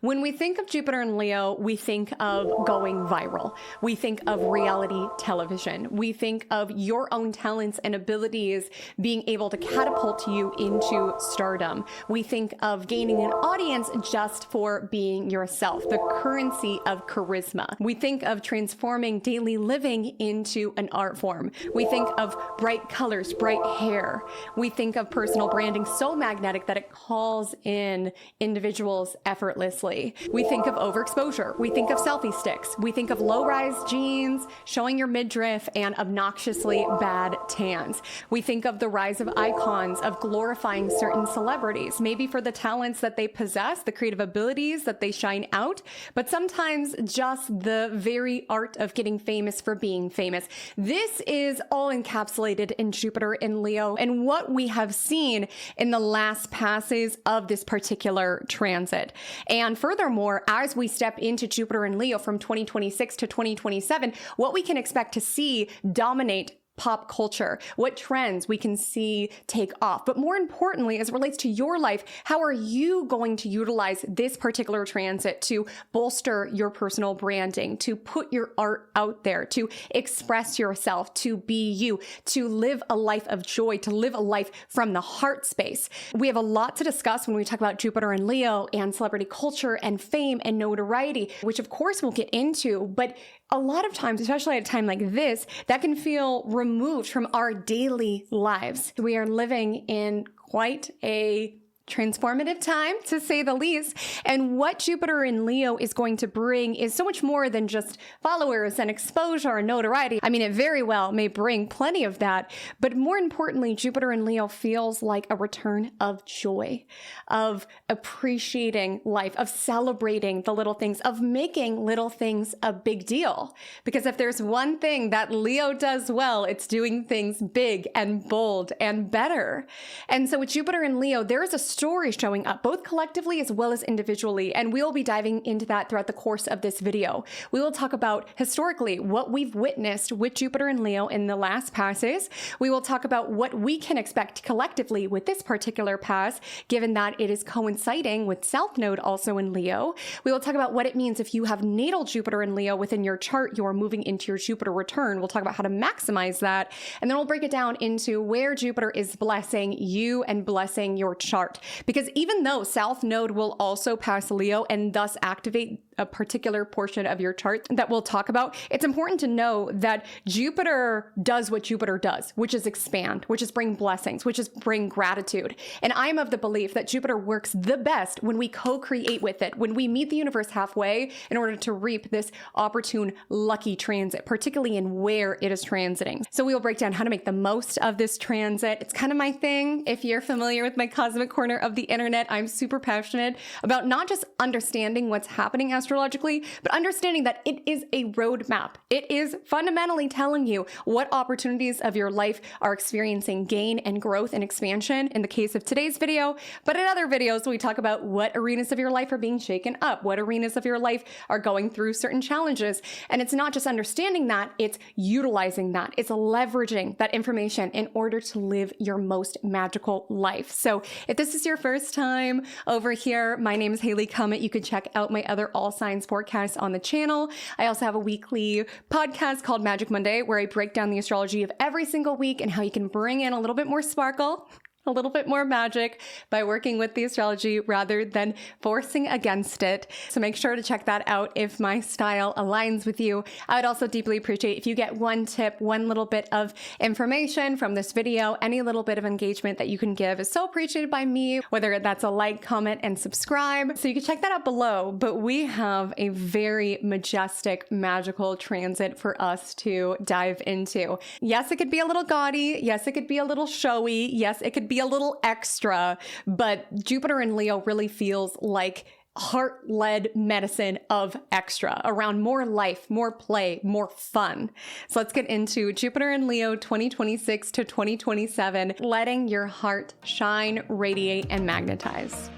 When we think of Jupiter and Leo, we think of going viral. We think of reality television. We think of your own talents and abilities being able to catapult you into stardom. We think of gaining an audience just for being yourself, the currency of charisma. We think of transforming daily living into an art form. We think of bright colors, bright hair. We think of personal branding so magnetic that it calls in individuals effortlessly. We think of overexposure. We think of selfie sticks. We think of low-rise jeans, showing your midriff, and obnoxiously bad tans. We think of the rise of icons, of glorifying certain celebrities, maybe for the talents that they possess, the creative abilities that they shine out, but sometimes just the very art of getting famous for being famous. This is all encapsulated in Jupiter in Leo and what we have seen in the last passes of this particular transit. And furthermore, as we step into Jupiter and Leo from 2026 to 2027, what we can expect to see dominate pop culture, what trends we can see take off. But more importantly, as it relates to your life, how are you going to utilize this particular transit to bolster your personal branding, to put your art out there, to express yourself, to be you, to live a life of joy, to live a life from the heart space? We have a lot to discuss when we talk about Jupiter and Leo and celebrity culture and fame and notoriety, which of course we'll get into, but a lot of times, especially at a time like this, that can feel removed from our daily lives. We are living in quite a transformative time, to say the least. And what Jupiter in Leo is going to bring is so much more than just followers and exposure and notoriety. I mean, it very well may bring plenty of that, but more importantly, Jupiter in Leo feels like a return of joy, of appreciating life, of celebrating the little things, of making little things a big deal. Because if there's one thing that Leo does well, it's doing things big and bold and better. And so with Jupiter in Leo, there is a story showing up both collectively as well as individually, and we'll be diving into that throughout the course of this video. We will talk about historically what we've witnessed with Jupiter and Leo in the last passes. We will talk about what we can expect collectively with this particular pass, given that it is coinciding with South Node also in Leo. We will talk about what it means if you have natal Jupiter in Leo within your chart, you're moving into your Jupiter return. We'll talk about how to maximize that, and then we'll break it down into where Jupiter is blessing you and blessing your chart. Because even though South Node will also pass Leo and thus activate a particular portion of your chart that we'll talk about, it's important to know that Jupiter does what Jupiter does, which is expand, which is bring blessings, which is bring gratitude. And I'm of the belief that Jupiter works the best when we co-create with it, when we meet the universe halfway in order to reap this opportune, lucky transit, particularly in where it is transiting. So we will break down how to make the most of this transit. It's kind of my thing. If you're familiar with my cosmic corner of the internet, I'm super passionate about not just understanding what's happening astrologically, but understanding that it is a roadmap. It is fundamentally telling you what opportunities of your life are experiencing gain and growth and expansion in the case of today's video. But in other videos, we talk about what arenas of your life are being shaken up, what arenas of your life are going through certain challenges. And it's not just understanding that, it's utilizing that. It's leveraging that information in order to live your most magical life. So if this is your first time over here, my name is Haley Comet. You can check out my other all signs forecasts on the channel. I also have a weekly podcast called Magic Monday where I break down the astrology of every single week and how you can bring in a little bit more sparkle, a little bit more magic by working with the astrology rather than forcing against it. So make sure to check that out if my style aligns with you. I would also deeply appreciate if you get one tip, one little bit of information from this video. Any little bit of engagement that you can give is so appreciated by me, whether that's a like, comment, and subscribe. So you can check that out below. But we have a very majestic, magical transit for us to dive into. Yes, it could be a little gaudy. Yes, it could be a little showy. Yes, it could be a little extra, but Jupiter in Leo really feels like heart-led medicine of extra around more life, more play, more fun. So let's get into Jupiter in Leo 2026 to 2027, letting your heart shine, radiate, and magnetize.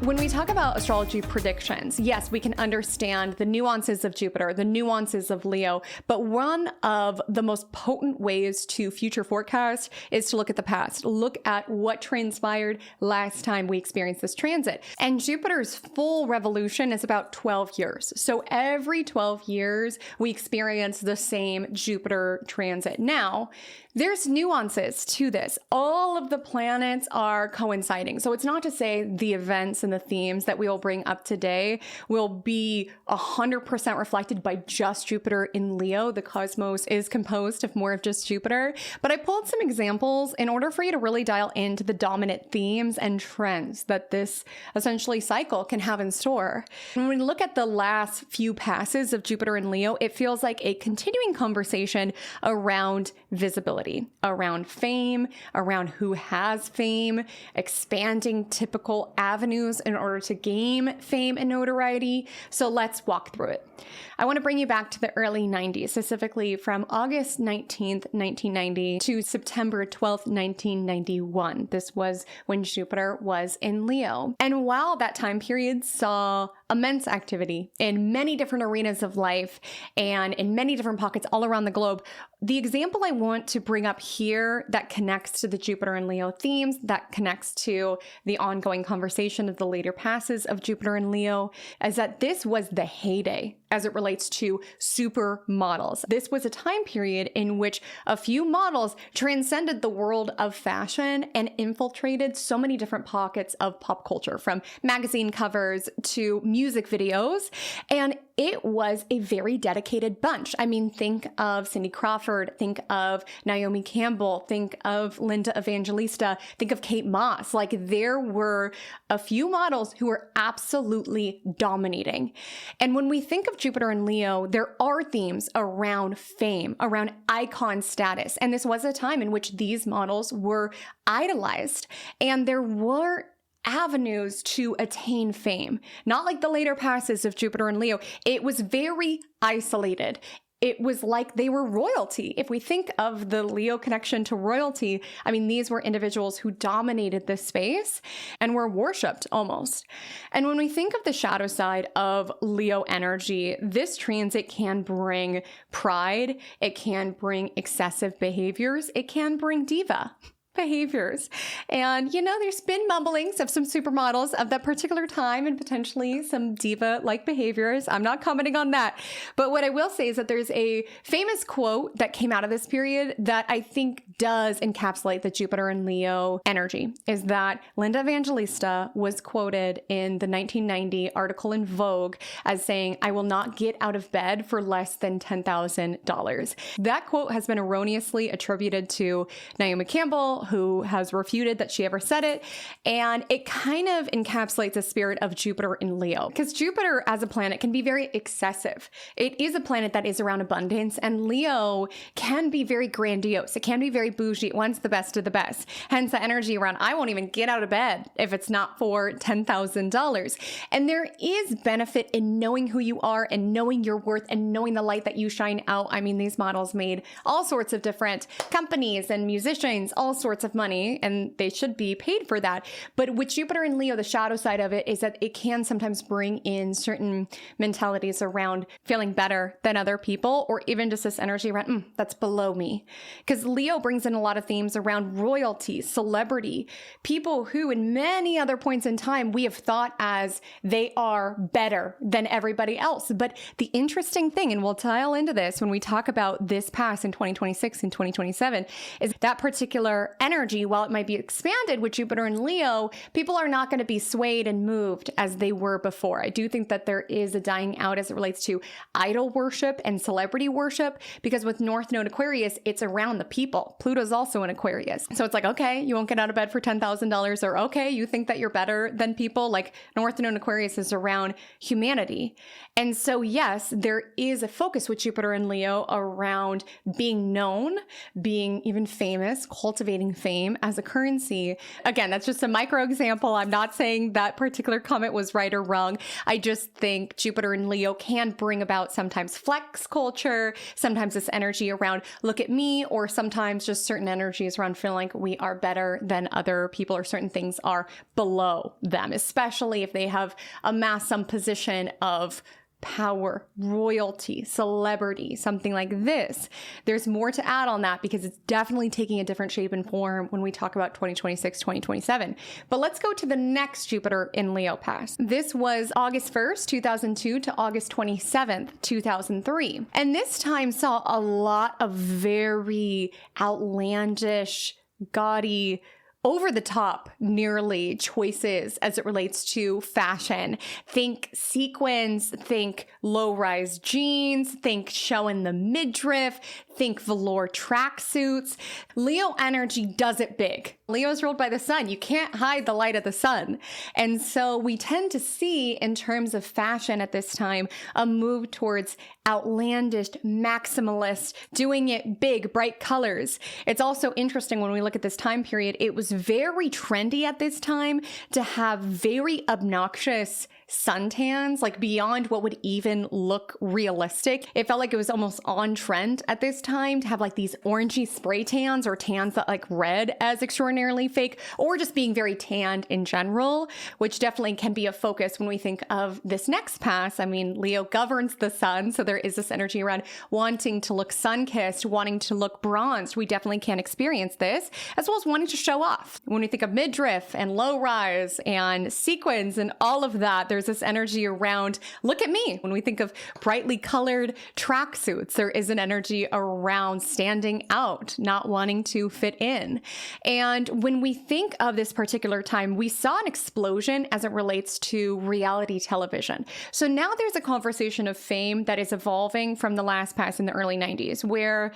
When we talk about astrology predictions, yes, we can understand the nuances of Jupiter, the nuances of Leo, but one of the most potent ways to future forecast is to look at the past, look at what transpired last time we experienced this transit. And Jupiter's full revolution is about 12 years. So every 12 years, we experience the same Jupiter transit. Now, there's nuances to this. All of the planets are coinciding. So it's not to say the events and the themes that we will bring up today will be 100% reflected by just Jupiter in Leo. The cosmos is composed of more of just Jupiter. But I pulled some examples in order for you to really dial into the dominant themes and trends that this essentially cycle can have in store. When we look at the last few passes of Jupiter in Leo, it feels like a continuing conversation around visibility, around fame, around who has fame, expanding typical avenues in order to gain fame and notoriety. So let's walk through it. I want to bring you back to the early 90s, specifically from August 19th, 1990 to September 12th, 1991. This was when Jupiter was in Leo. And while that time period saw immense activity in many different arenas of life and in many different pockets all around the globe, the example I want to bring up here that connects to the Jupiter and Leo themes, that connects to the ongoing conversation of the later passes of Jupiter and Leo, is that this was the heyday as it relates to supermodels. This was a time period in which a few models transcended the world of fashion and infiltrated so many different pockets of pop culture, from magazine covers to music videos. And it was a very dedicated bunch. I mean, think of Cindy Crawford, think of Naomi Campbell, think of Linda Evangelista, think of Kate Moss. Like, there were a few models who were absolutely dominating. And when we think of Jupiter and Leo, there are themes around fame, around icon status. And this was a time in which these models were idolized. And there were avenues to attain fame, not like the later passes of Jupiter and Leo. It was very isolated. It was like they were royalty. If we think of the Leo connection to royalty, I mean, these were individuals who dominated this space and were worshipped almost. And when we think of the shadow side of Leo energy, this transit can bring pride. It can bring excessive behaviors. It can bring diva behaviors. And, you know, there's been mumblings of some supermodels of that particular time and potentially some diva-like behaviors. I'm not commenting on that. But what I will say is that there's a famous quote that came out of this period that I think does encapsulate the Jupiter and Leo energy, is that Linda Evangelista was quoted in the 1990 article in Vogue as saying, "I will not get out of bed for less than $10,000. That quote has been erroneously attributed to Naomi Campbell, who has refuted that she ever said it. And it kind of encapsulates the spirit of Jupiter in Leo, because Jupiter as a planet can be very excessive. It is a planet that is around abundance, and Leo can be very grandiose. It can be very bougie. It wants the best of the best. Hence the energy around, I won't even get out of bed if it's not for $10,000. And there is benefit in knowing who you are and knowing your worth and knowing the light that you shine out. I mean, these models made all sorts of different companies and musicians, all sorts of money, and they should be paid for that. But with Jupiter and Leo, the shadow side of it is that it can sometimes bring in certain mentalities around feeling better than other people, or even just this energy around, that's below me. Because Leo brings in a lot of themes around royalty, celebrity, people who in many other points in time we have thought as they are better than everybody else. But the interesting thing, and we'll dial into this when we talk about this pass in 2026 and 2027, is that particular energy, while it might be expanded with Jupiter and Leo, people are not going to be swayed and moved as they were before. I do think that there is a dying out as it relates to idol worship and celebrity worship, because with North Node Aquarius, it's around the people. Pluto's also in Aquarius. So it's like, okay, you won't get out of bed for $10,000, or okay, you think that you're better than people. Like, North Node Aquarius is around humanity. And so yes, there is a focus with Jupiter and Leo around being known, being even famous, cultivating fame as a currency. Again, that's just a micro example. I'm not saying that particular comment was right or wrong. I just think Jupiter and Leo can bring about sometimes flex culture, sometimes this energy around look at me, or sometimes just just certain energies around feeling like we are better than other people, or certain things are below them, especially if they have amassed some position of power, royalty, celebrity, something like this. There's more to add on that because it's definitely taking a different shape and form when we talk about 2026, 2027. But let's go to the next Jupiter in Leo pass. This was August 1st, 2002 to August 27th, 2003. And this time saw a lot of very outlandish, gaudy, over the top, nearly choices as it relates to fashion. Think sequins, think low-rise jeans, think showing the midriff, think velour tracksuits. Leo energy does it big. Leo is ruled by the sun. You can't hide the light of the sun. And so we tend to see, in terms of fashion at this time, a move towards outlandish, maximalist, doing it big, bright colors. It's also interesting when we look at this time period, it was very trendy at this time to have very obnoxious suntans, like beyond what would even look realistic. It felt like it was almost on trend at this time to have like these orangey spray tans, or tans that like read as extraordinarily fake, or just being very tanned in general, which definitely can be a focus when we think of this next pass. I mean, Leo governs the sun, so there is this energy around wanting to look sun-kissed, wanting to look bronzed. We definitely can experience this, as well as wanting to show off. When we think of midriff and low-rise and sequins and all of that, there's this energy around, look at me. When we think of brightly colored tracksuits, there is an energy around standing out, not wanting to fit in. And when we think of this particular time, we saw an explosion as it relates to reality television. So now there's a conversation of fame that is evolving from the last pass in the early 90s, where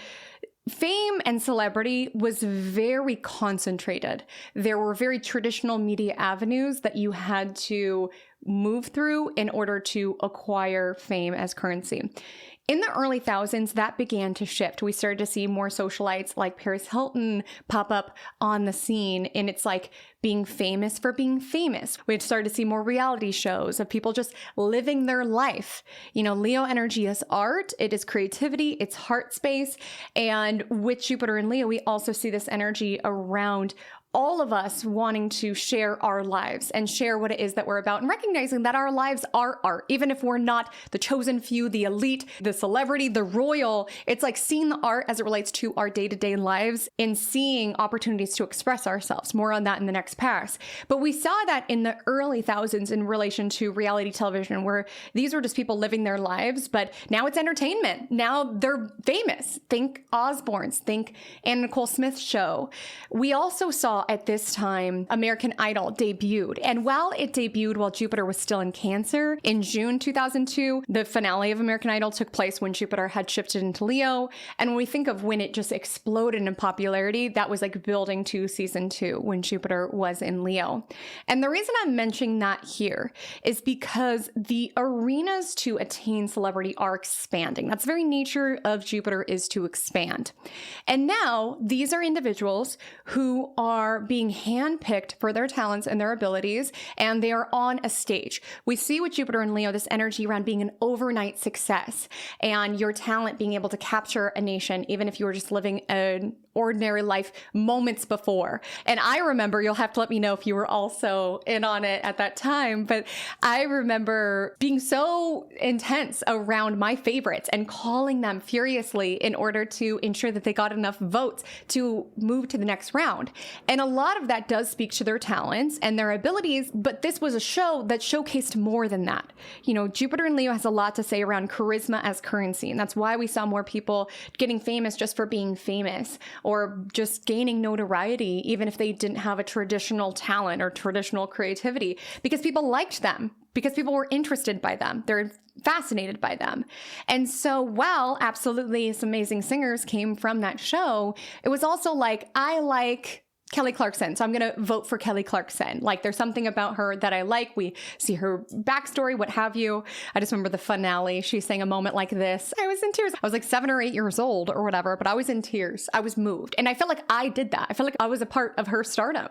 fame and celebrity was very concentrated. There were very traditional media avenues that you had to move through in order to acquire fame as currency. In the early thousands, that began to shift. We started to see more socialites like Paris Hilton pop up on the scene, and it's like being famous for being famous. We started to see more reality shows of people just living their life. You know, Leo energy is art, it is creativity, it's heart space. And with Jupiter in Leo, we also see this energy around all of us wanting to share our lives and share what it is that we're about, and recognizing that our lives are art. Even if we're not the chosen few, the elite, the celebrity, the royal, it's like seeing the art as it relates to our day-to-day lives and seeing opportunities to express ourselves. More on that in the next pass. But we saw that in the early thousands in relation to reality television, where these were just people living their lives, but now it's entertainment. Now they're famous. Think Osbournes, think Anna Nicole Smith's show. We also saw at this time, American Idol debuted. And while it debuted while Jupiter was still in Cancer, in June 2002, the finale of American Idol took place when Jupiter had shifted into Leo. And when we think of when it just exploded in popularity, that was like building to season 2 when Jupiter was in Leo. And the reason I'm mentioning that here is because the arenas to attain celebrity are expanding. That's the very nature of Jupiter, is to expand. And now these are individuals who are being handpicked for their talents and their abilities, and they are on a stage. We see with Jupiter and Leo this energy around being an overnight success and your talent being able to capture a nation, even if you were just living an ordinary life moments before. And I remember, you'll have to let me know if you were also in on it at that time, but I remember being so intense around my favorites and calling them furiously in order to ensure that they got enough votes to move to the next round. And a lot of that does speak to their talents and their abilities, but this was a show that showcased more than that. You know, Jupiter in Leo has a lot to say around charisma as currency, and that's why we saw more people getting famous just for being famous, or just gaining notoriety, even if they didn't have a traditional talent or traditional creativity, because people liked them, because people were interested by them. They're fascinated by them. And so while absolutely some amazing singers came from that show, it was also like, I like Kelly Clarkson. So I'm going to vote for Kelly Clarkson. Like, there's something about her that I like. We see her backstory, what have you. I just remember the finale. She's saying a moment like this. I was in tears. I was like 7 or 8 years old or whatever, but I was in tears. I was moved. And I felt like I did that. I felt like I was a part of her stardom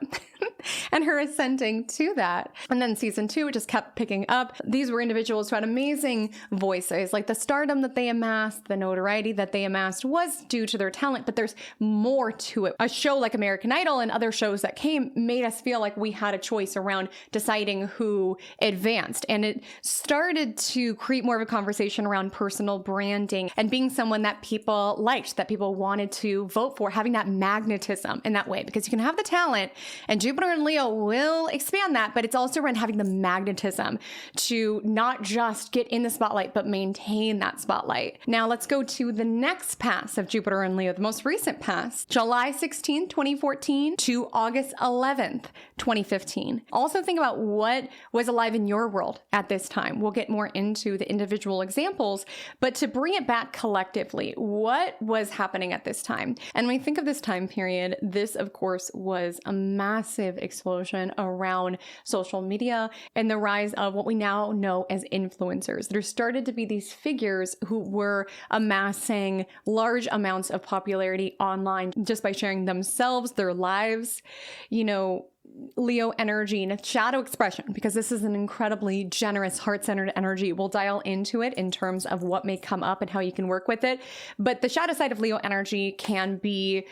and her ascending to that. And then season 2, it just kept picking up. These were individuals who had amazing voices. Like, the stardom that they amassed, the notoriety that they amassed was due to their talent, but there's more to it. A show like American Idol and other shows that came made us feel like we had a choice around deciding who advanced. And it started to create more of a conversation around personal branding and being someone that people liked, that people wanted to vote for, having that magnetism in that way, because you can have the talent and Jupiter and Leo will expand that, but it's also around having the magnetism to not just get in the spotlight, but maintain that spotlight. Now let's go to the next pass of Jupiter and Leo, the most recent pass, July 16th, 2014 to August 11th, 2015. Also think about what was alive in your world at this time. We'll get more into the individual examples, but to bring it back collectively, what was happening at this time? And when we think of this time period, this of course was a massive explosion around social media and the rise of what we now know as influencers. There started to be these figures who were amassing large amounts of popularity online just by sharing themselves, their lives, you know, Leo energy and shadow expression, because this is an incredibly generous, heart-centered energy. We'll dial into it in terms of what may come up and how you can work with it. But the shadow side of Leo energy can be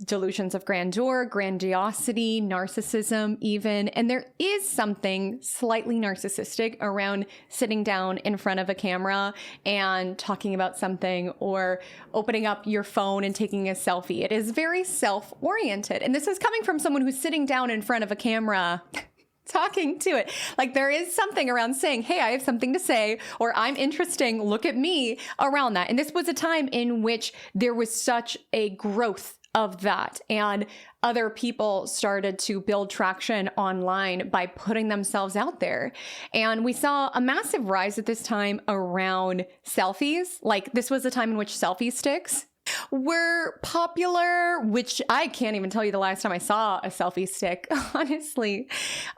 delusions of grandeur, grandiosity, narcissism even. And there is something slightly narcissistic around sitting down in front of a camera and talking about something, or opening up your phone and taking a selfie. It is very self-oriented. And this is coming from someone who's sitting down in front of a camera talking to it. Like, there is something around saying, hey, I have something to say, or I'm interesting, look at me, around that. And this was a time in which there was such a growth of that. And other people started to build traction online by putting themselves out there. And we saw a massive rise at this time around selfies. Like, this was a time in which selfie sticks were popular, which I can't even tell you the last time I saw a selfie stick, honestly.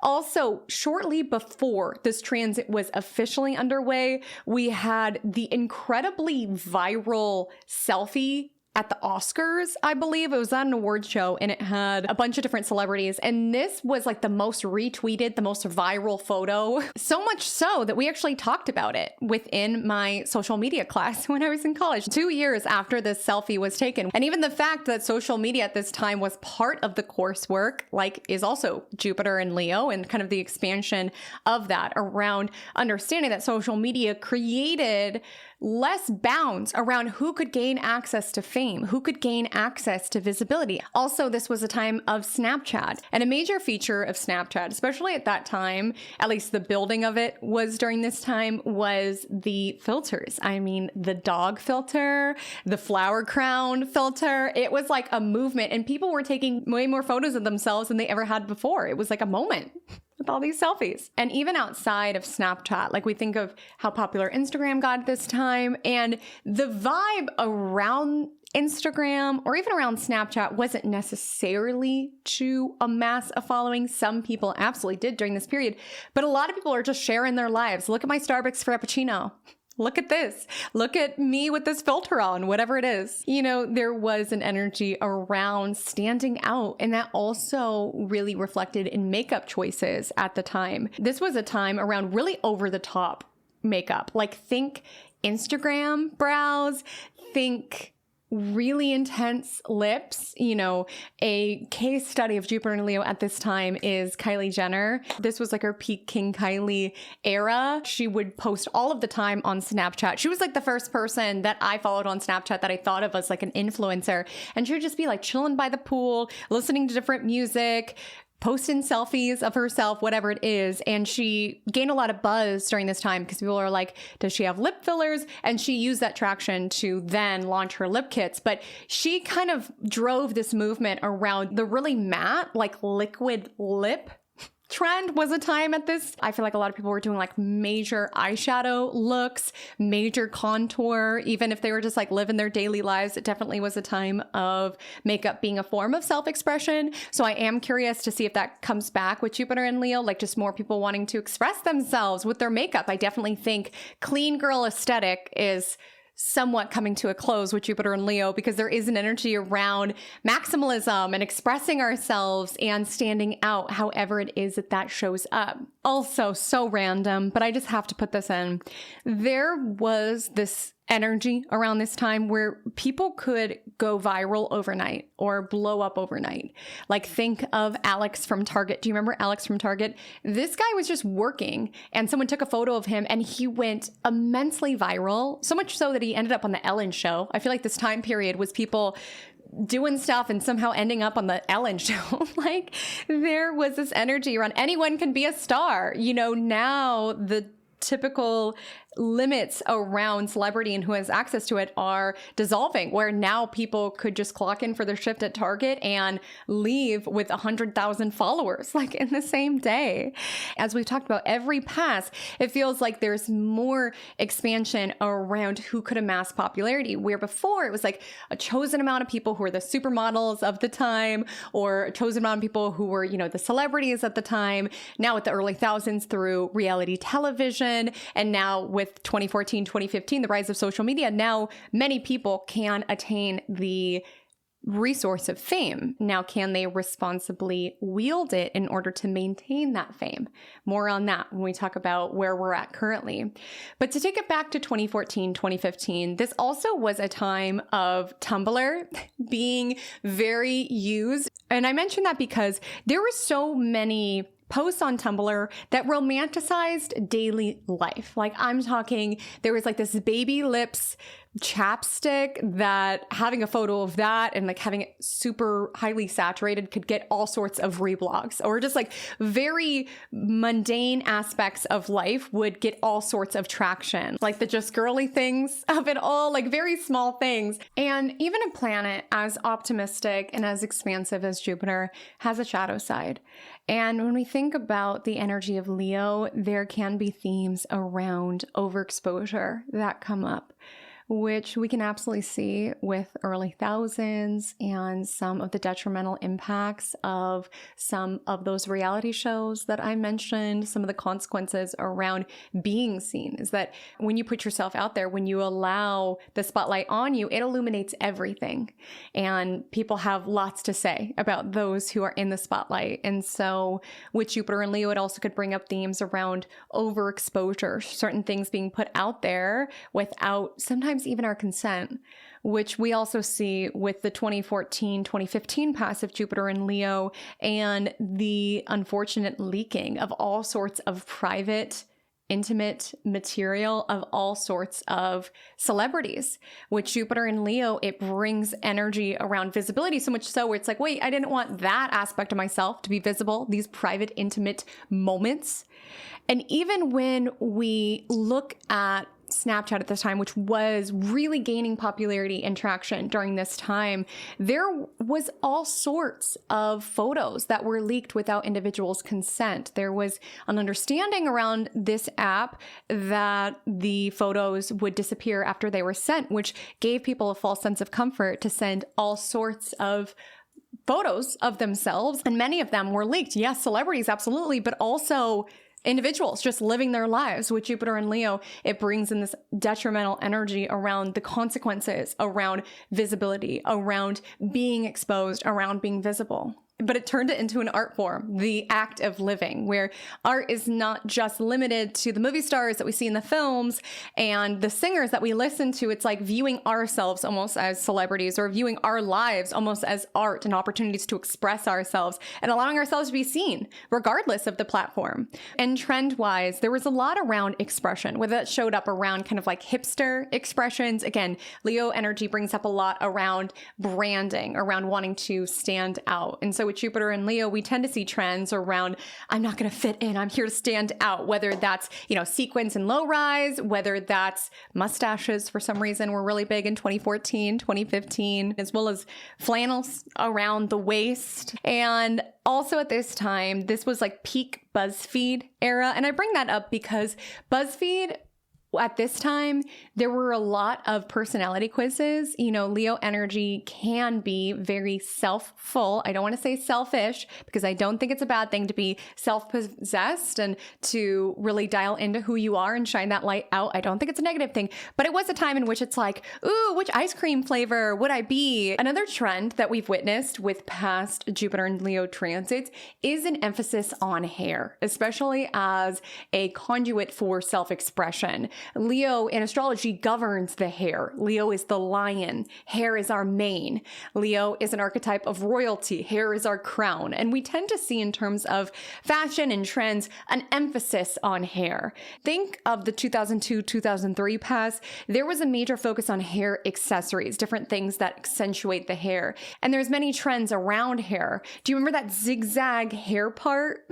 Also, shortly before this transit was officially underway, we had the incredibly viral selfie at the Oscars, I believe. It was on an award show and it had a bunch of different celebrities. And this was like the most retweeted, the most viral photo. So much so that we actually talked about it within my social media class when I was in college, 2 years after this selfie was taken. And even the fact that social media at this time was part of the coursework, like, is also Jupiter and Leo, and kind of the expansion of that around understanding that social media created less bounds around who could gain access to fame, who could gain access to visibility. Also, this was a time of Snapchat, and a major feature of Snapchat, especially at that time, at least the building of it was during this time, was the filters. I mean, the dog filter, the flower crown filter. It was like a movement, and people were taking way more photos of themselves than they ever had before. It was like a moment with all these selfies. And even outside of Snapchat, like, we think of how popular Instagram got at this time, and the vibe around Instagram or even around Snapchat wasn't necessarily to amass a following. Some people absolutely did during this period, but a lot of people are just sharing their lives. Look at my Starbucks Frappuccino. Look at this. Look at me with this filter on, whatever it is. You know, there was an energy around standing out, and that also really reflected in makeup choices at the time. This was a time around really over the top makeup. Like, think Instagram brows, think really intense lips. You know, a case study of Jupiter and Leo at this time is Kylie Jenner. This was like her peak King Kylie era. She would post all of the time on Snapchat. She was like the first person that I followed on Snapchat that I thought of as like an influencer. And she would just be like chilling by the pool, listening to different music, posting selfies of herself, whatever it is. And she gained a lot of buzz during this time because people are like, does she have lip fillers? And she used that traction to then launch her lip kits. But she kind of drove this movement around the really matte, like liquid lip trend was a time at this. I feel like a lot of people were doing like major eyeshadow looks, major contour, even if they were just like living their daily lives. It definitely was a time of makeup being a form of self-expression. So I am curious to see if that comes back with Jupiter and Leo, like just more people wanting to express themselves with their makeup. I definitely think clean girl aesthetic is somewhat coming to a close with Jupiter and Leo, because there is an energy around maximalism and expressing ourselves and standing out however it is that that shows up. Also, so random, but I just have to put this in. There was this energy around this time where people could go viral overnight or blow up overnight. Like, think of Alex from Target. Do you remember Alex from Target? This guy was just working and someone took a photo of him and he went immensely viral, so much so that he ended up on the Ellen show. I feel like this time period was people doing stuff and somehow ending up on the Ellen show. Like, there was this energy around anyone can be a star. You know, now the typical limits around celebrity and who has access to it are dissolving, where now people could just clock in for their shift at Target and leave with 100,000 followers, like in the same day. As we've talked about every pass, it feels like there's more expansion around who could amass popularity, where before it was like a chosen amount of people who were the supermodels of the time, or a chosen amount of people who were, you know, the celebrities at the time. Now with the early thousands through reality television, and now with 2014, 2015, the rise of social media, now many people can attain the resource of fame. Now, can they responsibly wield it in order to maintain that fame? More on that when we talk about where we're at currently. But to take it back to 2014, 2015, this also was a time of Tumblr being very used. And I mention that because there were so many posts on Tumblr that romanticized daily life. Like, I'm talking, there was like this baby lips chapstick that having a photo of that and like having it super highly saturated could get all sorts of reblogs, or just like very mundane aspects of life would get all sorts of traction, like the just girly things of it all, like very small things. And even a planet as optimistic and as expansive as Jupiter has a shadow side. And when we think about the energy of Leo, there can be themes around overexposure that come up, which we can absolutely see with early thousands and some of the detrimental impacts of some of those reality shows that I mentioned. Some of the consequences around being seen is that when you put yourself out there, when you allow the spotlight on you, it illuminates everything. And people have lots to say about those who are in the spotlight. And so with Jupiter and Leo, it also could bring up themes around overexposure, certain things being put out there without sometimes even our consent, which we also see with the 2014, 2015 passive Jupiter in Leo and the unfortunate leaking of all sorts of private, intimate material of all sorts of celebrities. With Jupiter in Leo, it brings energy around visibility, so much so where it's like, wait, I didn't want that aspect of myself to be visible, these private, intimate moments. And even when we look at Snapchat at this time, which was really gaining popularity and traction during this time, there was all sorts of photos that were leaked without individuals' consent. There was an understanding around this app that the photos would disappear after they were sent, which gave people a false sense of comfort to send all sorts of photos of themselves. And many of them were leaked. Yes, celebrities, absolutely, but also individuals just living their lives. With Jupiter and Leo, it brings in this detrimental energy around the consequences, around visibility, around being exposed, around being visible. But it turned it into an art form, the act of living, where art is not just limited to the movie stars that we see in the films and the singers that we listen to. It's like viewing ourselves almost as celebrities, or viewing our lives almost as art and opportunities to express ourselves and allowing ourselves to be seen, regardless of the platform. And trend-wise, there was a lot around expression, whether that showed up around kind of like hipster expressions. Again, Leo energy brings up a lot around branding, around wanting to stand out. And so So with Jupiter and Leo, we tend to see trends around, I'm not going to fit in, I'm here to stand out, whether that's, sequins and low rise, whether that's mustaches for some reason were really big in 2014, 2015, as well as flannels around the waist. And also at this time, this was like peak BuzzFeed era. And I bring that up because BuzzFeed at this time, there were a lot of personality quizzes. Leo energy can be very self-full. I don't want to say selfish because I don't think it's a bad thing to be self-possessed and to really dial into who you are and shine that light out. I don't think it's a negative thing, but it was a time in which it's like, ooh, which ice cream flavor would I be? Another trend that we've witnessed with past Jupiter and Leo transits is an emphasis on hair, especially as a conduit for self-expression. Leo in astrology governs the hair. Leo is the lion. Hair is our mane. Leo is an archetype of royalty. Hair is our crown. And we tend to see in terms of fashion and trends an emphasis on hair. Think of the 2002-2003 pass. There was a major focus on hair accessories, different things that accentuate the hair. And there's many trends around hair. Do you remember that zigzag hair part?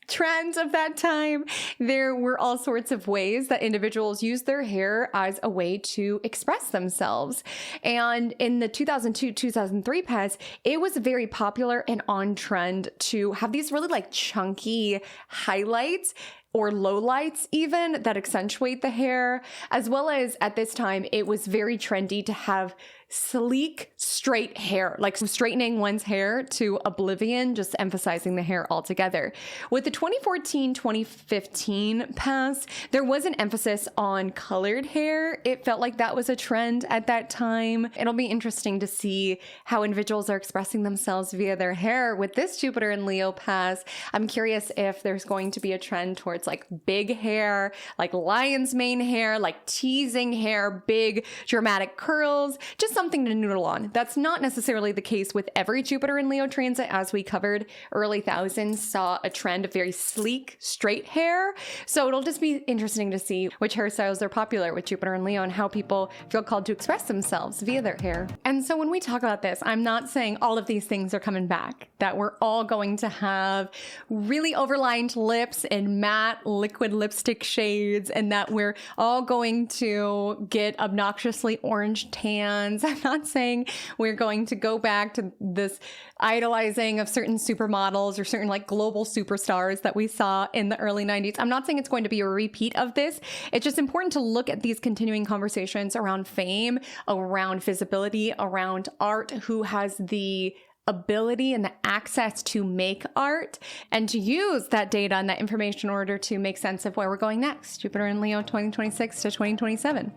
Trends of that time? There were all sorts of ways that individuals used their hair as a way to express themselves. And in the 2002-2003 pass, it was very popular and on trend to have these really like chunky highlights or lowlights even that accentuate the hair, as well as at this time, it was very trendy to have sleek, straight hair, like straightening one's hair to oblivion, just emphasizing the hair altogether. With the 2014-2015 pass, there was an emphasis on colored hair. It felt like that was a trend at that time. It'll be interesting to see how individuals are expressing themselves via their hair with this Jupiter and Leo pass. I'm curious if there's going to be a trend towards like big hair, like lion's mane hair, like teasing hair, big dramatic curls, just something to noodle on. That's not necessarily the case with every Jupiter and Leo transit. As we covered, early thousands saw a trend of very sleek, straight hair. So it'll just be interesting to see which hairstyles are popular with Jupiter and Leo and how people feel called to express themselves via their hair. And so when we talk about this, I'm not saying all of these things are coming back, that we're all going to have really overlined lips and matte liquid lipstick shades, and that we're all going to get obnoxiously orange tans. I'm not saying we're going to go back to this idolizing of certain supermodels or certain like global superstars that we saw in the early 90s. I'm not saying it's going to be a repeat of this. It's just important to look at these continuing conversations around fame, around visibility, around art, who has the ability and the access to make art, and to use that data and that information in order to make sense of where we're going next. Jupiter and Leo 2026 to 2027.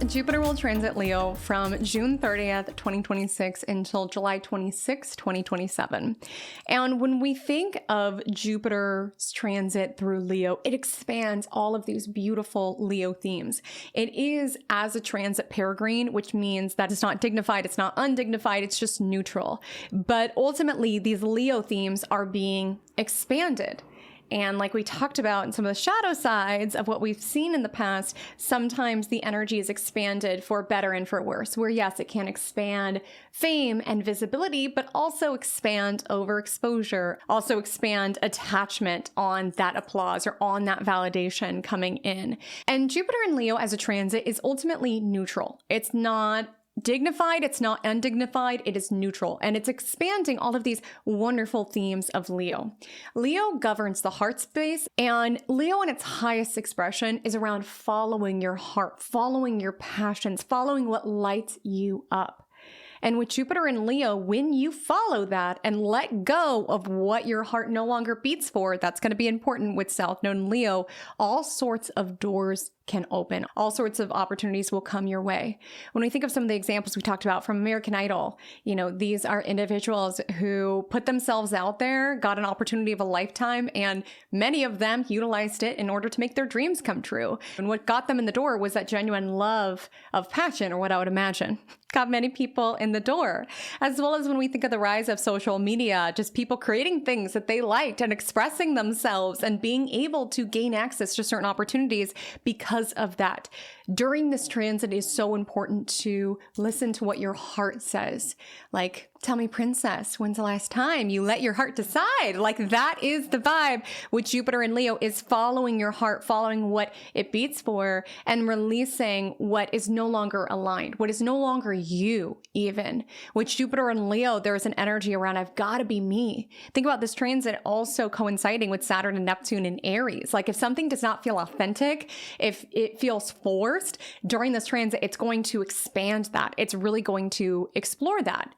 Jupiter will transit Leo from June 30th, 2026 until July 26th, 2027. And when we think of Jupiter's transit through Leo, it expands all of these beautiful Leo themes. It is as a transit peregrine, which means that it's not dignified, it's not undignified, it's just neutral. But ultimately, these Leo themes are being expanded. And like we talked about in some of the shadow sides of what we've seen in the past, sometimes the energy is expanded for better and for worse, where yes, it can expand fame and visibility, but also expand overexposure, also expand attachment on that applause or on that validation coming in. And Jupiter in Leo as a transit is ultimately neutral. It's not dignified, it's not undignified, it is neutral, and it's expanding all of these wonderful themes of Leo. Leo governs the heart space, and Leo in its highest expression is around following your heart, following your passions, following what lights you up. And with Jupiter and Leo, when you follow that and let go of what your heart no longer beats for, that's going to be important with South Node in Leo, all sorts of doors can open. All sorts of opportunities will come your way. When we think of some of the examples we talked about from American Idol, these are individuals who put themselves out there, got an opportunity of a lifetime, and many of them utilized it in order to make their dreams come true. And what got them in the door was that genuine love of passion, or what I would imagine. Got many people in the door. As well as when we think of the rise of social media, just people creating things that they liked and expressing themselves and being able to gain access to certain opportunities because of that. During this transit, it is so important to listen to what your heart says. Like, tell me, princess, when's the last time you let your heart decide? Like, that is the vibe with Jupiter and Leo, is following your heart, following what it beats for, and releasing what is no longer aligned, what is no longer you even. With Jupiter and Leo, there's an energy around, I've got to be me. Think about this transit also coinciding with Saturn and Neptune in Aries. Like, if something does not feel authentic, if it feels forced during this transit, it's going to expand that. It's really going to explore that.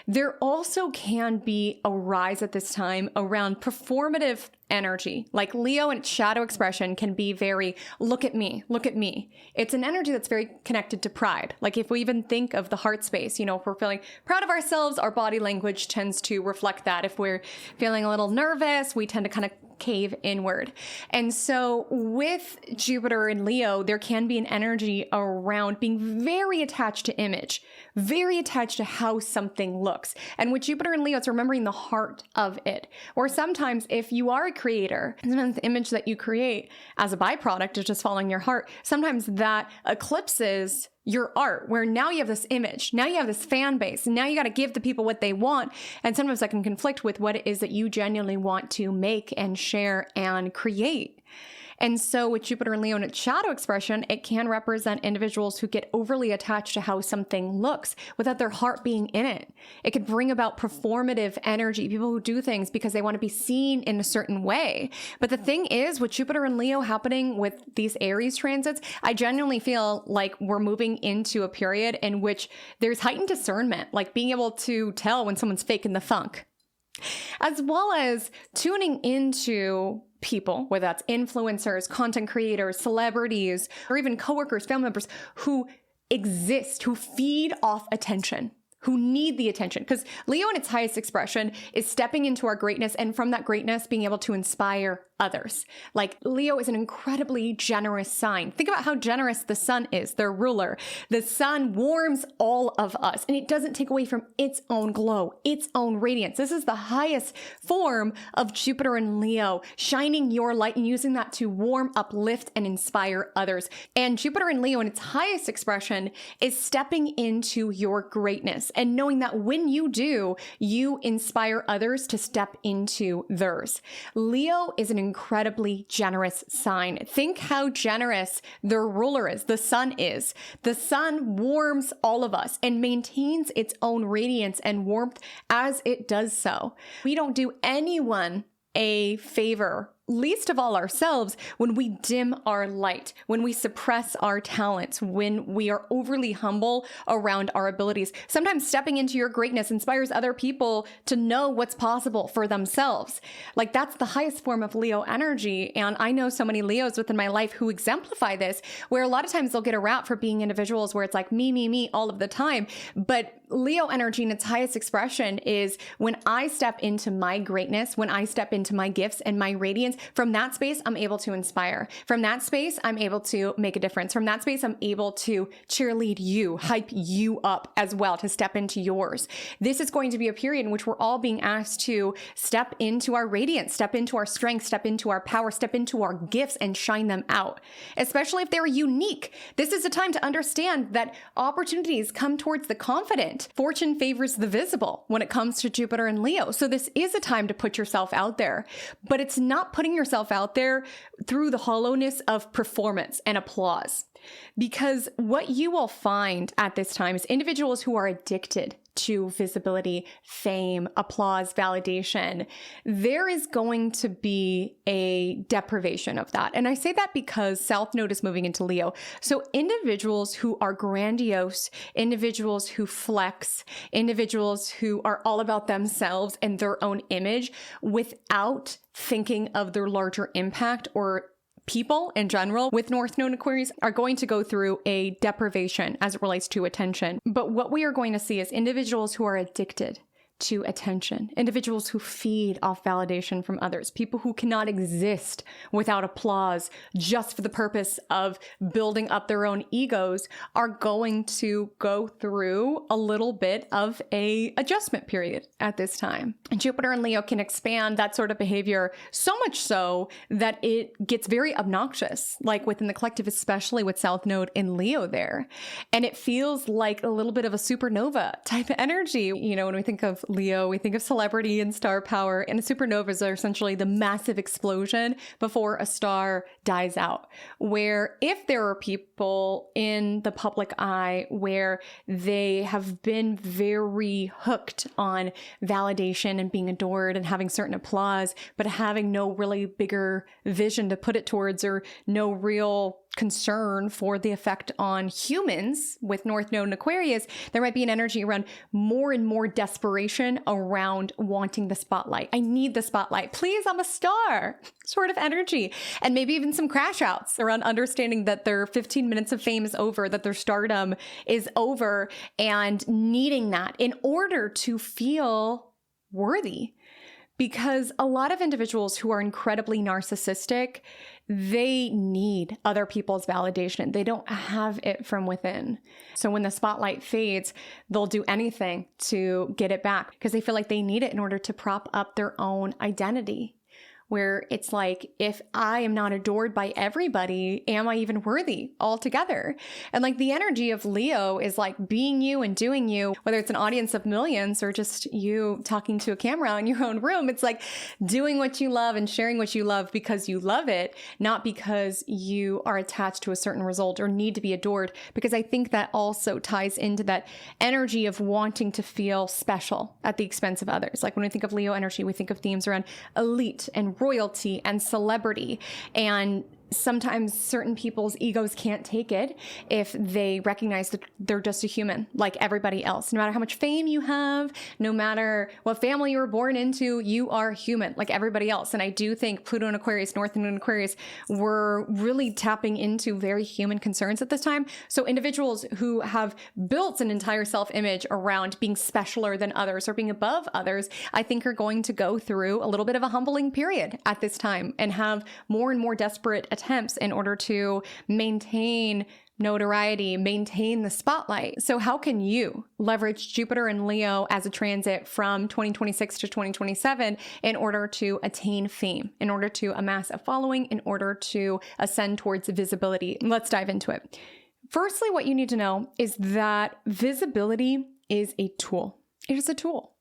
There also can be a rise at this time around performative energy. Like Leo and its shadow expression can be very, look at me, look at me. It's an energy that's very connected to pride. Like if we even think of the heart space, if we're feeling proud of ourselves, our body language tends to reflect that. If we're feeling a little nervous, we tend to kind of cave inward. And so with Jupiter and Leo, there can be an energy around being very attached to image, very attached to how something looks. And with Jupiter and Leo, it's remembering the heart of it. Or sometimes if you are a creator, sometimes the image that you create as a byproduct is just following your heart. Sometimes that eclipses your art, where now you have this image, now you have this fan base, and now you got to give the people what they want. And sometimes that can conflict with what it is that you genuinely want to make and share and create. And so with Jupiter and Leo and its shadow expression, it can represent individuals who get overly attached to how something looks without their heart being in it. It could bring about performative energy, people who do things because they want to be seen in a certain way. But the thing is, with Jupiter and Leo happening with these Aries transits, I genuinely feel like we're moving into a period in which there's heightened discernment, like being able to tell when someone's faking the funk, as well as tuning into people, whether that's influencers, content creators, celebrities, or even coworkers, family members who exist, who feed off attention, who need the attention. Because Leo in its highest expression is stepping into our greatness, and from that greatness, being able to inspire others. Like Leo is an incredibly generous sign. Think about how generous the sun is, their ruler. The sun warms all of us, and it doesn't take away from its own glow, its own radiance. This is the highest form of Jupiter and Leo, shining your light and using that to warm, uplift, and inspire others. And Jupiter and Leo in its highest expression is stepping into your greatness and knowing that when you do, you inspire others to step into theirs. Leo is an incredibly generous sign. Think how generous their ruler is, the sun is. The sun warms all of us and maintains its own radiance and warmth as it does so. We don't do anyone a favor, least of all ourselves, when we dim our light, when we suppress our talents, when we are overly humble around our abilities. Sometimes stepping into your greatness inspires other people to know what's possible for themselves. Like that's the highest form of Leo energy. And I know so many Leos within my life who exemplify this, where a lot of times they'll get a rap for being individuals where it's like me all of the time. But Leo energy in its highest expression is when I step into my greatness, when I step into my gifts and my radiance. From that space, I'm able to inspire. From that space, I'm able to make a difference. From that space, I'm able to cheerlead you, hype you up as well, to step into yours. This is going to be a period in which we're all being asked to step into our radiance, step into our strength, step into our power, step into our gifts and shine them out, especially if they're unique. This is a time to understand that opportunities come towards the confident. Fortune favors the visible when it comes to Jupiter and Leo. So this is a time to put yourself out there, but it's not putting yourself out there through the hollowness of performance and applause. Because what you will find at this time is individuals who are addicted to visibility, fame, applause, validation. There is going to be a deprivation of that. And I say that because South Node is moving into Leo. So individuals who are grandiose, individuals who flex, individuals who are all about themselves and their own image without thinking of their larger impact or people in general with North Node Aquarius are going to go through a deprivation as it relates to attention. But what we are going to see is individuals who are addicted to attention, individuals who feed off validation from others, people who cannot exist without applause just for the purpose of building up their own egos, are going to go through a little bit of a adjustment period at this time. And Jupiter in Leo can expand that sort of behavior so much so that it gets very obnoxious, like within the collective, especially with South Node in Leo there. And it feels like a little bit of a supernova type of energy. You know, when we think of Leo, we think of celebrity and star power, and supernovas are essentially the massive explosion before a star dies out. Where if there are people in the public eye where they have been very hooked on validation and being adored and having certain applause, but having no really bigger vision to put it towards, or no real concern for the effect on humans with North Node and Aquarius, there might be an energy around more and more desperation around wanting the spotlight. I need the spotlight. Please, I'm a star sort of energy. And maybe even some crash outs around understanding that their 15 minutes of fame is over, that their stardom is over, and needing that in order to feel worthy. Because a lot of individuals who are incredibly narcissistic, they need other people's validation. They don't have it from within. So when the spotlight fades, they'll do anything to get it back because they feel like they need it in order to prop up their own identity. Where it's like, if I am not adored by everybody, am I even worthy altogether? And like the energy of Leo is like being you and doing you, whether it's an audience of millions or just you talking to a camera in your own room. It's like doing what you love and sharing what you love because you love it, not because you are attached to a certain result or need to be adored. Because I think that also ties into that energy of wanting to feel special at the expense of others. Like when we think of Leo energy, we think of themes around elite and royalty and celebrity. And sometimes certain people's egos can't take it if they recognize that they're just a human like everybody else. No matter how much fame you have, no matter what family you were born into, you are human like everybody else. And I do think Pluto and Aquarius, North Node and Aquarius, were really tapping into very human concerns at this time. So individuals who have built an entire self-image around being specialer than others or being above others, I think are going to go through a little bit of a humbling period at this time and have more and more desperate attempts in order to maintain notoriety, maintain the spotlight. So how can you leverage Jupiter and Leo as a transit from 2026 to 2027 in order to attain fame, in order to amass a following, in order to ascend towards visibility? Let's dive into it. Firstly, what you need to know is that visibility is a tool. It is a tool.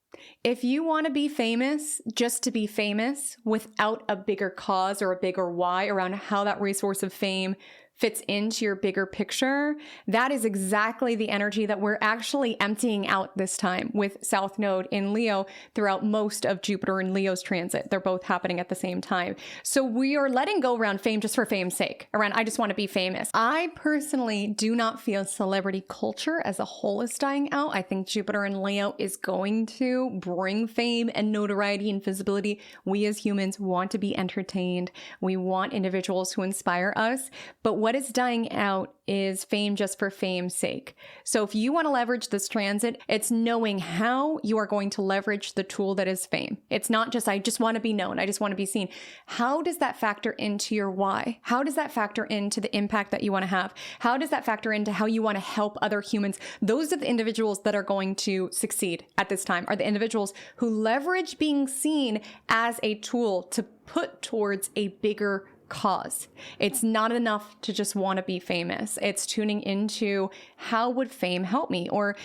If you want to be famous just to be famous without a bigger cause or a bigger why around how that resource of fame fits into your bigger picture, that is exactly the energy that we're actually emptying out this time with South Node in Leo throughout most of Jupiter and Leo's transit. They're both happening at the same time. So we are letting go around fame just for fame's sake, around I just want to be famous. I personally do not feel celebrity culture as a whole is dying out. I think Jupiter and Leo is going to bring fame and notoriety and visibility. We as humans want to be entertained. We want individuals who inspire us. But what is dying out is fame just for fame's sake. So if you want to leverage this transit, it's knowing how you are going to leverage the tool that is fame. It's not just, I just want to be known. I just want to be seen. How does that factor into your why? How does that factor into the impact that you want to have? How does that factor into how you want to help other humans? Those are the individuals that are going to succeed at this time, are the individuals who leverage being seen as a tool to put towards a bigger cause. It's not enough to just want to be famous. It's tuning into how would fame help me, or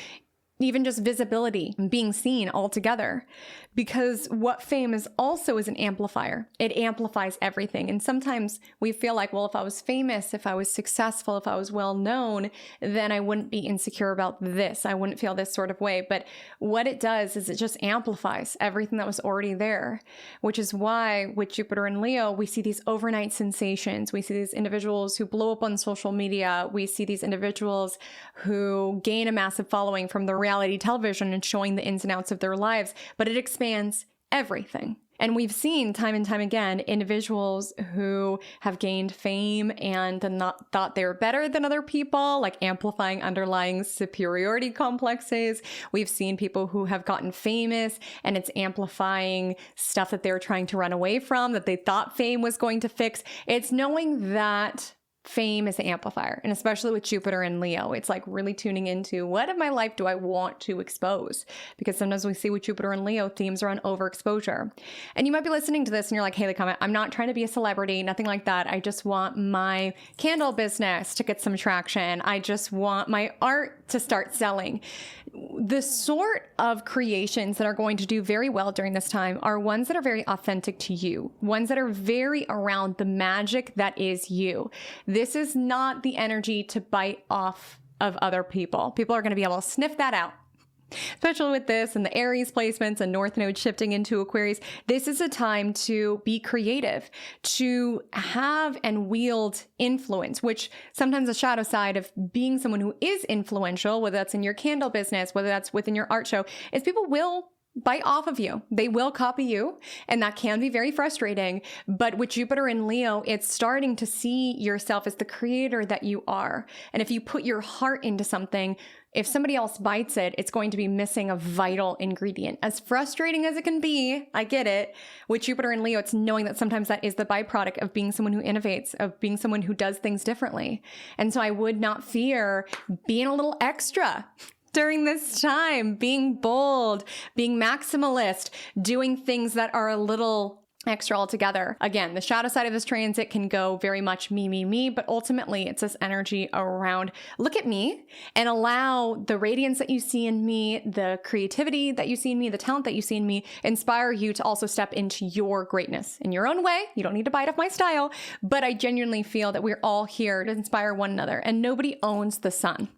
even just visibility, being seen altogether. Because what fame is also is an amplifier. It amplifies everything. And sometimes we feel like, well, if I was famous, if I was successful, if I was well known, then I wouldn't be insecure about this. I wouldn't feel this sort of way. But what it does is it just amplifies everything that was already there, which is why with Jupiter and Leo, we see these overnight sensations. We see these individuals who blow up on social media. We see these individuals who gain a massive following from the reality television and showing the ins and outs of their lives, but it expands everything. And we've seen time and time again individuals who have gained fame and then not thought they were better than other people, like amplifying underlying superiority complexes. We've seen people who have gotten famous and it's amplifying stuff that they were trying to run away from, that they thought fame was going to fix. It's knowing that fame is the amplifier, and especially with Jupiter and Leo, it's like really tuning into what in my life do I want to expose? Because sometimes we see with Jupiter and Leo themes around overexposure. And you might be listening to this and you're like, Haley Comet, I'm not trying to be a celebrity, nothing like that. I just want my candle business to get some traction. I just want my art to start selling. The sort of creations that are going to do very well during this time are ones that are very authentic to you, ones that are very around the magic that is you. This is not the energy to bite off of other people. People are going to be able to sniff that out. Especially with this and the Aries placements and North Node shifting into Aquarius, this is a time to be creative, to have and wield influence, which sometimes the shadow side of being someone who is influential, whether that's in your candle business, whether that's within your art show, is people will bite off of you. They will copy you, and that can be very frustrating. But with Jupiter and Leo, it's starting to see yourself as the creator that you are. And if you put your heart into something, if somebody else bites it, it's going to be missing a vital ingredient. As frustrating as it can be, I get it. With Jupiter and Leo, it's knowing that sometimes that is the byproduct of being someone who innovates, of being someone who does things differently. And so I would not fear being a little extra during this time, being bold, being maximalist, doing things that are a little extra altogether. Again, the shadow side of this transit can go very much me, but ultimately it's this energy around look at me and allow the radiance that you see in me, the creativity that you see in me, the talent that you see in me, inspire you to also step into your greatness in your own way. You don't need to bite off my style, but I genuinely feel that we're all here to inspire one another, and nobody owns the sun.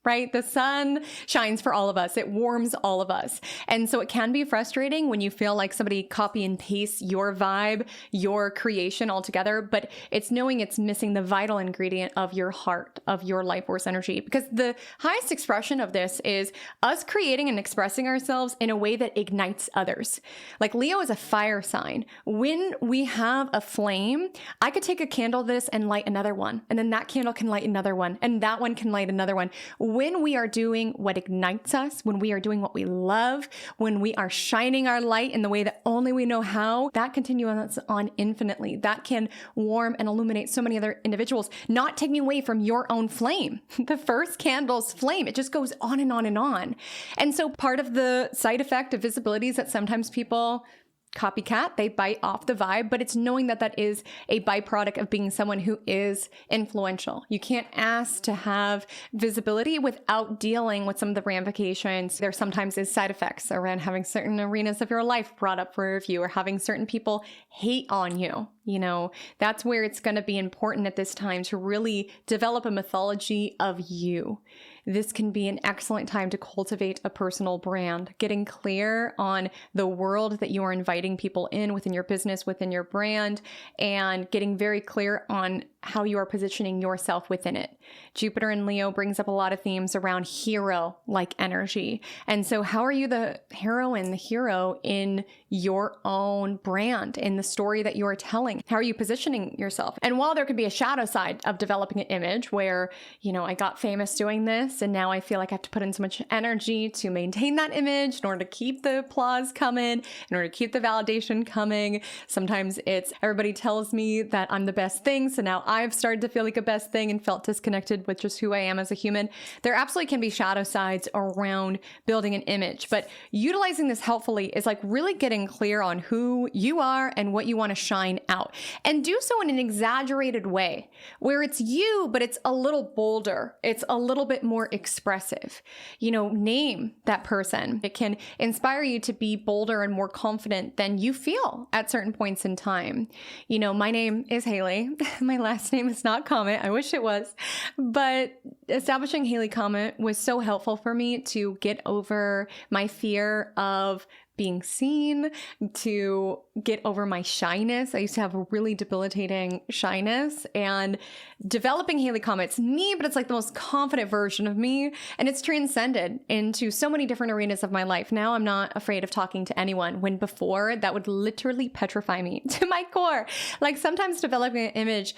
Right? The sun shines for all of us. It warms all of us. And so it can be frustrating when you feel like somebody copy and paste your vibe, your creation altogether, but it's knowing it's missing the vital ingredient of your heart, of your life force energy. Because the highest expression of this is us creating and expressing ourselves in a way that ignites others. Like Leo is a fire sign. When we have a flame, I could take a candle this and light another one, and then that candle can light another one, and that one can light another one. When we are doing what ignites us, when we are doing what we love, when we are shining our light in the way that only we know how, that continues on infinitely. That can warm and illuminate so many other individuals, not taking away from your own flame. The first candle's flame, it just goes on and on and on. And so part of the side effect of visibility is that sometimes people copycat, they bite off the vibe, but it's knowing that that is a byproduct of being someone who is influential. You can't ask to have visibility without dealing with some of the ramifications. There sometimes is side effects around having certain arenas of your life brought up for review or having certain people hate on you. You know, that's where it's going to be important at this time to really develop a mythology of you. This can be an excellent time to cultivate a personal brand, getting clear on the world that you are inviting people in within your business, within your brand, and getting very clear on how you are positioning yourself within it. Jupiter in Leo brings up a lot of themes around hero-like energy. And so how are you the heroine, the hero in your own brand, in the story that you are telling? How are you positioning yourself? And while there could be a shadow side of developing an image where, you know, I got famous doing this and now I feel like I have to put in so much energy to maintain that image in order to keep the applause coming, in order to keep the validation coming. Sometimes it's everybody tells me that I'm the best thing, so now I've started to feel like a best thing and felt disconnected with just who I am as a human. There absolutely can be shadow sides around building an image, but utilizing this helpfully is like really getting clear on who you are and what you want to shine out, and do so in an exaggerated way where it's you, but it's a little bolder. It's a little bit more expressive. You know, name that person. It can inspire you to be bolder and more confident than you feel at certain points in time. You know, my name is Haley. My last name is not Comet. I wish it was, but establishing Haley Comet was so helpful for me to get over my fear of being seen, to get over my shyness. I used to have a really debilitating shyness, and developing Haley Comet's me, but it's like the most confident version of me. And it's transcended into so many different arenas of my life. Now I'm not afraid of talking to anyone, when before that would literally petrify me to my core. Like sometimes developing an image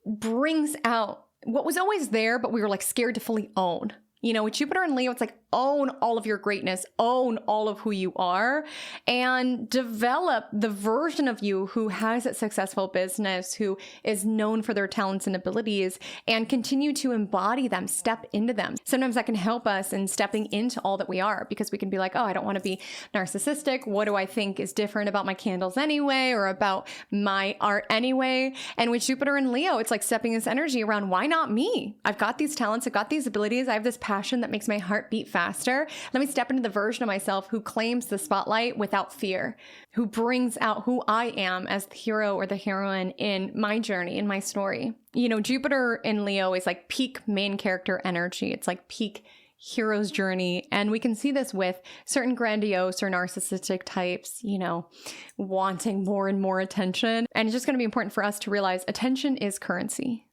brings out what was always there, but we were like scared to fully own. You know, with Jupiter and Leo, it's like own all of your greatness, own all of who you are, and develop the version of you who has a successful business, who is known for their talents and abilities, and continue to embody them, step into them. Sometimes that can help us in stepping into all that we are, because we can be like, oh, I don't want to be narcissistic. What do I think is different about my candles anyway, or about my art anyway? And with Jupiter and Leo, it's like stepping this energy around, why not me? I've got these talents, I've got these abilities, I have this passion that makes my heart beat faster. Let me step into the version of myself who claims the spotlight without fear, who brings out who I am as the hero or the heroine in my journey, in my story. You know, Jupiter in Leo is like peak main character energy. It's like peak hero's journey. And we can see this with certain grandiose or narcissistic types, you know, wanting more and more attention. And it's just going to be important for us to realize attention is currency.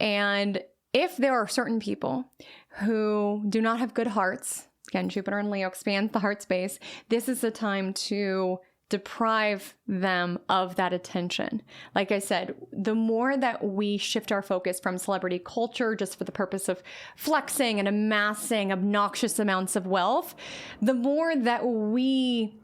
And if there are certain people who do not have good hearts, again, Jupiter and Leo expands the heart space, this is the time to deprive them of that attention. Like I said, the more that we shift our focus from celebrity culture just for the purpose of flexing and amassing obnoxious amounts of wealth, the more that we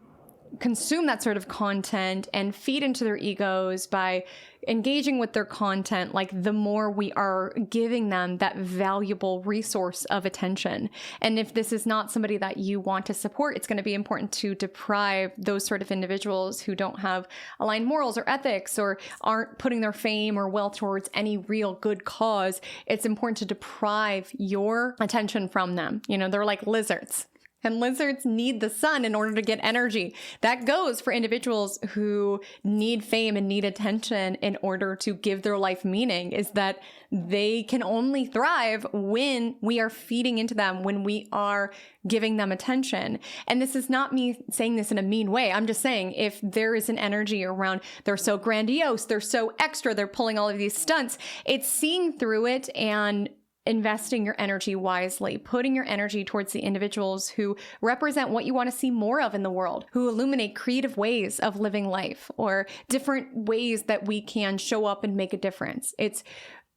consume that sort of content and feed into their egos by engaging with their content, like the more we are giving them that valuable resource of attention. And if this is not somebody that you want to support, it's going to be important to deprive those sort of individuals who don't have aligned morals or ethics or aren't putting their fame or wealth towards any real good cause. It's important to deprive your attention from them. You know, they're like lizards. And lizards need the sun in order to get energy. That goes for individuals who need fame and need attention in order to give their life meaning, is that they can only thrive when we are feeding into them, when we are giving them attention. And this is not me saying this in a mean way. I'm just saying if there is an energy around, they're so grandiose, they're so extra, they're pulling all of these stunts, it's seeing through it and investing your energy wisely, putting your energy towards the individuals who represent what you want to see more of in the world, who illuminate creative ways of living life or different ways that we can show up and make a difference. It's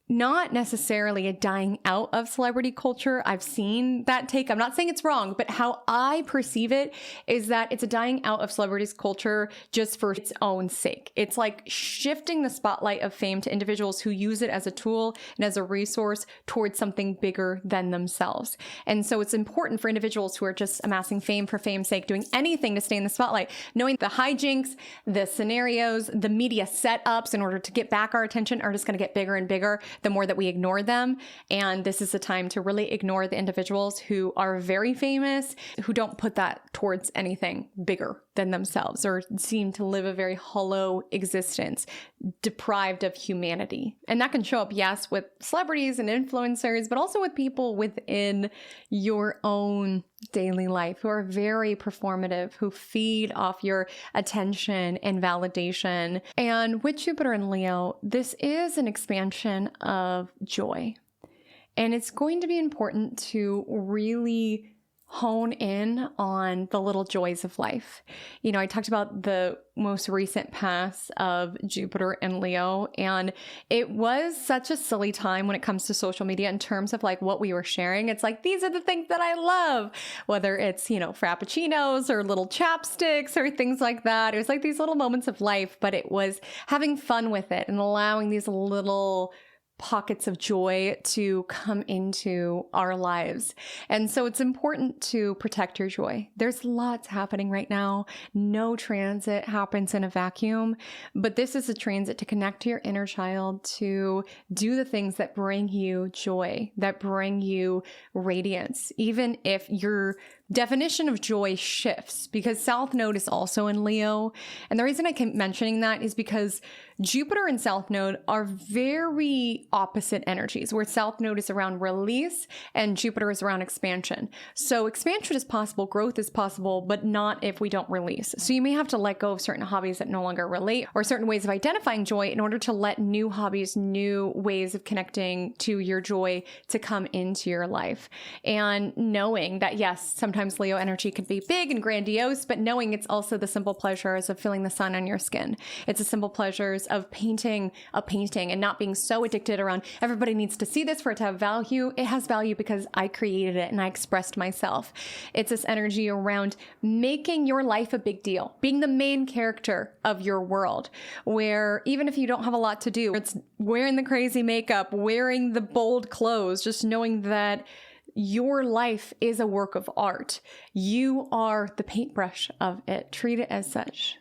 not necessarily a dying out of celebrity culture. I've seen that take. I'm not saying it's wrong, but how I perceive it is that it's a dying out of celebrities culture just for its own sake. It's like shifting the spotlight of fame to individuals who use it as a tool and as a resource towards something bigger than themselves. And so it's important for individuals who are just amassing fame for fame's sake, doing anything to stay in the spotlight, knowing the hijinks, the scenarios, the media setups in order to get back our attention are just going to get bigger and bigger the more that we ignore them. And this is the time to really ignore the individuals who are very famous, who don't put that towards anything bigger than themselves or seem to live a very hollow existence, deprived of humanity. And that can show up, yes, with celebrities and influencers, but also with people within your own daily life who are very performative, who feed off your attention and validation. And with Jupiter and Leo, this is an expansion of joy. And it's going to be important to really hone in on the little joys of life. You know, I talked about the most recent pass of Jupiter and Leo, and it was such a silly time when it comes to social media in terms of like what we were sharing. It's like, these are the things that I love, whether it's, you know, frappuccinos or little chapsticks or things like that. It was like these little moments of life, but it was having fun with it and allowing these little pockets of joy to come into our lives. And so it's important to protect your joy. There's lots happening right now. No transit happens in a vacuum, but this is a transit to connect to your inner child, to do the things that bring you joy, that bring you radiance. Even if you're definition of joy shifts because South Node is also in Leo. And the reason I keep mentioning that is because Jupiter and South Node are very opposite energies, where South Node is around release and Jupiter is around expansion. So expansion is possible, growth is possible, but not if we don't release. So you may have to let go of certain hobbies that no longer relate or certain ways of identifying joy in order to let new hobbies, new ways of connecting to your joy to come into your life. And knowing that, yes, sometimes Leo energy can be big and grandiose, but knowing it's also the simple pleasures of feeling the sun on your skin. It's the simple pleasures of painting a painting and not being so addicted around everybody needs to see this for it to have value. It has value because I created it and I expressed myself. It's this energy around making your life a big deal, being the main character of your world, where even if you don't have a lot to do, it's wearing the crazy makeup, wearing the bold clothes, just knowing that your life is a work of art. You are the paintbrush of it. Treat it as such.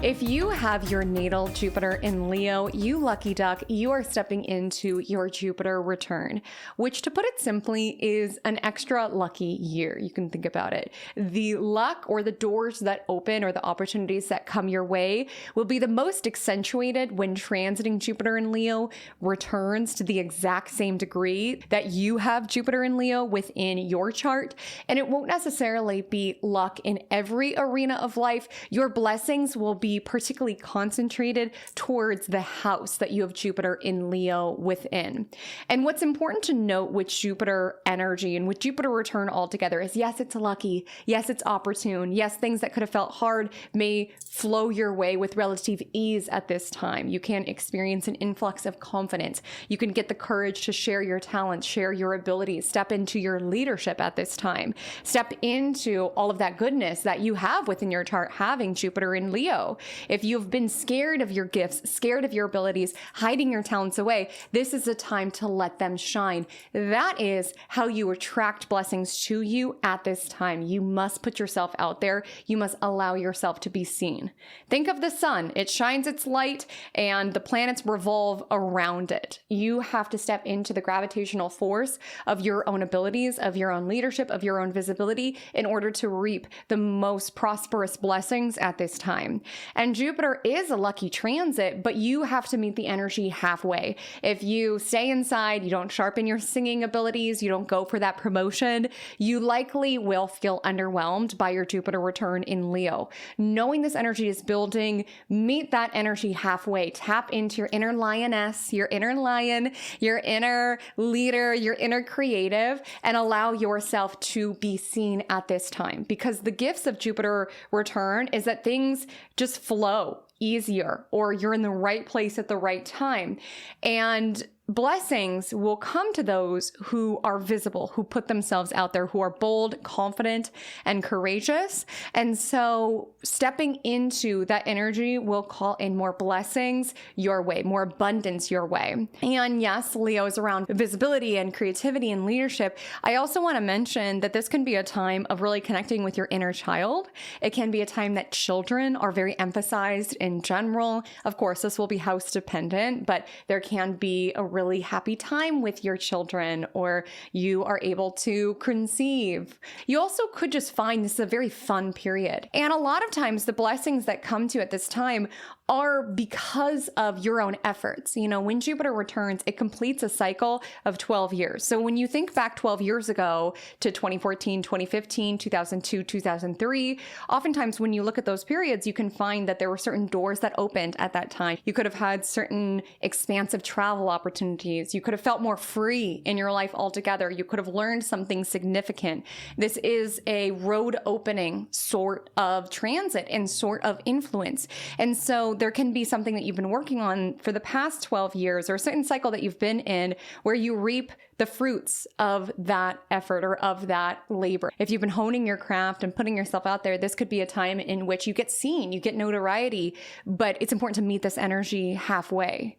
If you have your natal Jupiter in Leo, you lucky duck, you are stepping into your Jupiter return, which, to put it simply, is an extra lucky year. You can think about it. The luck or the doors that open or the opportunities that come your way will be the most accentuated when transiting Jupiter in Leo returns to the exact same degree that you have Jupiter in Leo within your chart. And it won't necessarily be luck in every arena of life. Your blessings will be particularly concentrated towards the house that you have Jupiter in Leo within. And what's important to note with Jupiter energy and with Jupiter return altogether is, yes, it's lucky. Yes, it's opportune. Yes, things that could have felt hard may flow your way with relative ease at this time. You can experience an influx of confidence. You can get the courage to share your talents, share your abilities, step into your leadership at this time, step into all of that goodness that you have within your chart having Jupiter in Leo. If you've been scared of your gifts, scared of your abilities, hiding your talents away, this is a time to let them shine. That is how you attract blessings to you at this time. You must put yourself out there. You must allow yourself to be seen. Think of the sun. It shines its light and the planets revolve around it. You have to step into the gravitational force of your own abilities, of your own leadership, of your own visibility in order to reap the most prosperous blessings at this time. And Jupiter is a lucky transit, but you have to meet the energy halfway. If you stay inside, you don't sharpen your singing abilities, you don't go for that promotion, you likely will feel underwhelmed by your Jupiter return in Leo. Knowing this energy is building, meet that energy halfway. Tap into your inner lioness, your inner lion, your inner leader, your inner creative, and allow yourself to be seen at this time. Because the gifts of Jupiter return is that things just flow easier, or you're in the right place at the right time. And blessings will come to those who are visible, who put themselves out there, who are bold, confident, and courageous. And so stepping into that energy will call in more blessings your way, more abundance your way. And yes, Leo is around visibility and creativity and leadership. I also want to mention that this can be a time of really connecting with your inner child. It can be a time that children are very emphasized in general. Of course, this will be house dependent, but there can be a really happy time with your children, or you are able to conceive. You also could just find this is a very fun period. And a lot of times the blessings that come to you at this time are because of your own efforts. You know, when Jupiter returns, it completes a cycle of 12 years. So when you think back 12 years ago to 2014, 2015, 2002, 2003, oftentimes when you look at those periods, you can find that there were certain doors that opened at that time. You could have had certain expansive travel opportunities. You could have felt more free in your life altogether. You could have learned something significant. This is a road opening sort of transit and sort of influence. And so there can be something that you've been working on for the past 12 years, or a certain cycle that you've been in where you reap the fruits of that effort or of that labor. If you've been honing your craft and putting yourself out there, this could be a time in which you get seen, you get notoriety, but it's important to meet this energy halfway.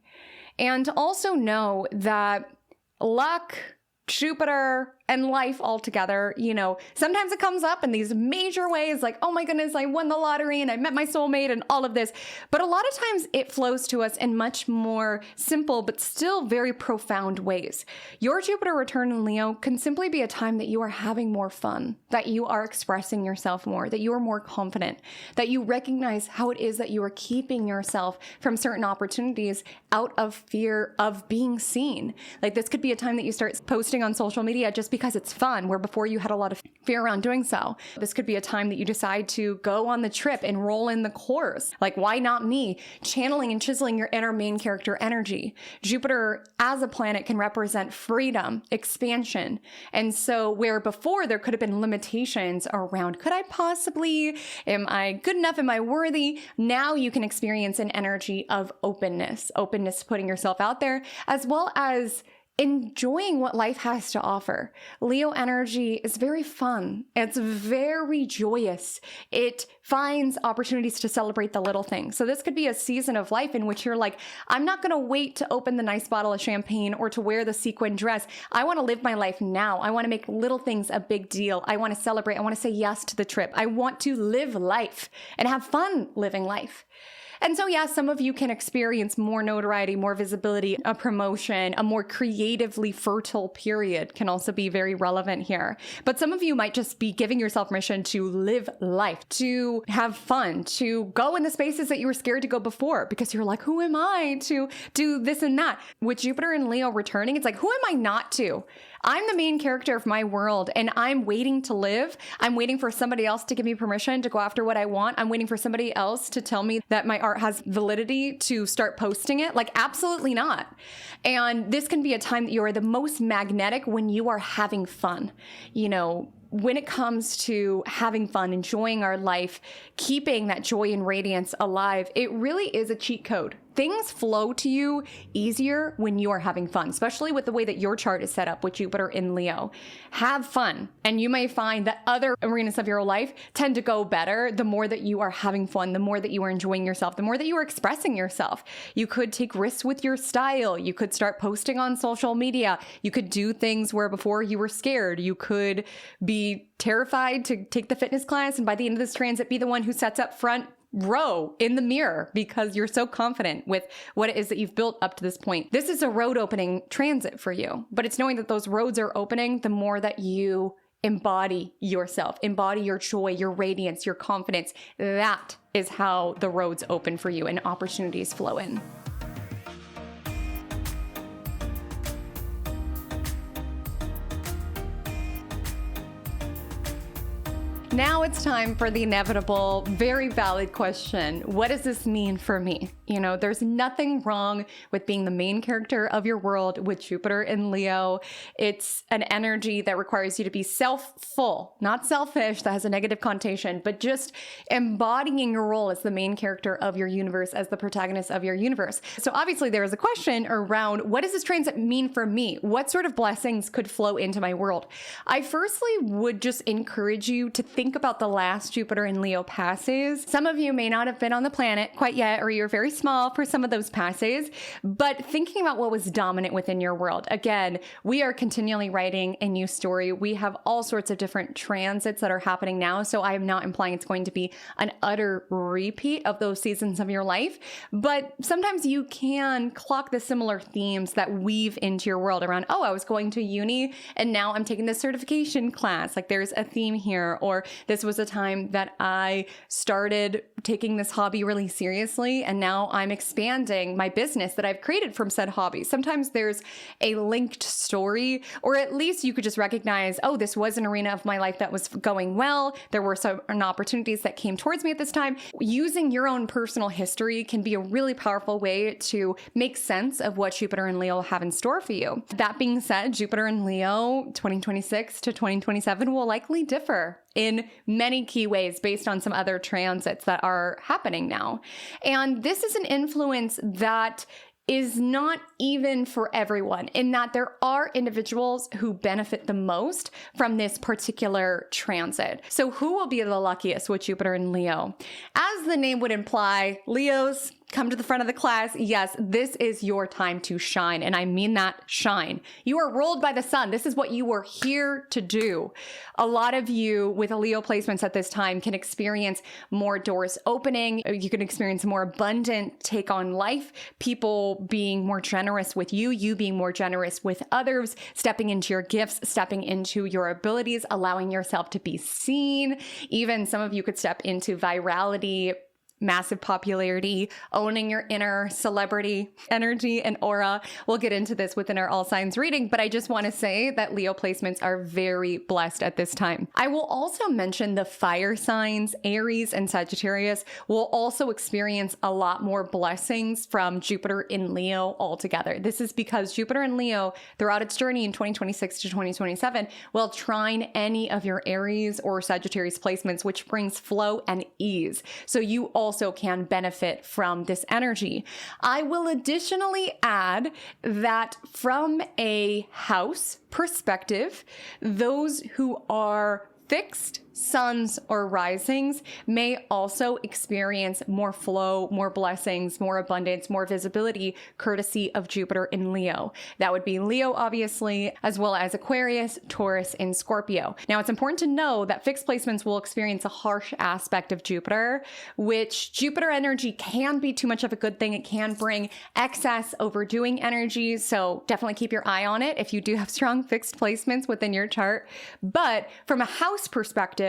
And to also know that luck, Jupiter, and life altogether. Sometimes it comes up in these major ways, like, oh my goodness, I won the lottery and I met my soulmate and all of this. But a lot of times it flows to us in much more simple, but still very profound ways. Your Jupiter return in Leo can simply be a time that you are having more fun, that you are expressing yourself more, that you are more confident, that you recognize how it is that you are keeping yourself from certain opportunities out of fear of being seen. Like, this could be a time that you start posting on social media just because it's fun, where before you had a lot of fear around doing so. This could be a time that you decide to go on the trip and roll in the course. Like, why not me? Channeling and chiseling your inner main character energy. Jupiter as a planet can represent freedom, expansion. And so where before there could have been limitations around, could I possibly, am I good enough? Am I worthy? Now you can experience an energy of openness to putting yourself out there, as well as enjoying what life has to offer. Leo energy is very fun. It's very joyous. It finds opportunities to celebrate the little things. So this could be a season of life in which you're like, I'm not going to wait to open the nice bottle of champagne or to wear the sequin dress. I want to live my life now. I want to make little things a big deal. I want to celebrate. I want to say yes to the trip. I want to live life and have fun living life. And so, yeah, some of you can experience more notoriety, more visibility, a promotion, a more creatively fertile period can also be very relevant here. But some of you might just be giving yourself permission to live life, to have fun, to go in the spaces that you were scared to go before because you're like, who am I to do this and that? With Jupiter and Leo returning, it's like, who am I not to? I'm the main character of my world and I'm waiting to live. I'm waiting for somebody else to give me permission to go after what I want. I'm waiting for somebody else to tell me that my art has validity to start posting it. Like, absolutely not. And this can be a time that you are the most magnetic when you are having fun. When it comes to having fun, enjoying our life, keeping that joy and radiance alive, it really is a cheat code. Things flow to you easier when you are having fun, especially with the way that your chart is set up with Jupiter in Leo. Have fun. And you may find that other arenas of your life tend to go better the more that you are having fun, the more that you are enjoying yourself, the more that you are expressing yourself. You could take risks with your style. You could start posting on social media. You could do things where before you were scared. You could be terrified to take the fitness class, and by the end of this transit, be the one who sets up front row in the mirror because you're so confident with what it is that you've built up to this point. This is a road opening transit for you, but it's knowing that those roads are opening the more that you embody yourself, embody your joy, your radiance, your confidence. That is how the roads open for you and opportunities flow in. Now it's time for the inevitable, very valid question. What does this mean for me? There's nothing wrong with being the main character of your world with Jupiter in Leo. It's an energy that requires you to be self-full, not selfish, that has a negative connotation, but just embodying your role as the main character of your universe, as the protagonist of your universe. So obviously there is a question around, what does this transit mean for me? What sort of blessings could flow into my world? I firstly would just encourage you to think about the last Jupiter in Leo passes. Some of you may not have been on the planet quite yet, or you're very small for some of those passes, but thinking about what was dominant within your world. Again, we are continually writing a new story. We have all sorts of different transits that are happening now, so I am not implying it's going to be an utter repeat of those seasons of your life, but sometimes you can clock the similar themes that weave into your world around, oh, I was going to uni and now I'm taking this certification class. Like, there's a theme here, or this was a time that I started taking this hobby really seriously, and now I'm expanding my business that I've created from said hobby. Sometimes there's a linked story, or at least you could just recognize, oh, this was an arena of my life that was going well. There were some opportunities that came towards me at this time. Using your own personal history can be a really powerful way to make sense of what Jupiter and Leo have in store for you. That being said, Jupiter and Leo 2026 to 2027 will likely differ in many key ways based on some other transits that are happening now. And this is an influence that is not even for everyone, in that there are individuals who benefit the most from this particular transit. So who will be the luckiest with Jupiter and Leo? As the name would imply, Leos come to the front of the class. Yes, this is your time to shine. And I mean that shine. You are ruled by the sun. This is what you were here to do. A lot of you with Leo placements at this time can experience more doors opening. You can experience more abundant take on life, people being more generous with you, you being more generous with others, stepping into your gifts, stepping into your abilities, allowing yourself to be seen. Even some of you could step into virality, massive popularity, owning your inner celebrity energy and aura. We'll get into this within our all signs reading, but I just want to say that Leo placements are very blessed at this time. I will also mention the fire signs, Aries and Sagittarius, will also experience a lot more blessings from Jupiter in Leo altogether. This is because Jupiter in Leo, throughout its journey in 2026 to 2027, will trine any of your Aries or Sagittarius placements, which brings flow and ease. So you also can benefit from this energy. I will additionally add that from a house perspective, those who are fixed suns or risings may also experience more flow, more blessings, more abundance, more visibility, courtesy of Jupiter in Leo. That would be Leo, obviously, as well as Aquarius, Taurus, and Scorpio. Now, it's important to know that fixed placements will experience a harsh aspect of Jupiter, which Jupiter energy can be too much of a good thing. It can bring excess, overdoing energy. So definitely keep your eye on it if you do have strong fixed placements within your chart. But from a house perspective,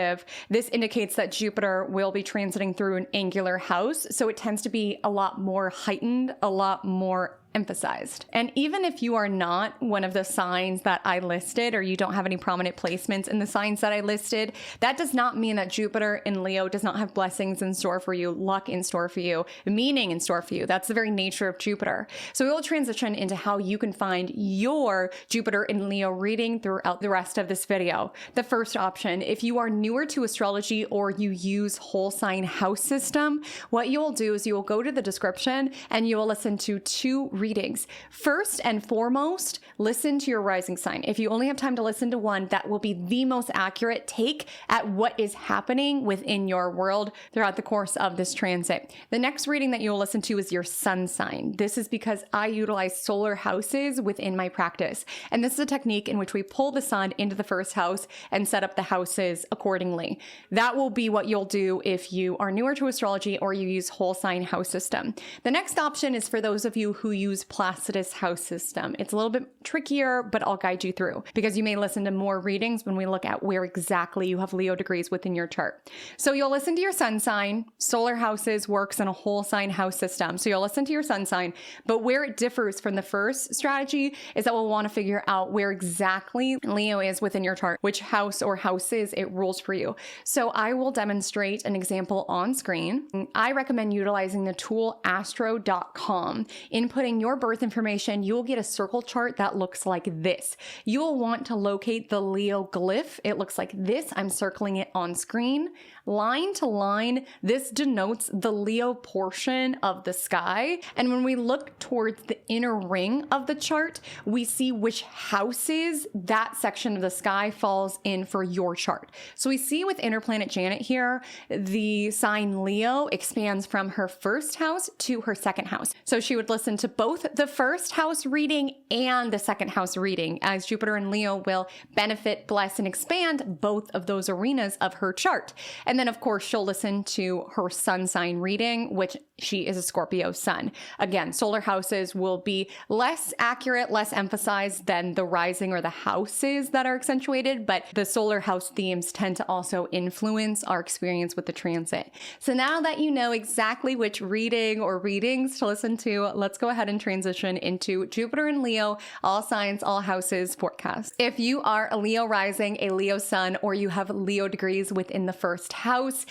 this indicates that Jupiter will be transiting through an angular house, so it tends to be a lot more heightened, a lot more emphasized. And even if you are not one of the signs that I listed, or you don't have any prominent placements in the signs that I listed, that does not mean that Jupiter in Leo does not have blessings in store for you, luck in store for you, meaning in store for you. That's the very nature of Jupiter. So we will transition into how you can find your Jupiter in Leo reading throughout the rest of this video. The first option, if you are newer to astrology or you use whole sign house system, what you will do is you will go to the description and you will listen to 2 readings. First and foremost, listen to your rising sign. If you only have time to listen to one, that will be the most accurate take at what is happening within your world throughout the course of this transit. The next reading that you will listen to is your sun sign. This is because I utilize solar houses within my practice. And this is a technique in which we pull the sun into the first house and set up the houses accordingly. That will be what you'll do if you are newer to astrology or you use whole sign house system. The next option is for those of you who use Placidus house system. It's a little bit trickier, but I'll guide you through because you may listen to more readings when we look at where exactly you have Leo degrees within your chart. So you'll listen to your sun sign. Solar houses works in a whole sign house system. So you'll listen to your sun sign, but where it differs from the first strategy is that we'll want to figure out where exactly Leo is within your chart, which house or houses it rules for you. So I will demonstrate an example on screen. I recommend utilizing the tool astro.com. Inputting your birth information, you will get a circle chart that looks like this. You will want to locate the Leo glyph. It looks like this. I'm circling it on screen. Line to line, this denotes the Leo portion of the sky. And when we look towards the inner ring of the chart, we see which houses that section of the sky falls in for your chart. So we see with inner planet Janet here, the sign Leo expands from her first house to her second house. So she would listen to both the first house reading and the second house reading, as Jupiter and Leo will benefit, bless, and expand both of those arenas of her chart. And then, of course, she'll listen to her sun sign reading, which she is a Scorpio sun. Again, solar houses will be less accurate, less emphasized than the rising or the houses that are accentuated, but the solar house themes tend to also influence our experience with the transit. So now that you know exactly which reading or readings to listen to, let's go ahead and transition into Jupiter and Leo, all signs, all houses forecast. If you are a Leo rising, a Leo sun, or you have Leo degrees within the first house,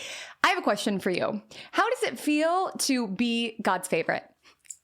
I have a question for you. How does it feel to be God's favorite?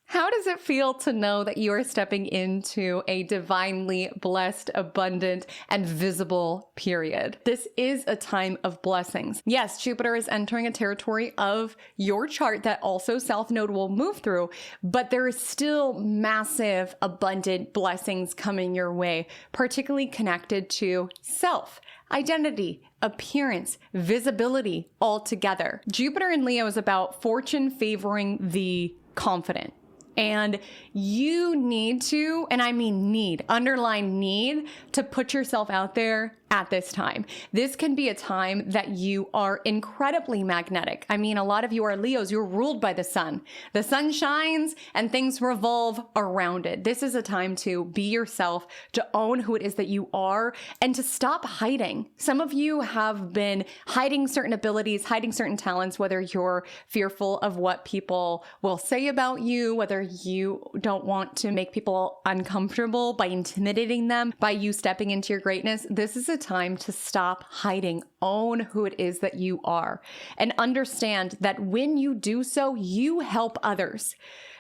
How does it feel to know that you are stepping into a divinely blessed, abundant, and visible period? This is a time of blessings. Yes, Jupiter is entering a territory of your chart that also South Node will move through, but there is still massive, abundant blessings coming your way, particularly connected to self, identity, appearance, visibility all together. Jupiter in Leo is about fortune favoring the confident. And you need to, and I mean need, underline need, to put yourself out there at this time. This can be a time that you are incredibly magnetic. I mean, a lot of you are Leos. You're ruled by the sun. The sun shines and things revolve around it. This is a time to be yourself, to own who it is that you are, and to stop hiding. Some of you have been hiding certain abilities, hiding certain talents, whether you're fearful of what people will say about you, whether you don't want to make people uncomfortable by intimidating them, by you stepping into your greatness. This is a time to stop hiding, own who it is that you are, and understand that when you do so, you help others.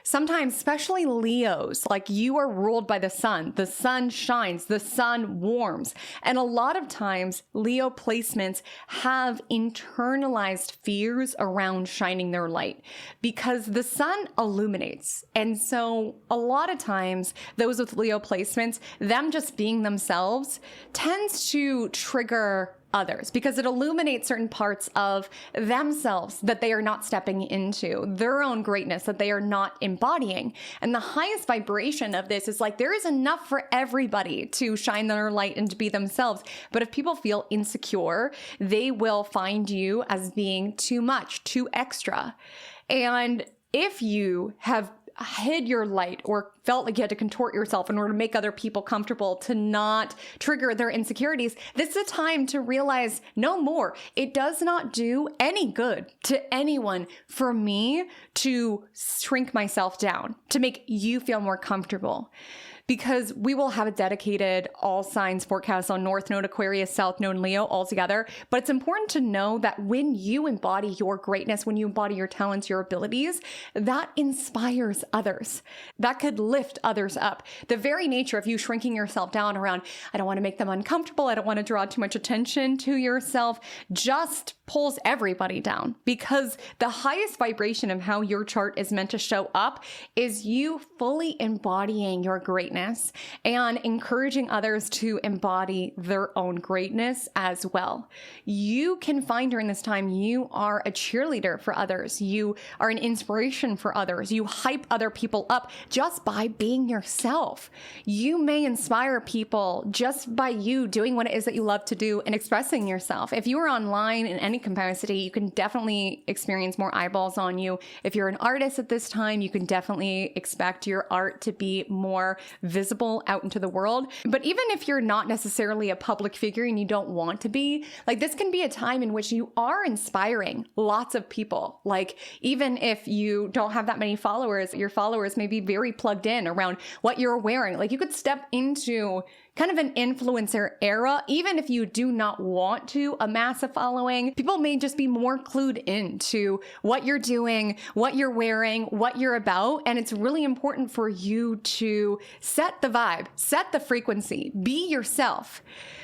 Sometimes, especially Leos, like you are ruled by the sun shines, the sun warms. And a lot of times Leo placements have internalized fears around shining their light because the sun illuminates. And so a lot of times those with Leo placements, them just being themselves tends to trigger others because it illuminates certain parts of themselves that they are not stepping into, their own greatness that they are not embodying. And the highest vibration of this is like there is enough for everybody to shine their light and to be themselves. But if people feel insecure, they will find you as being too much, too extra. And if you have hid your light or felt like you had to contort yourself in order to make other people comfortable, to not trigger their insecurities, this is a time to realize no more. It does not do any good to anyone for me to shrink myself down, to make you feel more comfortable. Because we will have a dedicated all signs forecast on North Node Aquarius, South Node Leo all together. But it's important to know that when you embody your greatness, when you embody your talents, your abilities, that inspires others. That could lift others up. The very nature of you shrinking yourself down around, I don't want to make them uncomfortable, I don't want to draw too much attention to yourself, just pulls everybody down. Because the highest vibration of how your chart is meant to show up is you fully embodying your greatness and encouraging others to embody their own greatness as well. You can find during this time you are a cheerleader for others. You are an inspiration for others. You hype other people up just by being yourself. You may inspire people just by you doing what it is that you love to do and expressing yourself. If you are online in any capacity, you can definitely experience more eyeballs on you. If you're an artist at this time, you can definitely expect your art to be more visible out into the world. But even if you're not necessarily a public figure and you don't want to be, like this can be a time in which you are inspiring lots of people. Like even if you don't have that many followers, your followers may be very plugged in around what you're wearing. Like you could step into kind of an influencer era, even if you do not want to amass a following. People may just be more clued into what you're doing, what you're wearing, what you're about. And it's really important for you to set the vibe, set the frequency, be yourself.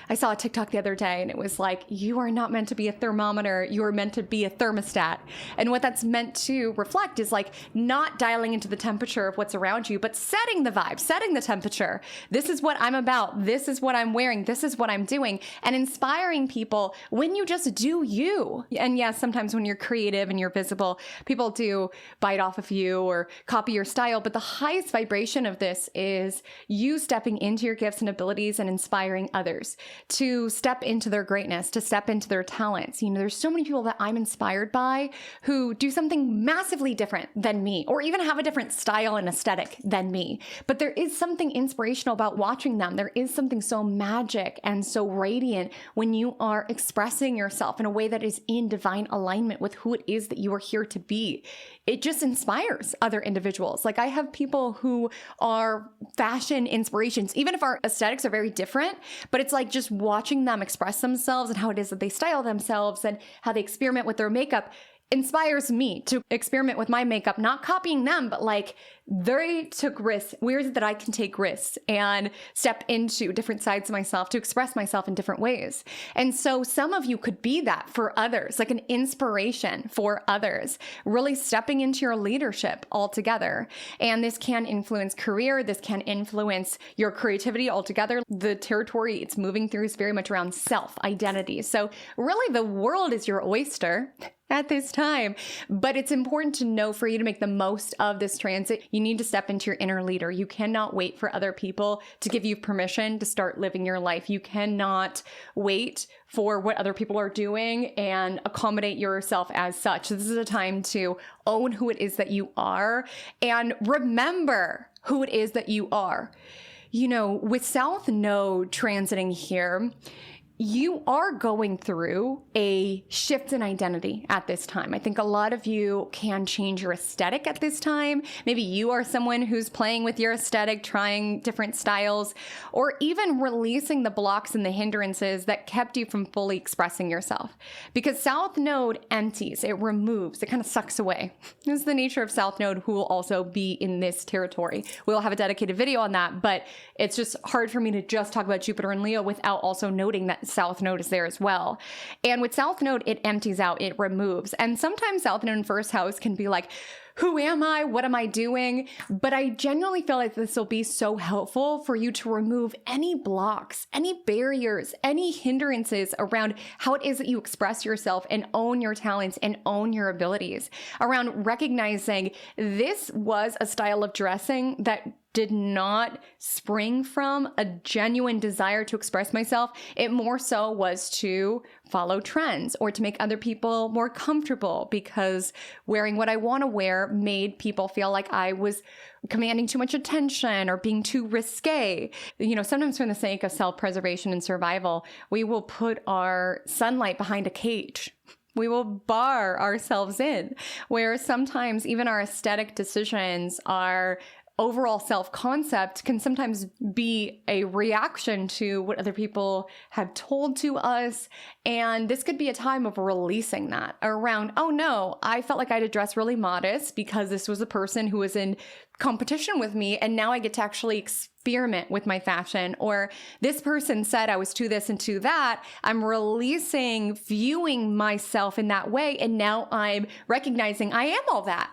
I saw a TikTok the other day and it was like, you are not meant to be a thermometer. You are meant to be a thermostat. And what that's meant to reflect is like not dialing into the temperature of what's around you, but setting the vibe, setting the temperature. This is what I'm about. This is what I'm wearing. This is what I'm doing. And inspiring people when you just do you. And yes, sometimes when you're creative and you're visible, people do bite off of you or copy your style. But the highest vibration of this is you stepping into your gifts and abilities and inspiring others to step into their greatness, to step into their talents. You know, there's so many people that I'm inspired by who do something massively different than me, or even have a different style and aesthetic than me. But there is something inspirational about watching them. There is something so magic and so radiant when you are expressing yourself in a way that is in divine alignment with who it is that you are here to be. It just inspires other individuals. Like I have people who are fashion inspirations, even if our aesthetics are very different, but it's like just watching them express themselves and how it is that they style themselves and how they experiment with their makeup inspires me to experiment with my makeup, not copying them, but like they took risks. Where is it that I can take risks and step into different sides of myself to express myself in different ways? And so some of you could be that for others, like an inspiration for others, really stepping into your leadership altogether. And this can influence career. This can influence your creativity altogether. The territory it's moving through is very much around self-identity. So really the world is your oyster at this time. But it's important to know, for you to make the most of this transit, you need to step into your inner leader. You cannot wait for other people to give you permission to start living your life. You cannot wait for what other people are doing and accommodate yourself as such. This is a time to own who it is that you are and remember who it is that you are. You know, with South Node transiting here, you are going through a shift in identity at this time. I think a lot of you can change your aesthetic at this time. Maybe you are someone who's playing with your aesthetic, trying different styles, or even releasing the blocks and the hindrances that kept you from fully expressing yourself. Because South Node empties, it removes, it kind of sucks away. This is the nature of South Node, who will also be in this territory. We'll have a dedicated video on that, but it's just hard for me to just talk about Jupiter and Leo without also noting that South Node is there as well. And with South Node, it empties out, it removes. And sometimes South Node in first house can be like, who am I? What am I doing? But I genuinely feel like this will be so helpful for you to remove any blocks, any barriers, any hindrances around how it is that you express yourself and own your talents and own your abilities, around recognizing this was a style of dressing that did not spring from a genuine desire to express myself. It more so was to follow trends or to make other people more comfortable, because wearing what I want to wear made people feel like I was commanding too much attention or being too risque. You know, sometimes for the sake of self-preservation and survival, we will put our sunlight behind a cage. We will bar ourselves in, where sometimes even our aesthetic decisions, our overall self-concept can sometimes be a reaction to what other people have told to us. And this could be a time of releasing that around, oh no, I felt like I had to dress really modest because this was a person who was in competition with me, and now I get to actually experiment with my fashion. Or this person said I was to this and to that. I'm releasing, viewing myself in that way, and now I'm recognizing I am all that.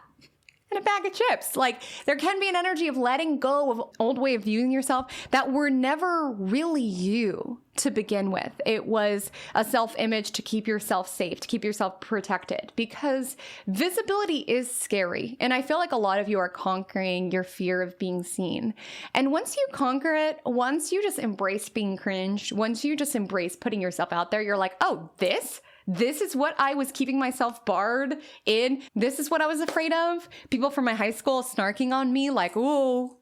And a bag of chips. Like, there can be an energy of letting go of old way of viewing yourself that were never really you to begin with. It was a self-image to keep yourself safe, to keep yourself protected, because visibility is scary. And I feel like a lot of you are conquering your fear of being seen. And once you conquer it, once you just embrace being cringe, once you just embrace putting yourself out there, you're like, oh, this is what I was keeping myself barred in. This is what I was afraid of. People from my high school snarking on me like, ooh,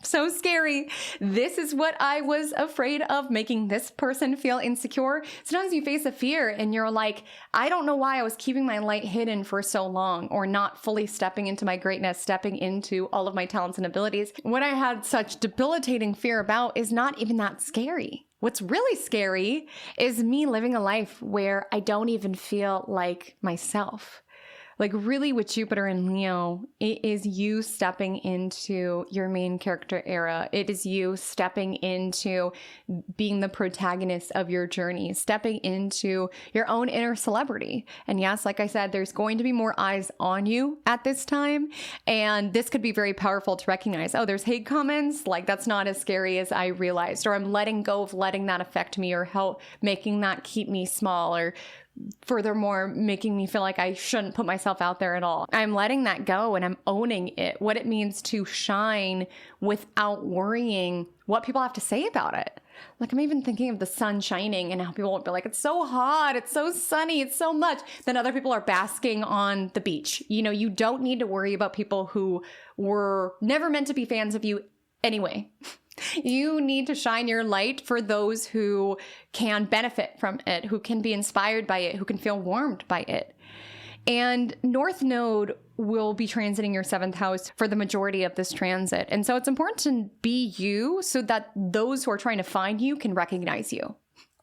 so scary. This is what I was afraid of, making this person feel insecure. Sometimes you face a fear and you're like, I don't know why I was keeping my light hidden for so long, or not fully stepping into my greatness, stepping into all of my talents and abilities. What I had such debilitating fear about is not even that scary. What's really scary is me living a life where I don't even feel like myself. Like, really, with Jupiter and Leo, it is you stepping into your main character era. It is you stepping into being the protagonist of your journey, stepping into your own inner celebrity. And yes, like I said, there's going to be more eyes on you at this time. And this could be very powerful to recognize, oh, there's hate comments. Like, that's not as scary as I realized, or I'm letting go of letting that affect me, or help making that keep me small, or furthermore, making me feel like I shouldn't put myself out there at all. I'm letting that go and I'm owning it, what it means to shine without worrying what people have to say about it. Like, I'm even thinking of the sun shining and how people will be like, it's so hot, it's so sunny, it's so much. Then other people are basking on the beach. You know, you don't need to worry about people who were never meant to be fans of you anyway. You need to shine your light for those who can benefit from it, who can be inspired by it, who can feel warmed by it. And North Node will be transiting your 7th house for the majority of this transit. And so it's important to be you so that those who are trying to find you can recognize you.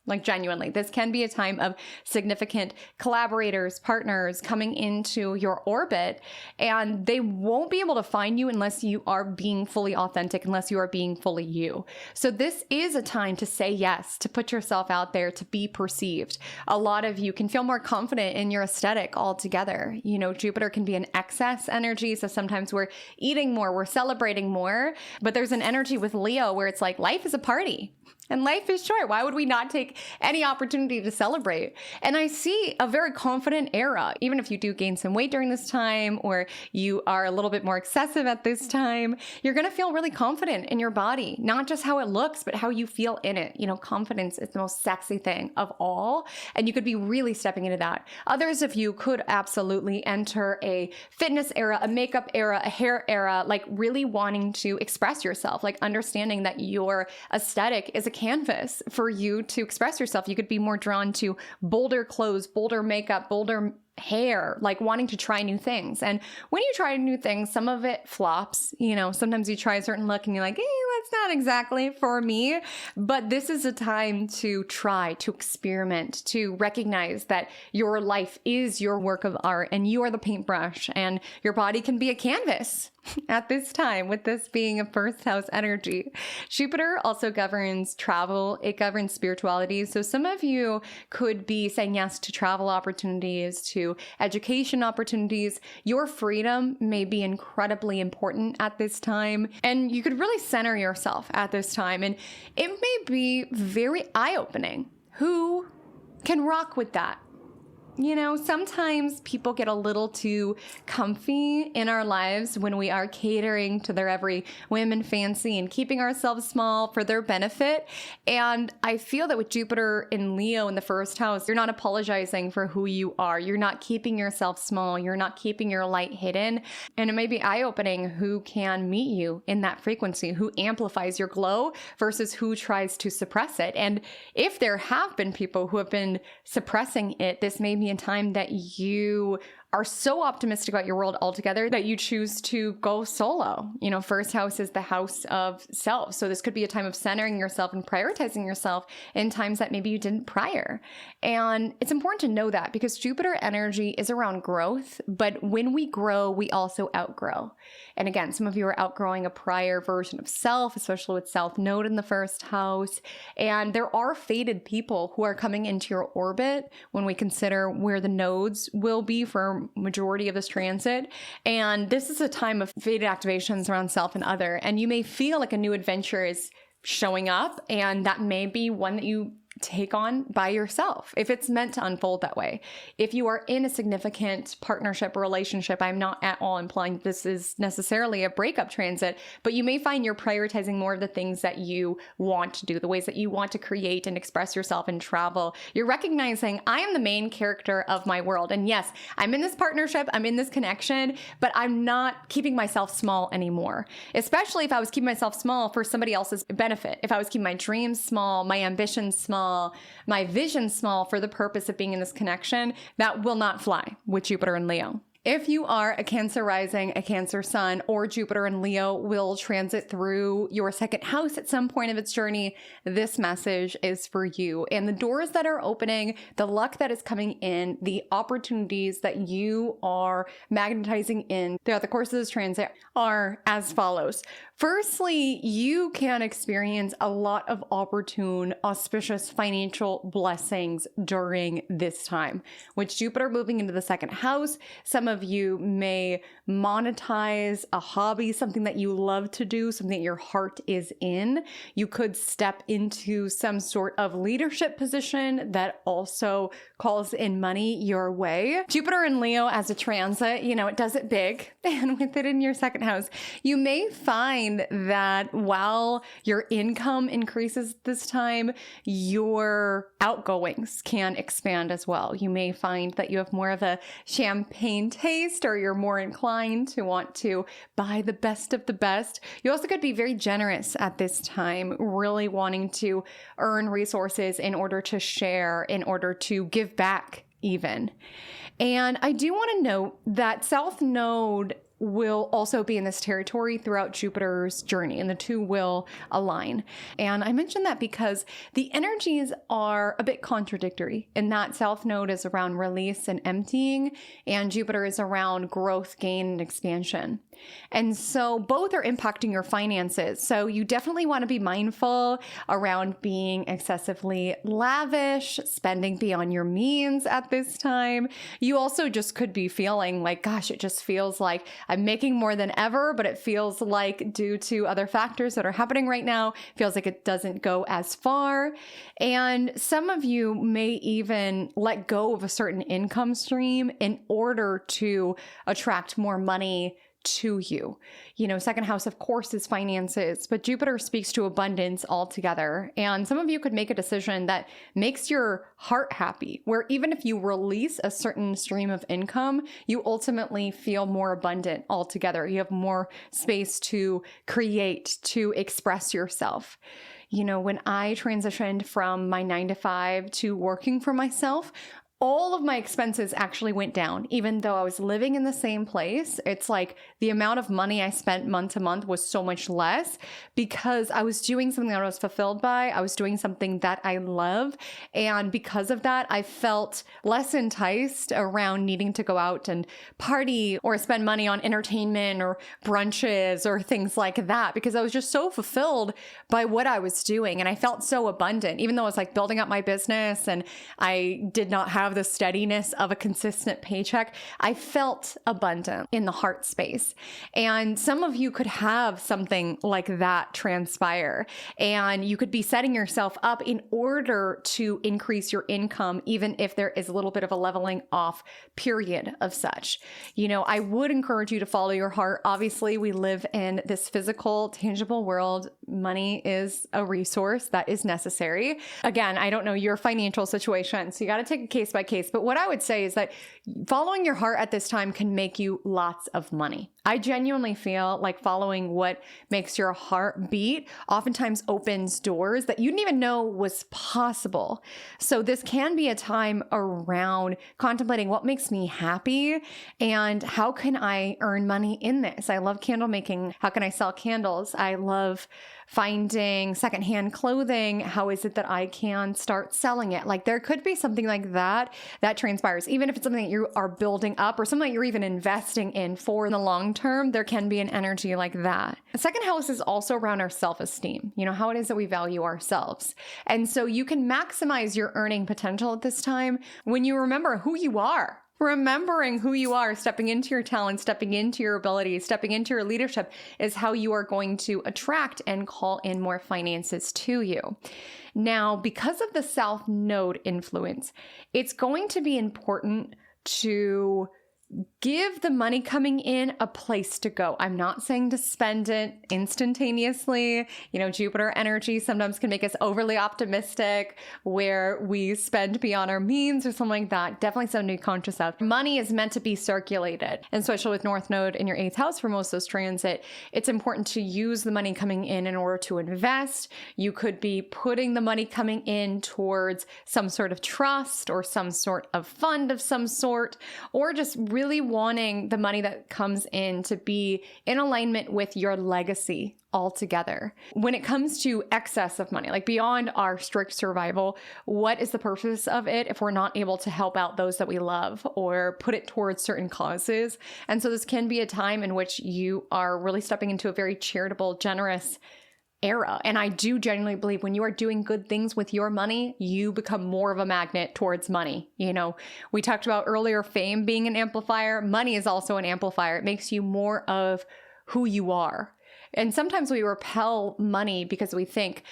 Like genuinely, this can be a time of significant collaborators, partners coming into your orbit, and they won't be able to find you unless you are being fully authentic, unless you are being fully you. So this is a time to say yes, to put yourself out there, to be perceived. A lot of you can feel more confident in your aesthetic altogether. You know, Jupiter can be an excess energy, so sometimes we're eating more, we're celebrating more, but there's an energy with Leo where it's like life is a party. And life is short. Why would we not take any opportunity to celebrate? And I see a very confident era, even if you do gain some weight during this time, or you are a little bit more excessive at this time, you're going to feel really confident in your body, not just how it looks, but how you feel in it. You know, confidence is the most sexy thing of all. And you could be really stepping into that. Others of you could absolutely enter a fitness era, a makeup era, a hair era, like really wanting to express yourself, like understanding that your aesthetic is a canvas for you to express yourself. You could be more drawn to bolder clothes, bolder makeup, bolder hair, like wanting to try new things. And when you try new things, some of it flops. You know, sometimes you try a certain look and you're like, that's not exactly for me. But this is a time to try, to experiment, to recognize that your life is your work of art and you are the paintbrush and your body can be a canvas. At this time, with this being a first house energy. Jupiter also governs travel. It governs spirituality. So some of you could be saying yes to travel opportunities, to education opportunities. Your freedom may be incredibly important at this time. And you could really center yourself at this time. And it may be very eye-opening. Who can rock with that? You know, sometimes people get a little too comfy in our lives when we are catering to their every whim and fancy and keeping ourselves small for their benefit. And I feel that with Jupiter in Leo in the first house, you're not apologizing for who you are. You're not keeping yourself small. You're not keeping your light hidden. And it may be eye-opening who can meet you in that frequency, who amplifies your glow versus who tries to suppress it. And if there have been people who have been suppressing it, this may be a time that you are so optimistic about your world altogether that you choose to go solo. You know, first house is the house of self. So this could be a time of centering yourself and prioritizing yourself in times that maybe you didn't prior. And it's important to know that because Jupiter energy is around growth, but when we grow, we also outgrow. And again, some of you are outgrowing a prior version of self, especially with South Node in the first house. And there are fated people who are coming into your orbit when we consider where the nodes will be for majority of this transit. And this is a time of fated activations around self and other. And you may feel like a new adventure is showing up, and that may be one that you take on by yourself if it's meant to unfold that way. If you are in a significant partnership or relationship, I'm not at all implying this is necessarily a breakup transit, but you may find you're prioritizing more of the things that you want to do, the ways that you want to create and express yourself and travel. You're recognizing I am the main character of my world. And yes, I'm in this partnership, I'm in this connection, but I'm not keeping myself small anymore, especially if I was keeping myself small for somebody else's benefit. If I was keeping my dreams small, my ambitions small, my vision small for the purpose of being in this connection, that will not fly with Jupiter and Leo. If you are a Cancer rising, a Cancer sun, or Jupiter and Leo will transit through your second house at some point of its journey, this message is for you. And the doors that are opening, the luck that is coming in, the opportunities that you are magnetizing in throughout the course of this transit are as follows. Firstly, you can experience a lot of opportune, auspicious financial blessings during this time. With Jupiter moving into the second house, some of you may monetize a hobby, something that you love to do, something that your heart is in. You could step into some sort of leadership position that also calls in money your way. Jupiter and Leo as a transit, you know, it does it big. And with it in your second house, you may find that while your income increases this time, your outgoings can expand as well. You may find that you have more of a champagne taste, or you're more inclined to want to buy the best of the best. You also could be very generous at this time, really wanting to earn resources in order to share, in order to give back even. And I do want to note that South Node will also be in this territory throughout Jupiter's journey, and the two will align. And I mention that because the energies are a bit contradictory in that South Node is around release and emptying, and Jupiter is around growth, gain, and expansion. And so both are impacting your finances. So you definitely want to be mindful around being excessively lavish, spending beyond your means at this time. You also just could be feeling like, gosh, it just feels like I'm making more than ever, but it feels like due to other factors that are happening right now, feels like it doesn't go as far. And some of you may even let go of a certain income stream in order to attract more money to you. You know, second house, of course, is finances, but Jupiter speaks to abundance altogether. And some of you could make a decision that makes your heart happy, where even if you release a certain stream of income, you ultimately feel more abundant altogether. You have more space to create, to express yourself. You know, when I transitioned from my 9 to 5 to working for myself, all of my expenses actually went down, even though I was living in the same place. It's like the amount of money I spent month to month was so much less because I was doing something that I was fulfilled by. I was doing something that I love. And because of that, I felt less enticed around needing to go out and party or spend money on entertainment or brunches or things like that, because I was just so fulfilled by what I was doing. And I felt so abundant, even though I was like building up my business and I did not have the steadiness of a consistent paycheck. I felt abundant in the heart space. And some of you could have something like that transpire, and you could be setting yourself up in order to increase your income, even if there is a little bit of a leveling off period of such. You know, I would encourage you to follow your heart. Obviously, we live in this physical, tangible world. Money is a resource that is necessary. Again, I don't know your financial situation, so you got to take it case by case. But what I would say is that following your heart at this time can make you lots of money. I genuinely feel like following what makes your heart beat oftentimes opens doors that you didn't even know was possible. So this can be a time around contemplating what makes me happy and how can I earn money in this? I love candle making. How can I sell candles? I love finding secondhand clothing. How is it that I can start selling it? Like there could be something like that that transpires, even if it's something that you are building up or something that you're even investing in for the long term. There can be an energy like that. The second house is also around our self-esteem, you know, how it is that we value ourselves. And so you can maximize your earning potential at this time when you remember who you are. Remembering who you are, stepping into your talent, stepping into your abilities, stepping into your leadership is how you are going to attract and call in more finances to you. Now, because of the South Node influence, it's going to be important to give the money coming in a place to go. I'm not saying to spend it instantaneously. You know, Jupiter energy sometimes can make us overly optimistic where we spend beyond our means or something like that. Definitely something to be conscious of. Money is meant to be circulated. And especially with North Node in your 8th house for most of those transit, it's important to use the money coming in order to invest. You could be putting the money coming in towards some sort of trust or some sort of fund of some sort, or just really wanting the money that comes in to be in alignment with your legacy altogether. When it comes to excess of money, like beyond our strict survival, what is the purpose of it if we're not able to help out those that we love or put it towards certain causes? And so this can be a time in which you are really stepping into a very charitable, generous era. And I do genuinely believe when you are doing good things with your money, you become more of a magnet towards money. You know, we talked about earlier fame being an amplifier. Money is also an amplifier. It makes you more of who you are. And sometimes we repel money because we think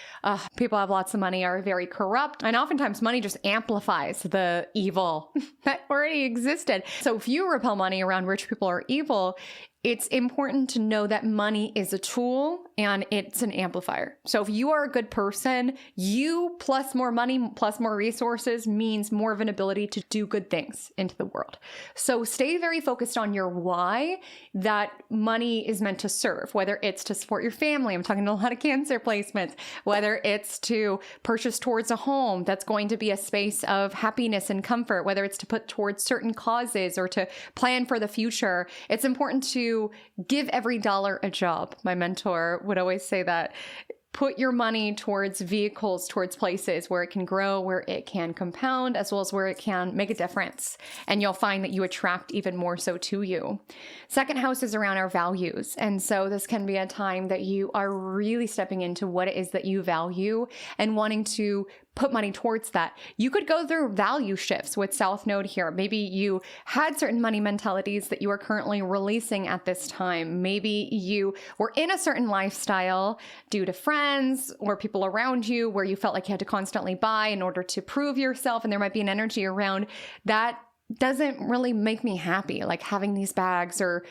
people have lots of money are very corrupt. And oftentimes money just amplifies the evil that already existed. So if you repel money around rich people or evil, it's important to know that money is a tool and it's an amplifier. So if you are a good person, you plus more money plus more resources means more of an ability to do good things into the world. So stay very focused on your why that money is meant to serve, whether it's to support your family. I'm talking to a lot of Cancer placements, whether it's to purchase towards a home that's going to be a space of happiness and comfort, whether it's to put towards certain causes or to plan for the future. It's important to to give every dollar a job. My mentor would always say that. Put your money towards vehicles, towards places where it can grow, where it can compound, as well as where it can make a difference. And you'll find that you attract even more so to you. Second house is around our values. And so this can be a time that you are really stepping into what it is that you value and wanting to put money towards that. You could go through value shifts with South Node here. Maybe you had certain money mentalities that you are currently releasing at this time. Maybe you were in a certain lifestyle due to friends or people around you where you felt like you had to constantly buy in order to prove yourself. And there might be an energy around that doesn't really make me happy, like having these bags or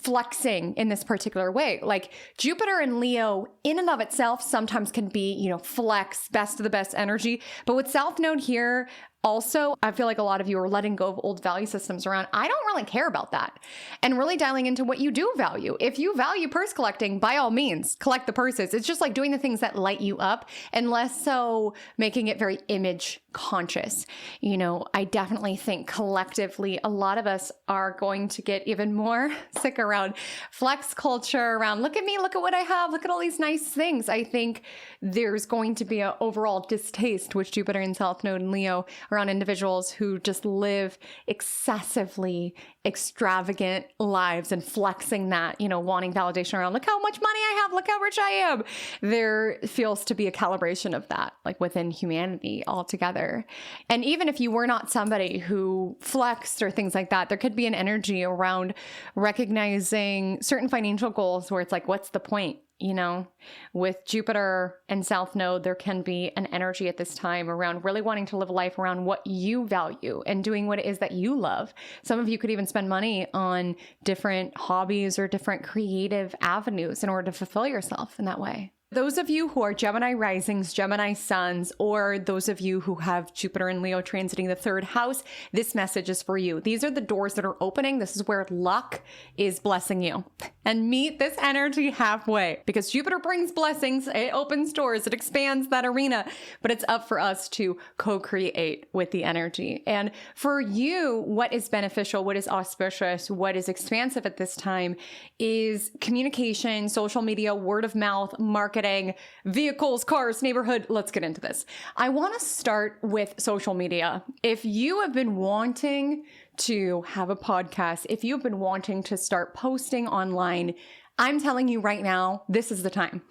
flexing in this particular way. Like Jupiter and Leo in and of itself sometimes can be, flex, best of the best energy. But with South Node here, also, I feel like a lot of you are letting go of old value systems around. I don't really care about that. And really dialing into what you do value. If you value purse collecting, by all means, collect the purses. It's just like doing the things that light you up and less so making it very image conscious. I definitely think collectively, a lot of us are going to get even more sick around flex culture, around look at me, look at what I have, look at all these nice things. I think there's going to be an overall distaste with Jupiter and South Node and Leo around individuals who just live excessively extravagant lives and flexing that, wanting validation around, look how much money I have, look how rich I am. There feels to be a calibration of that, like within humanity altogether. And even if you were not somebody who flexed or things like that, there could be an energy around recognizing certain financial goals where it's like, what's the point? With Jupiter and South Node, there can be an energy at this time around really wanting to live life around what you value and doing what it is that you love. Some of you could even spend money on different hobbies or different creative avenues in order to fulfill yourself in that way. Those of you who are Gemini risings, Gemini suns, or those of you who have Jupiter and Leo transiting the third house, this message is for you. These are the doors that are opening. This is where luck is blessing you. And meet this energy halfway, because Jupiter brings blessings. It opens doors. It expands that arena, but it's up for us to co-create with the energy. And for you, what is beneficial, what is auspicious, what is expansive at this time is communication, social media, word of mouth, marketing, vehicles, cars, neighborhood. Let's get into this. I want to start with social media. If you have been wanting to have a podcast, if you've been wanting to start posting online, I'm telling you right now, this is the time.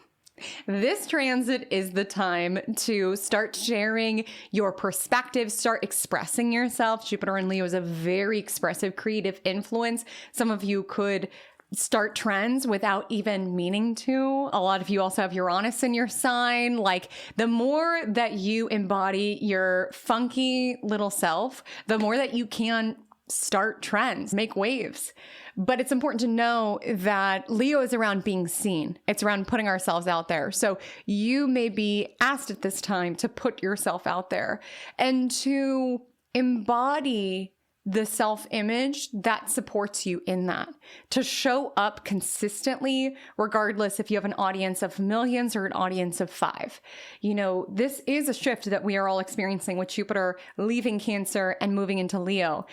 This transit is the time to start sharing your perspective, start expressing yourself. Jupiter and Leo is a very expressive, creative influence. Some of you could start trends without even meaning to. A lot of you also have Uranus in your sign. Like the more that you embody your funky little self, the more that you can start trends, make waves. But it's important to know that Leo is around being seen. It's around putting ourselves out there. So you may be asked at this time to put yourself out there and to embody the self-image that supports you in that, to show up consistently, regardless if you have an audience of millions or an audience of 5. This is a shift that we are all experiencing with Jupiter leaving Cancer and moving into Leo.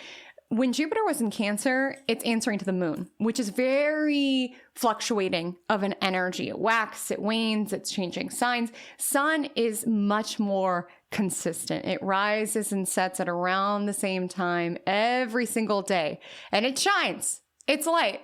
When Jupiter was in Cancer, it's answering to the moon, which is very fluctuating of an energy. It waxes, it wanes, it's changing signs. Sun is much more consistent. It rises and sets at around the same time every single day, and it shines. It's light.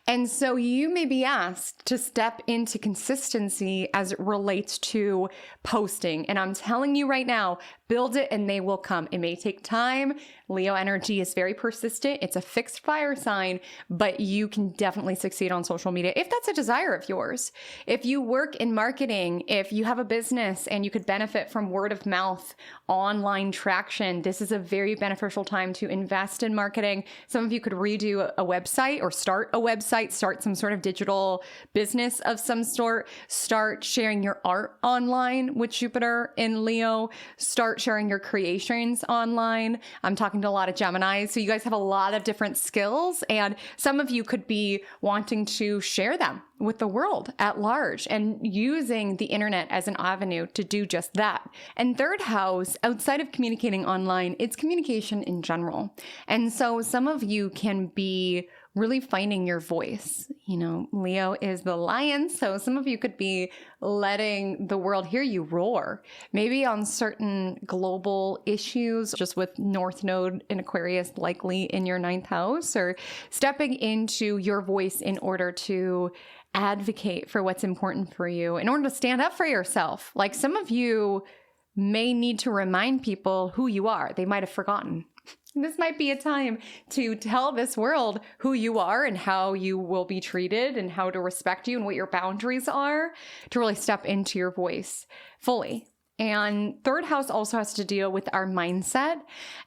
And so you may be asked to step into consistency as it relates to posting. And I'm telling you right now, build it and they will come. It may take time. Leo energy is very persistent. It's a fixed fire sign, but you can definitely succeed on social media if that's a desire of yours. If you work in marketing, if you have a business and you could benefit from word of mouth, online traction, this is a very beneficial time to invest in marketing. Some of you could redo a website or start a website, start some sort of digital business of some sort, start sharing your art online with Jupiter in Leo, start sharing your creations online. I'm talking to a lot of Geminis. So you guys have a lot of different skills, and some of you could be wanting to share them with the world at large and using the internet as an avenue to do just that. And third house, outside of communicating online, it's communication in general. And so some of you can be really finding your voice. You know, Leo is the lion, so some of you could be letting the world hear you roar, maybe on certain global issues, just with North Node in Aquarius likely in your 9th house, or stepping into your voice in order to advocate for what's important for you, in order to stand up for yourself. Like some of you may need to remind people who you are. They might have forgotten. This might be a time to tell this world who you are and how you will be treated and how to respect you and what your boundaries are, to really step into your voice fully. And 3rd house also has to deal with our mindset.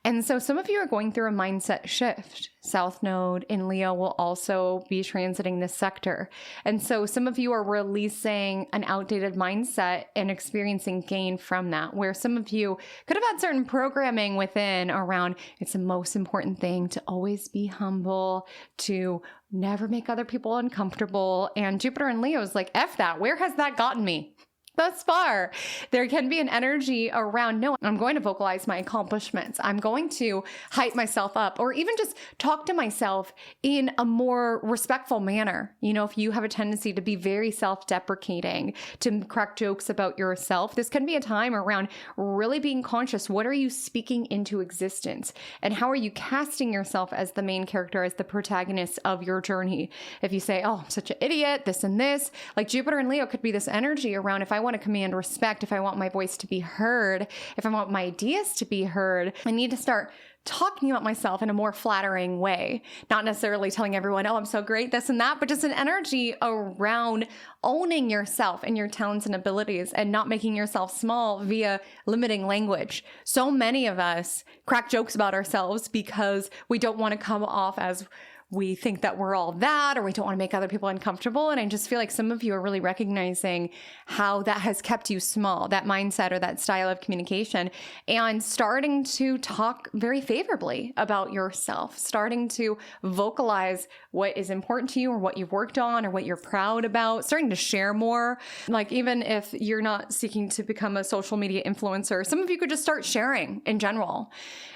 And so some of you are going through a mindset shift. South Node in Leo will also be transiting this sector. And so some of you are releasing an outdated mindset and experiencing gain from that, where some of you could have had certain programming within around it's the most important thing to always be humble, to never make other people uncomfortable. And Jupiter in Leo is like, F that. Where has that gotten me? Thus far, there can be an energy around, no, I'm going to vocalize my accomplishments. I'm going to hype myself up, or even just talk to myself in a more respectful manner. You know, if you have a tendency to be very self-deprecating, to crack jokes about yourself, this can be a time around really being conscious. What are you speaking into existence? And how are you casting yourself as the main character, as the protagonist of your journey? If you say, oh, I'm such an idiot, this and this, like Jupiter and Leo could be this energy around, if I want to command respect, if I want my voice to be heard, if I want my ideas to be heard, I need to start talking about myself in a more flattering way. Not necessarily telling everyone, oh, I'm so great, this and that, but just an energy around owning yourself and your talents and abilities and not making yourself small via limiting language. So many of us crack jokes about ourselves because we don't want to come off as we think that we're all that, or we don't want to make other people uncomfortable. And I just feel like some of you are really recognizing how that has kept you small, that mindset or that style of communication, and starting to talk very favorably about yourself, starting to vocalize what is important to you or what you've worked on or what you're proud about, starting to share more. Like even if you're not seeking to become a social media influencer, some of you could just start sharing in general.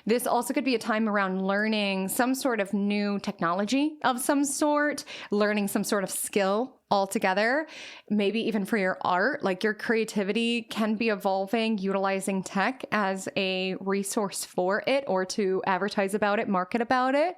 This also could be a time around learning some sort of new technology of some sort, learning some sort of skill altogether, maybe even for your art. Like your creativity can be evolving, utilizing tech as a resource for it, or to advertise about it, market about it.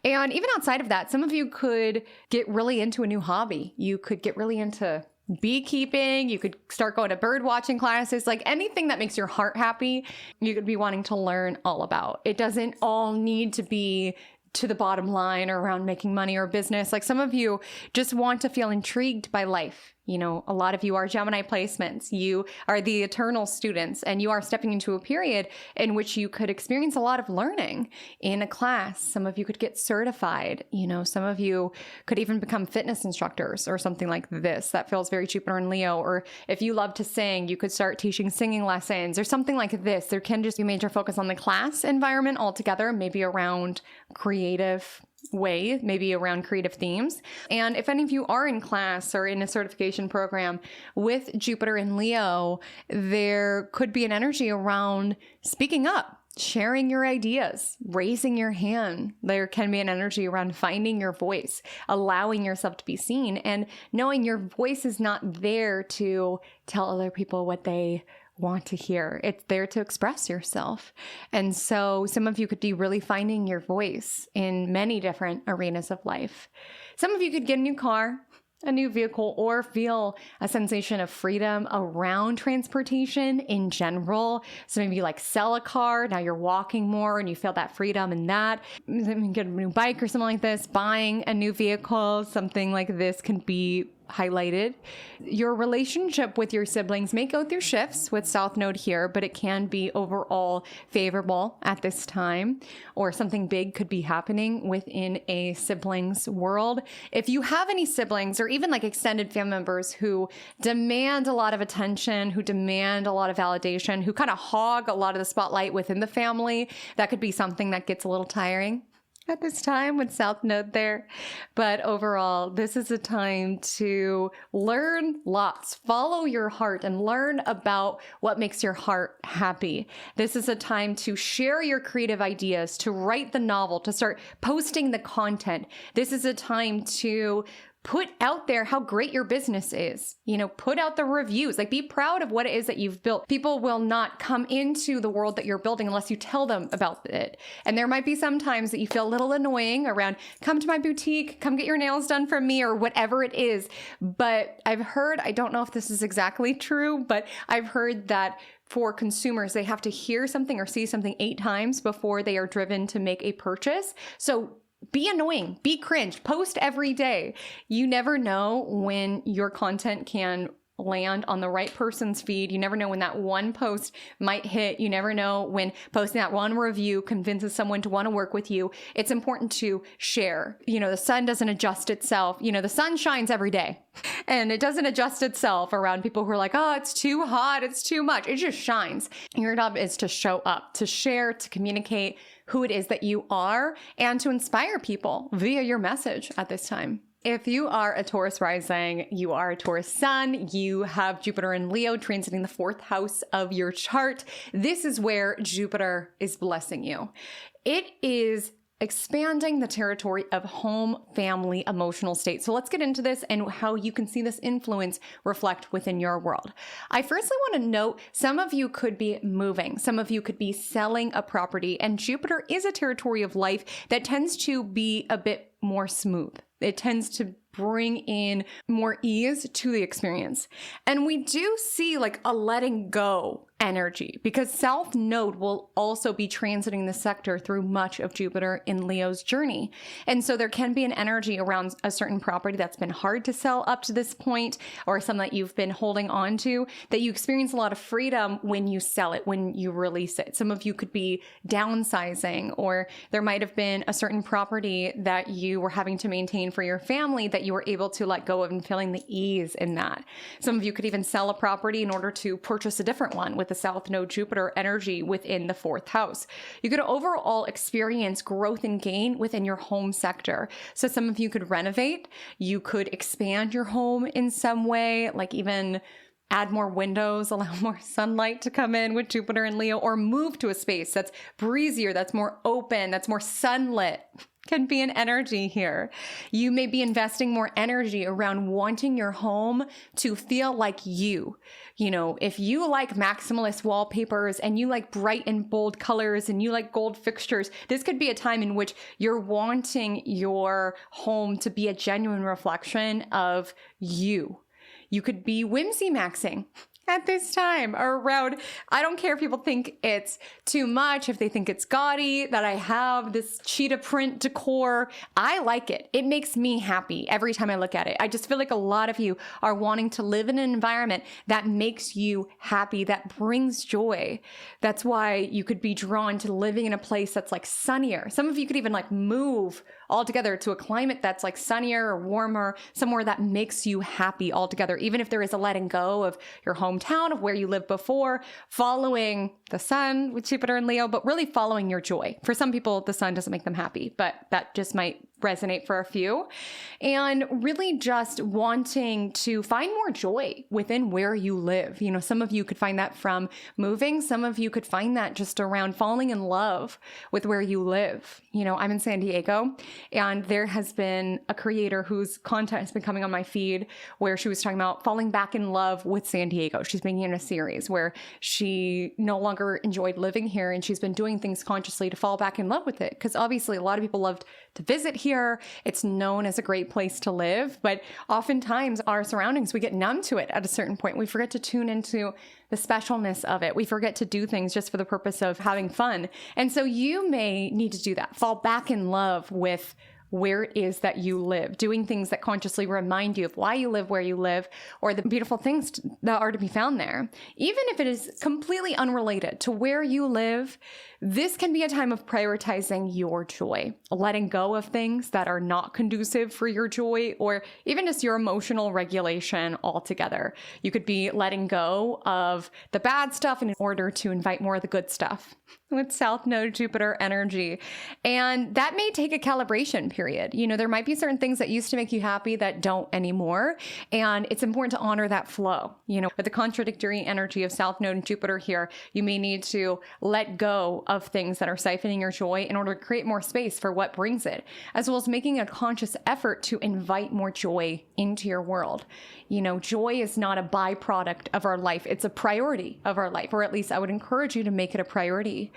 And even outside of that, some of you could get really into a new hobby. You could get really into beekeeping. You could start going to bird watching classes, like anything that makes your heart happy, you could be wanting to learn all about. It doesn't all need to be to the bottom line or around making money or business. Like some of you just want to feel intrigued by life. You know, a lot of you are Gemini placements. You are the eternal students, and you are stepping into a period in which you could experience a lot of learning in a class. Some of you could get certified. You know, some of you could even become fitness instructors or something like this. That feels very Jupiter and Leo. Or if you love to sing, you could start teaching singing lessons or something like this. There can just be major focus on the class environment altogether, maybe around creative way, maybe around creative themes. And if any of you are in class or in a certification program with Jupiter in Leo, there could be an energy around speaking up, sharing your ideas, raising your hand. There can be an energy around finding your voice, allowing yourself to be seen, and knowing your voice is not there to tell other people what they want to hear. It's there to express yourself. And so some of you could be really finding your voice in many different arenas of life. Some of you could get a new car, a new vehicle, or feel a sensation of freedom around transportation in general. So maybe you like sell a car, now you're walking more and you feel that freedom in that. Get a new bike or something like this, buying a new vehicle, something like this can be highlighted. Your relationship with your siblings may go through shifts with South Node here, but it can be overall favorable at this time, or something big could be happening within a sibling's world. If you have any siblings or even like extended family members who demand a lot of attention, who demand a lot of validation, who kind of hog a lot of the spotlight within the family, that could be something that gets a little tiring at this time with South Node there. But overall, this is a time to learn lots, follow your heart, and learn about what makes your heart happy. This is a time to share your creative ideas, to write the novel, to start posting the content. This is a time to put out there how great your business is. Put out the reviews, like be proud of what it is that you've built. People will not come into the world that you're building unless you tell them about it. And there might be some times that you feel a little annoying around, come to my boutique, come get your nails done from me, or whatever it is. But I've heard, I don't know if this is exactly true, but I've heard that for consumers, they have to hear something or see something 8 times before they are driven to make a purchase. So be annoying, be cringe, post every day. You never know when your content can land on the right person's feed. You never know when that one post might hit. You never know when posting that one review convinces someone to want to work with you. It's important to share. The sun doesn't adjust itself. The sun shines every day and it doesn't adjust itself around people who are like, oh, it's too hot, it's too much. It just shines. Your job is to show up, to share, to communicate who it is that you are, and to inspire people via your message at this time. If you are a Taurus rising, you are a Taurus sun, you have Jupiter and Leo transiting the 4th house of your chart, this is where Jupiter is blessing you. It is expanding the territory of home, family, emotional state. So let's get into this and how you can see this influence reflect within your world. I firstly want to note, some of you could be moving, some of you could be selling a property, and Jupiter is a territory of life that tends to be a bit more smooth. It tends to bring in more ease to the experience. And we do see like a letting go energy because South Node will also be transiting the sector through much of Jupiter in Leo's journey. And so there can be an energy around a certain property that's been hard to sell up to this point, or some that you've been holding on to, that you experience a lot of freedom when you sell it, when you release it. Some of you could be downsizing, or there might have been a certain property that you were having to maintain for your family that you were able to let go of and feeling the ease in that. Some of you could even sell a property in order to purchase a different one with the South Node Jupiter energy within the 4th house. You could overall experience growth and gain within your home sector. So some of you could renovate, you could expand your home in some way, like even add more windows, allow more sunlight to come in with Jupiter and Leo, or move to a space that's breezier, that's more open, that's more sunlit. Can be an energy here. You may be investing more energy around wanting your home to feel like you. If you like maximalist wallpapers and you like bright and bold colors and you like gold fixtures, this could be a time in which you're wanting your home to be a genuine reflection of you. You could be whimsy maxing at this time around, I don't care if people think it's too much, if they think it's gaudy, that I have this cheetah print decor. I like it. It makes me happy every time I look at it. I just feel like a lot of you are wanting to live in an environment that makes you happy, that brings joy. That's why you could be drawn to living in a place that's like sunnier. Some of you could even like move altogether to a climate that's like sunnier or warmer, somewhere that makes you happy altogether, even if there is a letting go of your hometown, of where you lived before, following the sun with Jupiter and Leo, but really following your joy. For some people, the sun doesn't make them happy, but that just might resonate for a few. And really just wanting to find more joy within where you live. Some of you could find that from moving. Some of you could find that just around falling in love with where you live. I'm in San Diego, and there has been a creator whose content has been coming on my feed where she was talking about falling back in love with San Diego. She's being in a series where she no longer enjoyed living here, and she's been doing things consciously to fall back in love with it. Because obviously a lot of people loved to visit here. It's known as a great place to live, but oftentimes our surroundings, we get numb to it at a certain point. We forget to tune into the specialness of it. We forget to do things just for the purpose of having fun. And so you may need to do that. Fall back in love with where it is that you live, doing things that consciously remind you of why you live where you live, or the beautiful things that are to be found there. Even if it is completely unrelated to where you live, this can be a time of prioritizing your joy, letting go of things that are not conducive for your joy, or even just your emotional regulation altogether. You could be letting go of the bad stuff in order to invite more of the good stuff. with South Node Jupiter energy. And that may take a calibration period. There might be certain things that used to make you happy that don't anymore. And it's important to honor that flow. With the contradictory energy of South Node and Jupiter here, you may need to let go of things that are siphoning your joy in order to create more space for what brings it, as well as making a conscious effort to invite more joy into your world. Joy is not a byproduct of our life. It's a priority of our life, or at least I would encourage you to make it a priority,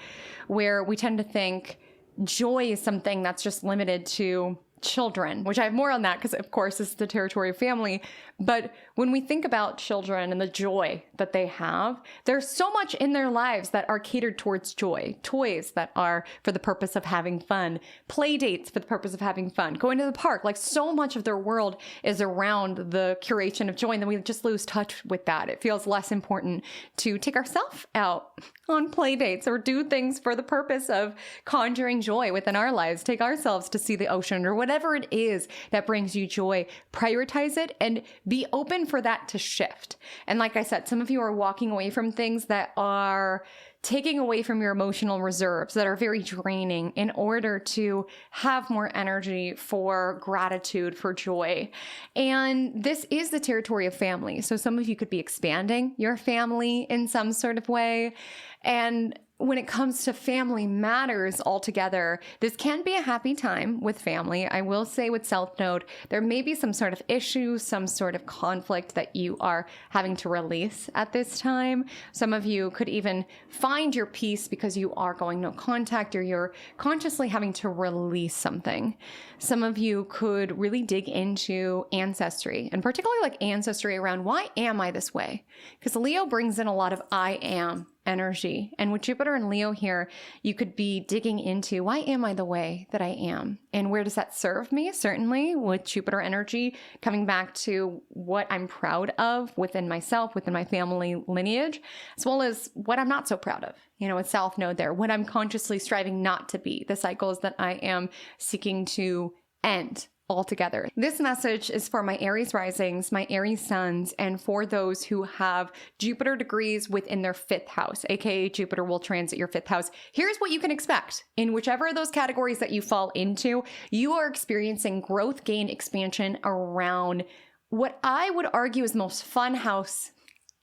where we tend to think joy is something that's just limited to children, which I have more on that because, of course, this is the territory of family. But when we think about children and the joy that they have, there's so much in their lives that are catered towards joy. Toys that are for the purpose of having fun, play dates for the purpose of having fun, going to the park. Like, so much of their world is around the curation of joy, and then we just lose touch with that. It feels less important to take ourselves out on play dates or do things for the purpose of conjuring joy within our lives. Take ourselves to see the ocean or whatever it is that brings you joy. Prioritize it and be open for that to shift. And like I said, some of you are walking away from things that are taking away from your emotional reserves, that are very draining, in order to have more energy for gratitude, for joy. And this is the territory of family. So some of you could be expanding your family in some sort of way. And when it comes to family matters altogether, this can be a happy time with family. I will say with South Node, there may be some sort of issue, some sort of conflict that you are having to release at this time. Some of you could even find your peace because you are going no contact, or you're consciously having to release something. Some of you could really dig into ancestry, and particularly like ancestry around, why am I this way? Because Leo brings in a lot of I am energy. And with Jupiter and Leo here, you could be digging into, why am I the way that I am? And where does that serve me? Certainly with Jupiter energy, coming back to what I'm proud of within myself, within my family lineage, as well as what I'm not so proud of. With South Node there, what I'm consciously striving not to be, the cycles that I am seeking to end altogether. This message is for my Aries risings, my Aries suns, and for those who have Jupiter degrees within their 5th house, aka Jupiter will transit your 5th house. Here's what you can expect. In whichever of those categories that you fall into, you are experiencing growth, gain, expansion around what I would argue is the most fun house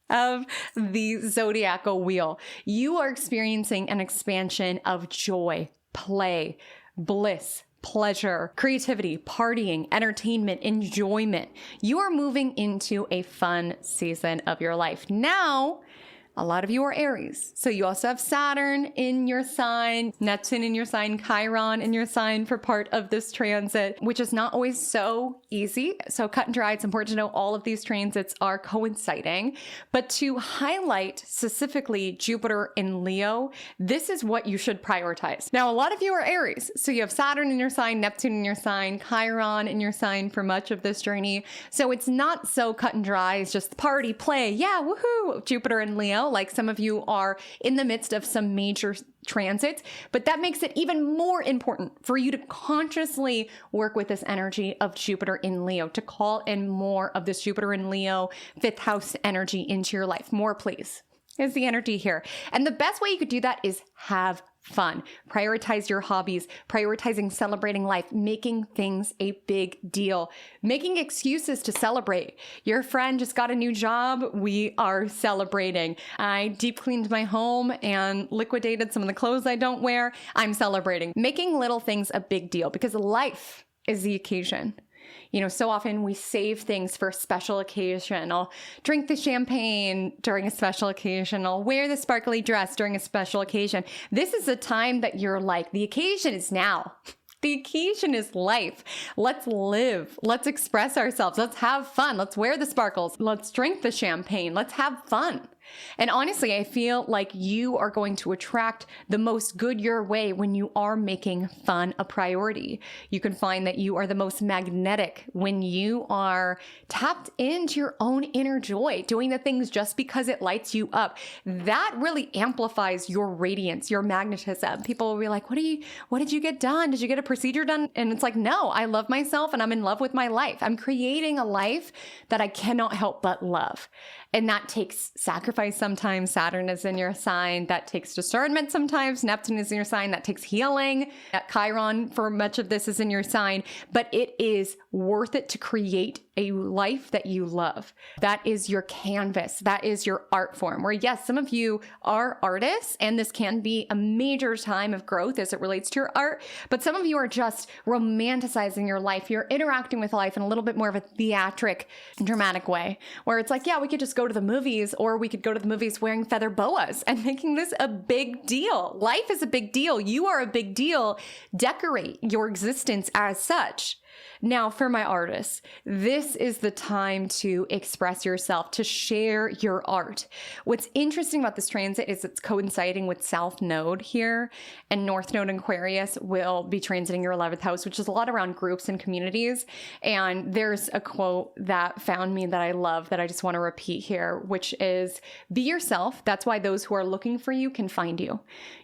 of the zodiacal wheel. You are experiencing an expansion of joy, play, bliss, pleasure, creativity, partying, entertainment, enjoyment. You are moving into a fun season of your life. Now, a lot of you are Aries. So you also have Saturn in your sign, Neptune in your sign, Chiron in your sign for part of this transit, which is not always so easy. So cut and dry, it's important to know all of these transits are coinciding. But to highlight specifically Jupiter in Leo, this is what you should prioritize. Now, a lot of you are Aries. So you have Saturn in your sign, Neptune in your sign, Chiron in your sign for much of this journey. So it's not so cut and dry. It's just party, play, yeah, woohoo, Jupiter and Leo. Like some of you are in the midst of some major transits, but that makes it even more important for you to consciously work with this energy of Jupiter in Leo, to call in more of this Jupiter in Leo 5th house energy into your life. More, please, is the energy here. And the best way you could do that is have fun. Prioritize your hobbies, prioritizing celebrating life, making things a big deal, making excuses to celebrate. Your friend just got a new job. We are celebrating. I deep cleaned my home and liquidated some of the clothes I don't wear. I'm celebrating. Making little things a big deal, because life is the occasion. So often we save things for a special occasion. I'll drink the champagne during a special occasion. I'll wear the sparkly dress during a special occasion. This is a time that you're like, the occasion is now. The occasion is life. Let's live. Let's express ourselves. Let's have fun. Let's wear the sparkles. Let's drink the champagne. Let's have fun. And honestly, I feel like you are going to attract the most good your way when you are making fun a priority. You can find that you are the most magnetic when you are tapped into your own inner joy, doing the things just because it lights you up. That really amplifies your radiance, your magnetism. People will be like, what did you get done? Did you get a procedure done? And it's like, no, I love myself and I'm in love with my life. I'm creating a life that I cannot help but love. And that takes sacrifice sacrifice sometimes. Saturn is in your sign. That takes discernment sometimes. Neptune is in your sign. That takes healing. Chiron for much of this is in your sign. But it is worth it to create a life that you love. That is your canvas. That is your art form. Where yes, some of you are artists, and this can be a major time of growth as it relates to your art. But some of you are just romanticizing your life. You're interacting with life in a little bit more of a theatric, dramatic way, where it's like, yeah, we could just go to the movies, or we could go to the movies wearing feather boas and making this a big deal. Life is a big deal. You are a big deal. Decorate your existence as such. Now, for my artists, this is the time to express yourself, to share your art. What's interesting about this transit is it's coinciding with South Node here, and North Node in Aquarius will be transiting your 11th house, which is a lot around groups and communities. And there's a quote that found me that I love that I just want to repeat here, which is, be yourself. That's why those who are looking for you can find you.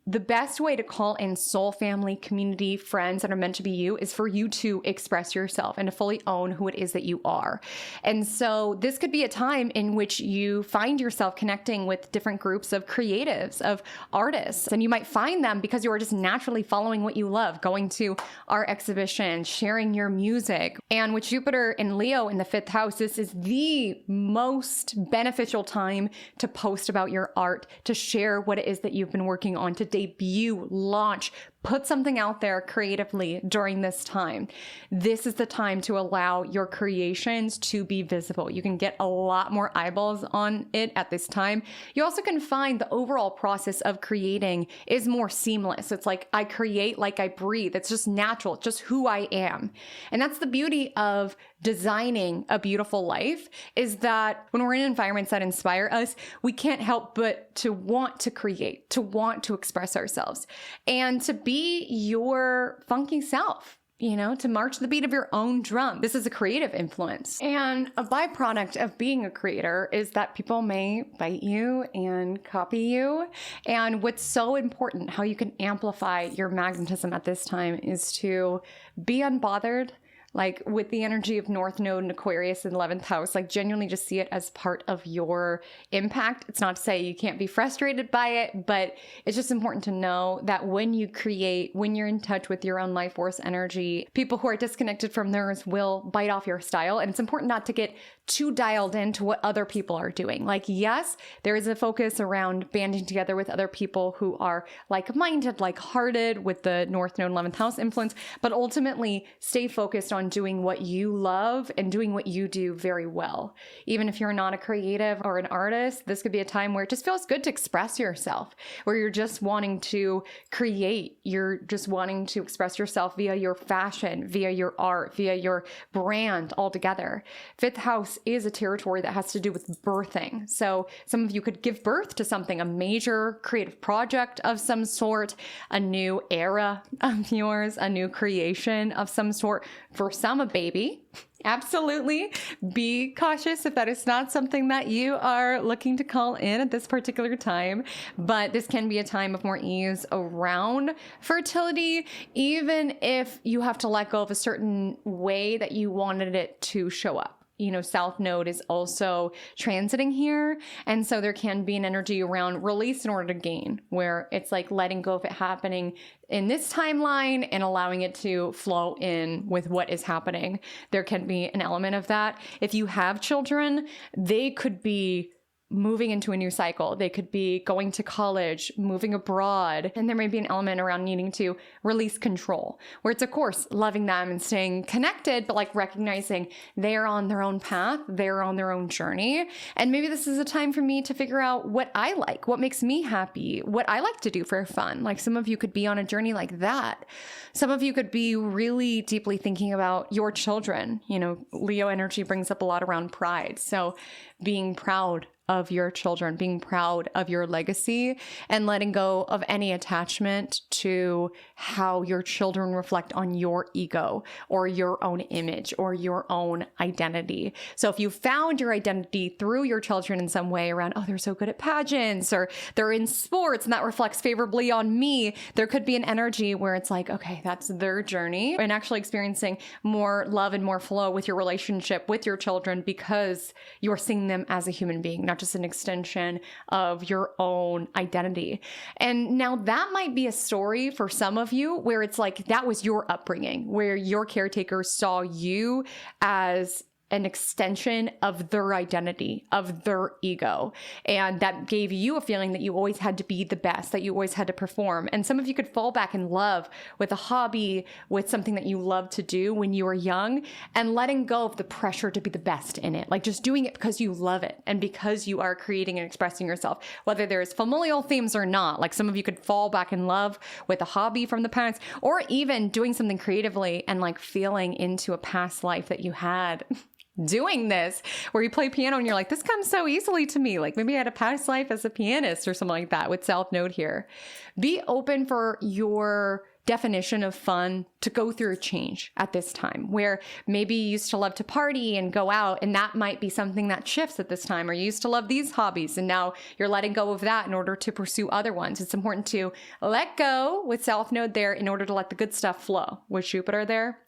The best way to call in soul family, community, friends that are meant to be you is for you to express yourself and to fully own who it is that you are. And so this could be a time in which you find yourself connecting with different groups of creatives, of artists, and you might find them because you are just naturally following what you love, going to art exhibitions, sharing your music. And with Jupiter and Leo in the 5th house, this is the most beneficial time to post about your art, to share what it is that you've been working on, to debut, launch, put something out there creatively during this time. This is the time to allow your creations to be visible. You can get a lot more eyeballs on it at this time. You also can find the overall process of creating is more seamless. It's like I create like I breathe. It's just natural. It's just who I am. And that's the beauty of designing a beautiful life, is that when we're in environments that inspire us, we can't help but to want to create, to want to express ourselves, and to be your funky self, to march the beat of your own drum. This is a creative influence. And a byproduct of being a creator is that people may bite you and copy you. And what's so important, how you can amplify your magnetism at this time, is to be unbothered. Like with the energy of North Node and Aquarius in 11th house, like genuinely just see it as part of your impact. It's not to say you can't be frustrated by it, but it's just important to know that when you create, when you're in touch with your own life force energy, people who are disconnected from theirs will bite off your style. And it's important not to get too dialed into what other people are doing. Like, yes, there is a focus around banding together with other people who are like-minded, like-hearted with the North Node 11th house influence, but ultimately stay focused on doing what you love and doing what you do very well. Even if you're not a creative or an artist, this could be a time where it just feels good to express yourself, where you're just wanting to create, you're just wanting to express yourself via your fashion, via your art, via your brand altogether. 5th house is a territory that has to do with birthing. So some of you could give birth to something, a major creative project of some sort, a new era of yours, a new creation of some sort. For some, a baby. Absolutely. Be cautious if that is not something that you are looking to call in at this particular time. But this can be a time of more ease around fertility, even if you have to let go of a certain way that you wanted it to show up. South Node is also transiting here. And so there can be an energy around release in order to gain, where it's like letting go of it happening in this timeline and allowing it to flow in with what is happening. There can be an element of that. If you have children, they could be moving into a new cycle. They could be going to college, moving abroad, and there may be an element around needing to release control, where it's, of course, loving them and staying connected, but like recognizing they're on their own path, they're on their own journey. And maybe this is a time for me to figure out what I like, what makes me happy, what I like to do for fun. Like some of you could be on a journey like that. Some of you could be really deeply thinking about your children. Leo energy brings up a lot around pride. So being proud of your children, being proud of your legacy, and letting go of any attachment to how your children reflect on your ego or your own image or your own identity. So if you found your identity through your children in some way around, oh, they're so good at pageants or they're in sports and that reflects favorably on me, there could be an energy where it's like, okay, that's their journey, and actually experiencing more love and more flow with your relationship with your children because you're seeing them as a human being, not not just an extension of your own identity. And now that might be a story for some of you where it's like that was your upbringing, where your caretakers saw you as an extension of their identity, of their ego. And that gave you a feeling that you always had to be the best, that you always had to perform. And some of you could fall back in love with a hobby, with something that you loved to do when you were young, and letting go of the pressure to be the best in it. Like just doing it because you love it and because you are creating and expressing yourself, whether there's familial themes or not. Like some of you could fall back in love with a hobby from the past, or even doing something creatively and like feeling into a past life that you had doing this, where you play piano and you're like, this comes so easily to me. Like maybe I had a past life as a pianist or something like that with South Node here. Be open for your definition of fun to go through a change at this time, where maybe you used to love to party and go out, and that might be something that shifts at this time, or you used to love these hobbies and now you're letting go of that in order to pursue other ones. It's important to let go with South Node there in order to let the good stuff flow with Jupiter there.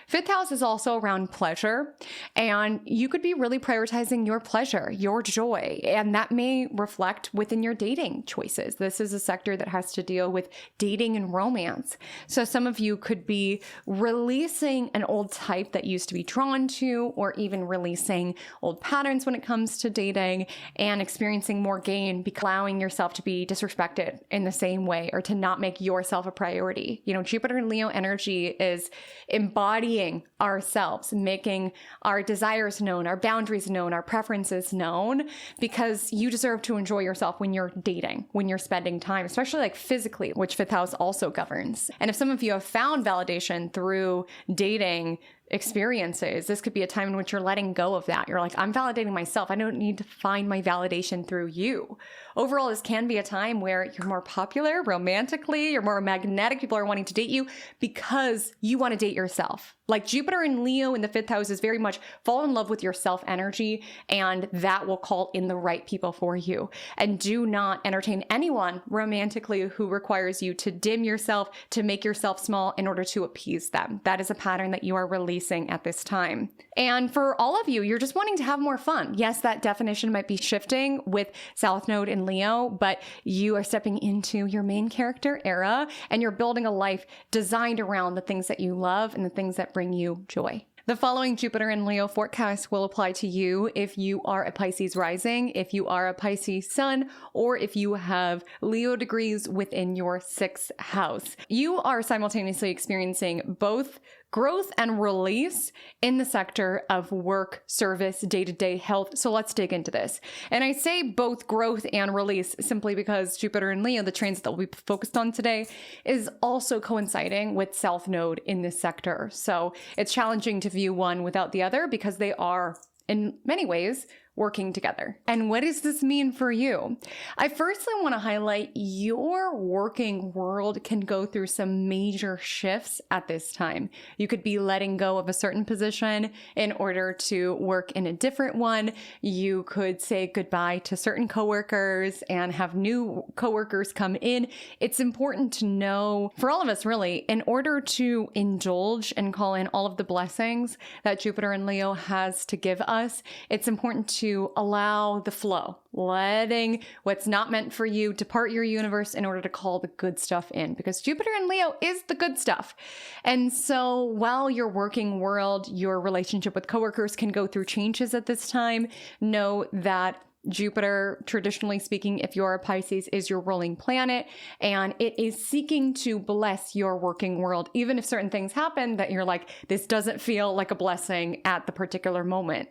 Fifth house is also around pleasure, and you could be really prioritizing your pleasure, your joy, and that may reflect within your dating choices. This is a sector that has to deal with dating and romance. So some of you could be releasing an old type that used to be drawn to, or even releasing old patterns when it comes to dating and experiencing more gain, allowing yourself to be disrespected in the same way, or to not make yourself a priority. You know, Jupiter and Leo energy is embodying ourselves, making our desires known, our boundaries known, our preferences known, because you deserve to enjoy yourself when you're dating, when you're spending time, especially like physically, which fifth house also governs. And if some of you have found validation through dating experiences, this could be a time in which you're letting go of that. You're like, I'm validating myself. I don't need to find my validation through you. Overall, this can be a time where you're more popular romantically, you're more magnetic. People are wanting to date you because you want to date yourself. Like Jupiter and Leo in the fifth house is very much fall in love with your self energy, and that will call in the right people for you. And do not entertain anyone romantically who requires you to dim yourself, to make yourself small in order to appease them. That is a pattern that you are releasing at this time. And for all of you, you're just wanting to have more fun. Yes, that definition might be shifting with South Node in Leo, but you are stepping into your main character era, and you're building a life designed around the things that you love and the things that bring you joy. The following Jupiter and Leo forecast will apply to you if you are a Pisces rising, if you are a Pisces sun, or if you have Leo degrees within your sixth house. You are simultaneously experiencing both growth and release in the sector of work, service, day-to-day health. So let's dig into this. And I say both growth and release simply because Jupiter and Leo, the transit that we'll be focused on today, is also coinciding with South Node in this sector. So it's challenging to view one without the other because they are, in many ways, working together. And what does this mean for you? I firstly want to highlight your working world can go through some major shifts at this time. You could be letting go of a certain position in order to work in a different one. You could say goodbye to certain coworkers and have new coworkers come in. It's important to know, for all of us really, in order to indulge and call in all of the blessings that Jupiter and Leo has to give us, it's important to allow the flow, letting what's not meant for you depart your universe in order to call the good stuff in, because Jupiter and Leo is the good stuff. And so while your working world, your relationship with coworkers can go through changes at this time, know that Jupiter, traditionally speaking, if you're a Pisces, is your ruling planet, and it is seeking to bless your working world, even if certain things happen that you're like, this doesn't feel like a blessing at the particular moment.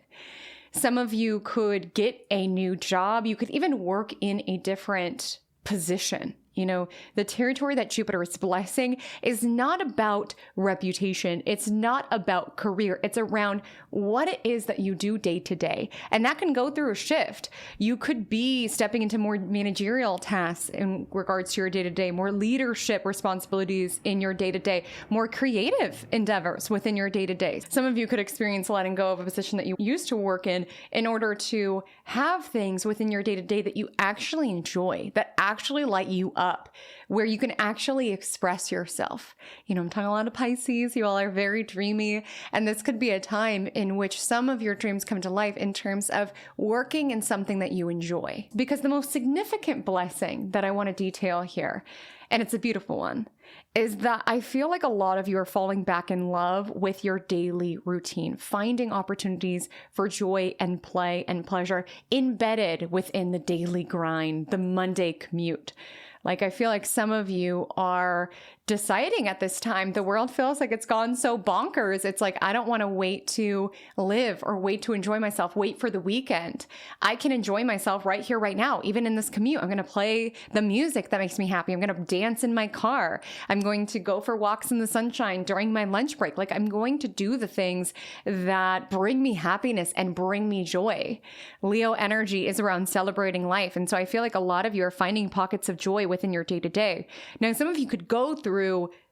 Some of you could get a new job. You could even work in a different position. You know, the territory that Jupiter is blessing is not about reputation. It's not about career. It's around what it is that you do day to day. And that can go through a shift. You could be stepping into more managerial tasks in regards to your day to day, more leadership responsibilities in your day to day, more creative endeavors within your day to day. Some of you could experience letting go of a position that you used to work in order to have things within your day to day that you actually enjoy, that actually light you up. up where you can actually express yourself. I'm talking a lot of Pisces. You all are very dreamy. And this could be a time in which some of your dreams come to life in terms of working in something that you enjoy. Because the most significant blessing that I want to detail here, and it's a beautiful one, is that I feel like a lot of you are falling back in love with your daily routine, finding opportunities for joy and play and pleasure embedded within the daily grind, the Monday commute. Like, I feel like some of you are deciding at this time, the world feels like it's gone so bonkers. It's like, I don't want to wait to live or wait to enjoy myself, wait for the weekend. I can enjoy myself right here, right now. Even in this commute, I'm going to play the music that makes me happy. I'm going to dance in my car. I'm going to go for walks in the sunshine during my lunch break. Like, I'm going to do the things that bring me happiness and bring me joy. Leo energy is around celebrating life. And so I feel like a lot of you are finding pockets of joy within your day to day. Now, some of you could go through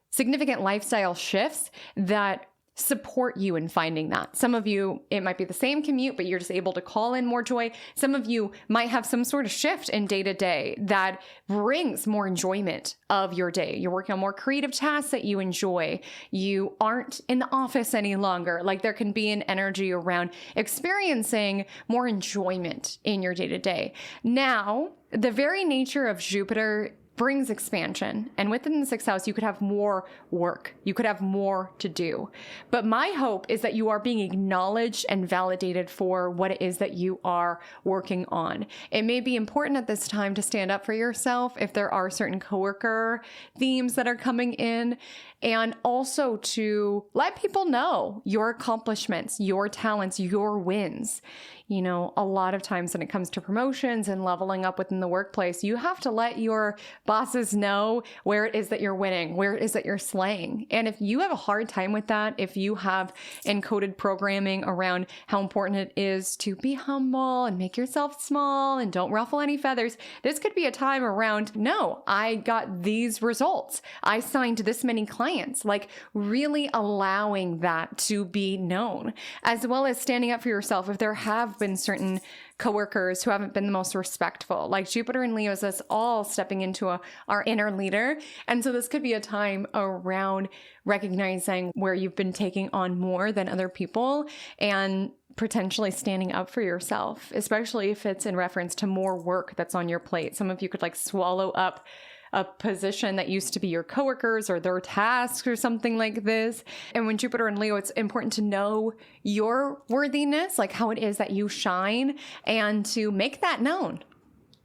significant lifestyle shifts that support you in finding that. Some of you, it might be the same commute, but you're just able to call in more joy. Some of you might have some sort of shift in day to day that brings more enjoyment of your day. You're working on more creative tasks that you enjoy. You aren't in the office any longer. Like, there can be an energy around experiencing more enjoyment in your day to day. Now, the very nature of Jupiter brings expansion. And within the sixth house, you could have more work. You could have more to do. But my hope is that you are being acknowledged and validated for what it is that you are working on. It may be important at this time to stand up for yourself if there are certain coworker themes that are coming in, and also to let people know your accomplishments, your talents, your wins. A lot of times when it comes to promotions and leveling up within the workplace, you have to let your bosses know where it is that you're winning, where it is that you're slaying. And if you have a hard time with that, if you have encoded programming around how important it is to be humble and make yourself small and don't ruffle any feathers, this could be a time around, no, I got these results. I signed this many clients. Like, really allowing that to be known, as well as standing up for yourself if there have been certain coworkers who haven't been the most respectful. Like, Jupiter and Leo is us all stepping into our inner leader. And so this could be a time around recognizing where you've been taking on more than other people and potentially standing up for yourself, especially if it's in reference to more work that's on your plate. Some of you could swallow up a position that used to be your coworkers or their tasks or something like this. And when Jupiter and Leo, it's important to know your worthiness, like how it is that you shine, and to make that known.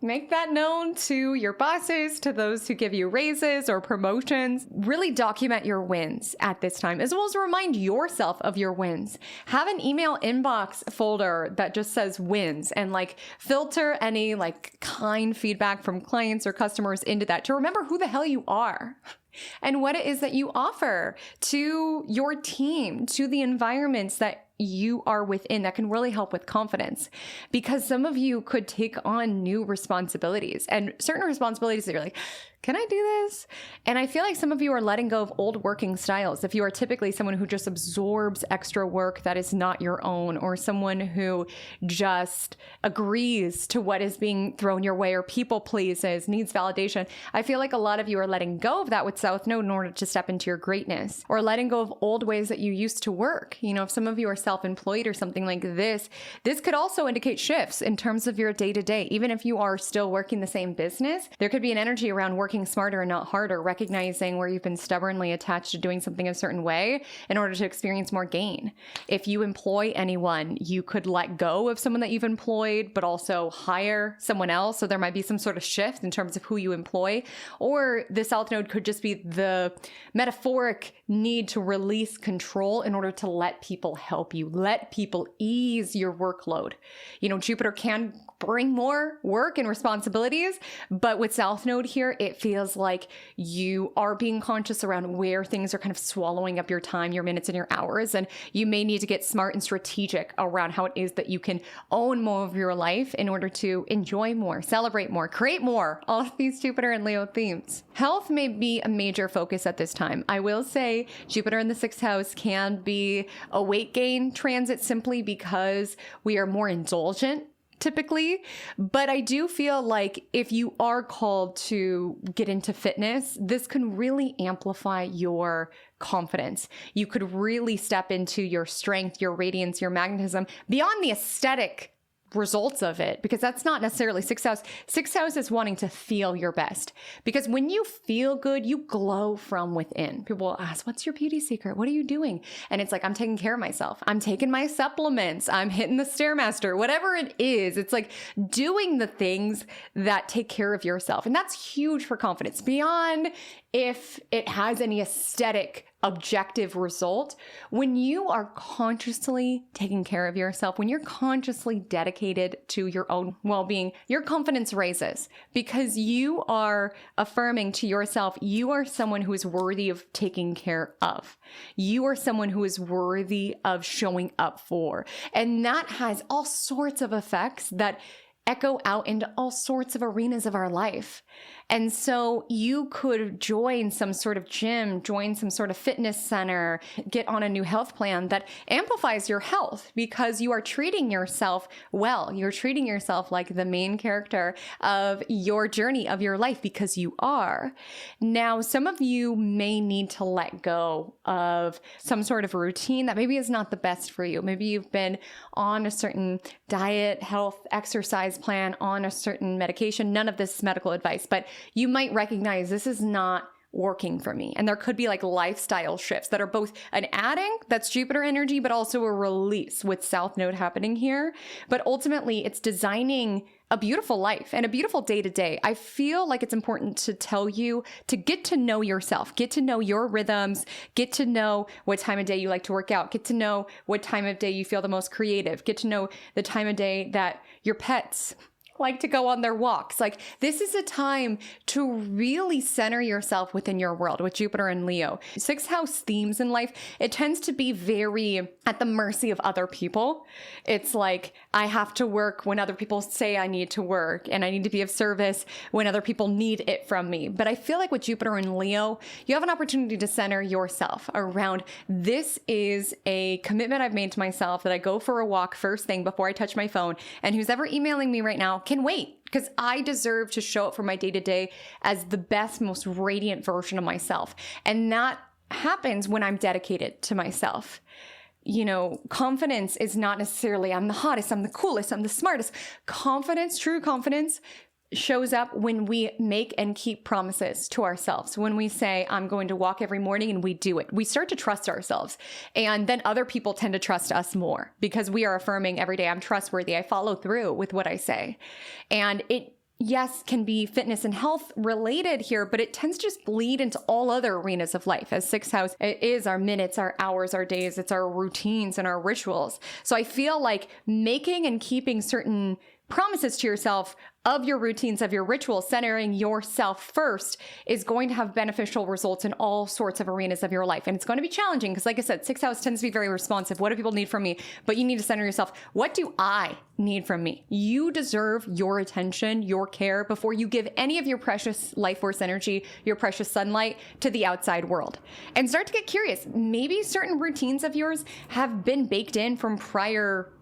Make that known to your bosses, to those who give you raises or promotions. Really document your wins at this time, as well as remind yourself of your wins. Have an email inbox folder that just says wins, and filter any kind feedback from clients or customers into that to remember who the hell you are and what it is that you offer to your team, to the environments that you are within, that can really help with confidence. Because some of you could take on new responsibilities, and certain responsibilities that you're like, can I do this? And I feel like some of you are letting go of old working styles. If you are typically someone who just absorbs extra work that is not your own, or someone who just agrees to what is being thrown your way, or people pleases, needs validation, I feel like a lot of you are letting go of that with South Node in order to step into your greatness, or letting go of old ways that you used to work. If some of you are self-employed or something like this could also indicate shifts in terms of your day-to-day. Even if you are still working the same business, there could be an energy around working smarter and not harder, recognizing where you've been stubbornly attached to doing something a certain way in order to experience more gain. If you employ anyone, you could let go of someone that you've employed, but also hire someone else. So there might be some sort of shift in terms of who you employ. Or the South Node could just be the metaphoric need to release control in order to let people help you, let people ease your workload. Jupiter can bring more work and responsibilities, but with South Node here, it feels like you are being conscious around where things are kind of swallowing up your time, your minutes, and your hours. And you may need to get smart and strategic around how it is that you can own more of your life in order to enjoy more, celebrate more, create more, all of these Jupiter and Leo themes. Health may be a major focus at this time. I will say Jupiter in the sixth house can be a weight gain transit simply because we are more indulgent typically. But I do feel like if you are called to get into fitness, this can really amplify your confidence. You could really step into your strength, your radiance, your magnetism beyond the aesthetic results of it, because that's not necessarily sixth house. Sixth house is wanting to feel your best, because when you feel good, you glow from within. People will ask, what's your beauty secret? What are you doing? And it's like, I'm taking care of myself. I'm taking my supplements. I'm hitting the Stairmaster, whatever it is. It's like doing the things that take care of yourself. And that's huge for confidence beyond if it has any aesthetic objective result. When you are consciously taking care of yourself, when you're consciously dedicated to your own well-being, your confidence raises because you are affirming to yourself, you are someone who is worthy of taking care of. You are someone who is worthy of showing up for. And that has all sorts of effects that echo out into all sorts of arenas of our life. And so you could join some sort of gym, join some sort of fitness center, get on a new health plan that amplifies your health because you are treating yourself well. You're treating yourself like the main character of your journey of your life because you are. Now, some of you may need to let go of some sort of routine that maybe is not the best for you. Maybe you've been on a certain diet, health, exercise plan, on a certain medication. None of this is medical advice, but you might recognize this is not working for me. And there could be like lifestyle shifts that are both an adding, that's Jupiter energy, but also a release with South Node happening here. But ultimately, it's designing a beautiful life and a beautiful day to day. I feel like it's important to tell you to get to know yourself, get to know your rhythms, get to know what time of day you like to work out, get to know what time of day you feel the most creative, get to know the time of day that your pets like to go on their walks. Like, this is a time to really center yourself within your world with Jupiter and Leo. Sixth house themes in life, it tends to be very at the mercy of other people. It's like, I have to work when other people say I need to work, and I need to be of service when other people need it from me. But I feel like with Jupiter and Leo, you have an opportunity to center yourself around, this is a commitment I've made to myself that I go for a walk first thing before I touch my phone. And who's ever emailing me right now can wait, because I deserve to show up for my day-to-day as the best, most radiant version of myself. And that happens when I'm dedicated to myself. You know, confidence is not necessarily I'm the hottest, I'm the coolest, I'm the smartest. Confidence, true confidence, shows up when we make and keep promises to ourselves. When we say, I'm going to walk every morning, and we do it. We start to trust ourselves. And then other people tend to trust us more because we are affirming every day, I'm trustworthy. I follow through with what I say. And it, yes, can be fitness and health related here, but it tends to just bleed into all other arenas of life. As sixth house, it is our minutes, our hours, our days, it's our routines and our rituals. So I feel like making and keeping certain promises to yourself of your routines, of your rituals, centering yourself first is going to have beneficial results in all sorts of arenas of your life. And it's going to be challenging because, like I said, sixth house tends to be very responsive. What do people need from me? But you need to center yourself. What do I need from me? You deserve your attention, your care before you give any of your precious life force energy, your precious sunlight to the outside world. And start to get curious. Maybe certain routines of yours have been baked in from prior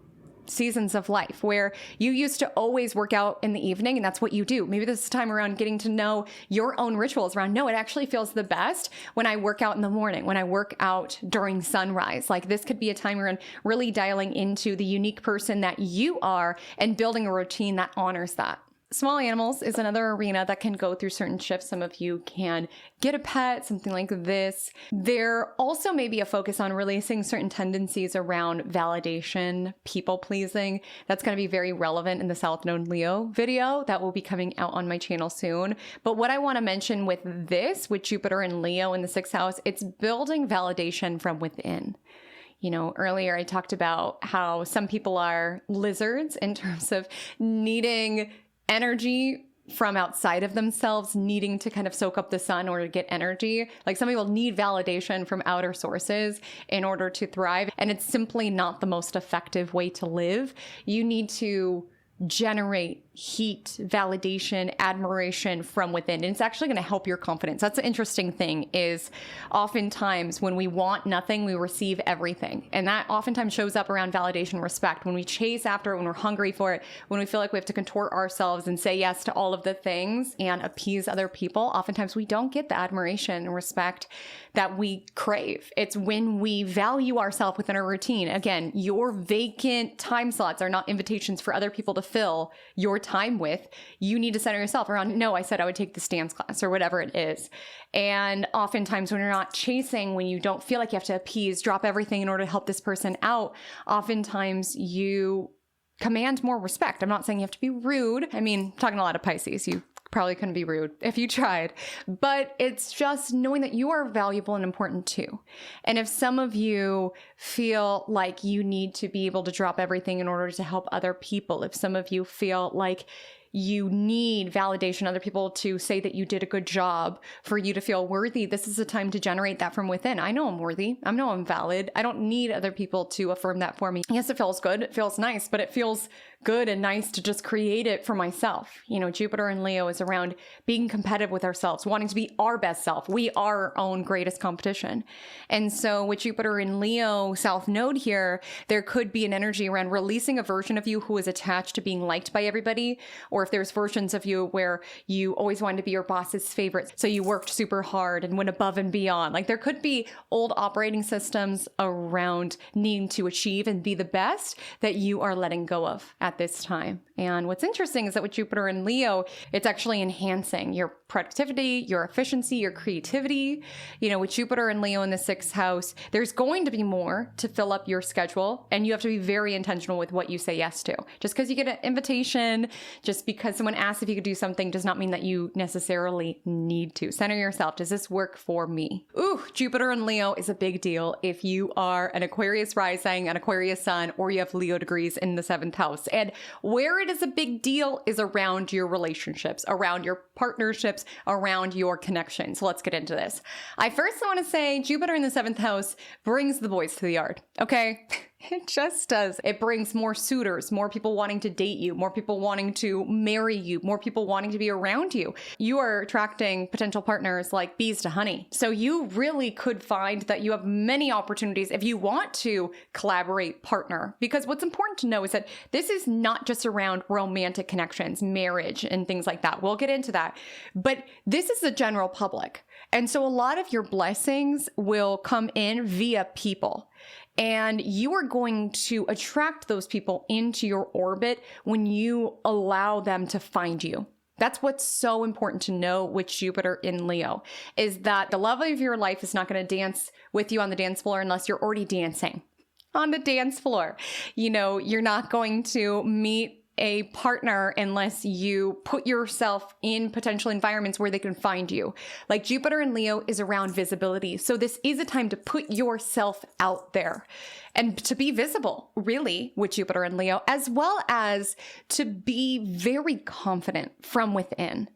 seasons of life where you used to always work out in the evening and that's what you do. Maybe this is time around getting to know your own rituals around, no, it actually feels the best when I work out in the morning, when I work out during sunrise. Like, this could be a time around really dialing into the unique person that you are and building a routine that honors that. Small animals is another arena that can go through certain shifts. Some of you can get a pet, something like this. There also may be a focus on releasing certain tendencies around validation, people pleasing. That's going to be very relevant in the South Node Leo video that will be coming out on my channel soon. But what I want to mention with this, with Jupiter and Leo in the sixth house, it's building validation from within. You know, earlier I talked about how some people are lizards in terms of needing energy from outside of themselves, needing to kind of soak up the sun or to get energy. Like, some people need validation from outer sources in order to thrive. And it's simply not the most effective way to live. You need to generate heat, validation, admiration from within. And it's actually going to help your confidence. That's the interesting thing, is oftentimes when we want nothing, we receive everything. And that oftentimes shows up around validation, respect. When we chase after it, when we're hungry for it, when we feel like we have to contort ourselves and say yes to all of the things and appease other people, oftentimes we don't get the admiration and respect that we crave. It's when we value ourselves within a routine. Again, your vacant time slots are not invitations for other people to fill your time with. You need to center yourself around, no, I said I would take this dance class or whatever it is. And oftentimes when you're not chasing, when you don't feel like you have to appease, drop everything in order to help this person out, oftentimes you command more respect. I'm not saying you have to be rude. I mean, talking a lot of Pisces, you probably couldn't be rude if you tried, but it's just knowing that you are valuable and important too. And if some of you feel like you need to be able to drop everything in order to help other people, if some of you feel like you need validation, other people to say that you did a good job for you to feel worthy, this is a time to generate that from within. I know I'm worthy. I know I'm valid. I don't need other people to affirm that for me. Yes, it feels good. It feels nice, but it feels good and nice to just create it for myself. You know, Jupiter in Leo is around being competitive with ourselves, wanting to be our best self. We are our own greatest competition. And so with Jupiter in Leo, South Node here, there could be an energy around releasing a version of you who is attached to being liked by everybody, or if there's versions of you where you always wanted to be your boss's favorite, so you worked super hard and went above and beyond. Like there could be old operating systems around needing to achieve and be the best that you are letting go of at this time. And what's interesting is that with Jupiter in Leo, it's actually enhancing your productivity, your efficiency, your creativity. You know, with Jupiter and Leo in the sixth house, there's going to be more to fill up your schedule, and you have to be very intentional with what you say yes to. Just because you get an invitation, just because someone asks if you could do something, does not mean that you necessarily need to. Center yourself. Does this work for me? Ooh, Jupiter in Leo is a big deal if you are an Aquarius rising, an Aquarius sun, or you have Leo degrees in the seventh house. And where it is a big deal is around your relationships, around your partnerships, around your connections. So let's get into this. I first want to say Jupiter in the seventh house brings the boys to the yard, okay? It just does. It brings more suitors, more people wanting to date you, more people wanting to marry you, more people wanting to be around you. You are attracting potential partners like bees to honey. So you really could find that you have many opportunities if you want to collaborate, partner. Because what's important to know is that this is not just around romantic connections, marriage, and things like that. We'll get into that. But this is the general public. And so a lot of your blessings will come in via people. And you are going to attract those people into your orbit when you allow them to find you. That's what's so important to know with Jupiter in Leo, is that the love of your life is not going to dance with you on the dance floor unless you're already dancing on the dance floor. You know, you're not going to meet a partner unless you put yourself in potential environments where they can find you. Like Jupiter in Leo is around visibility. So this is a time to put yourself out there and to be visible, really, with Jupiter in Leo, as well as to be very confident from within.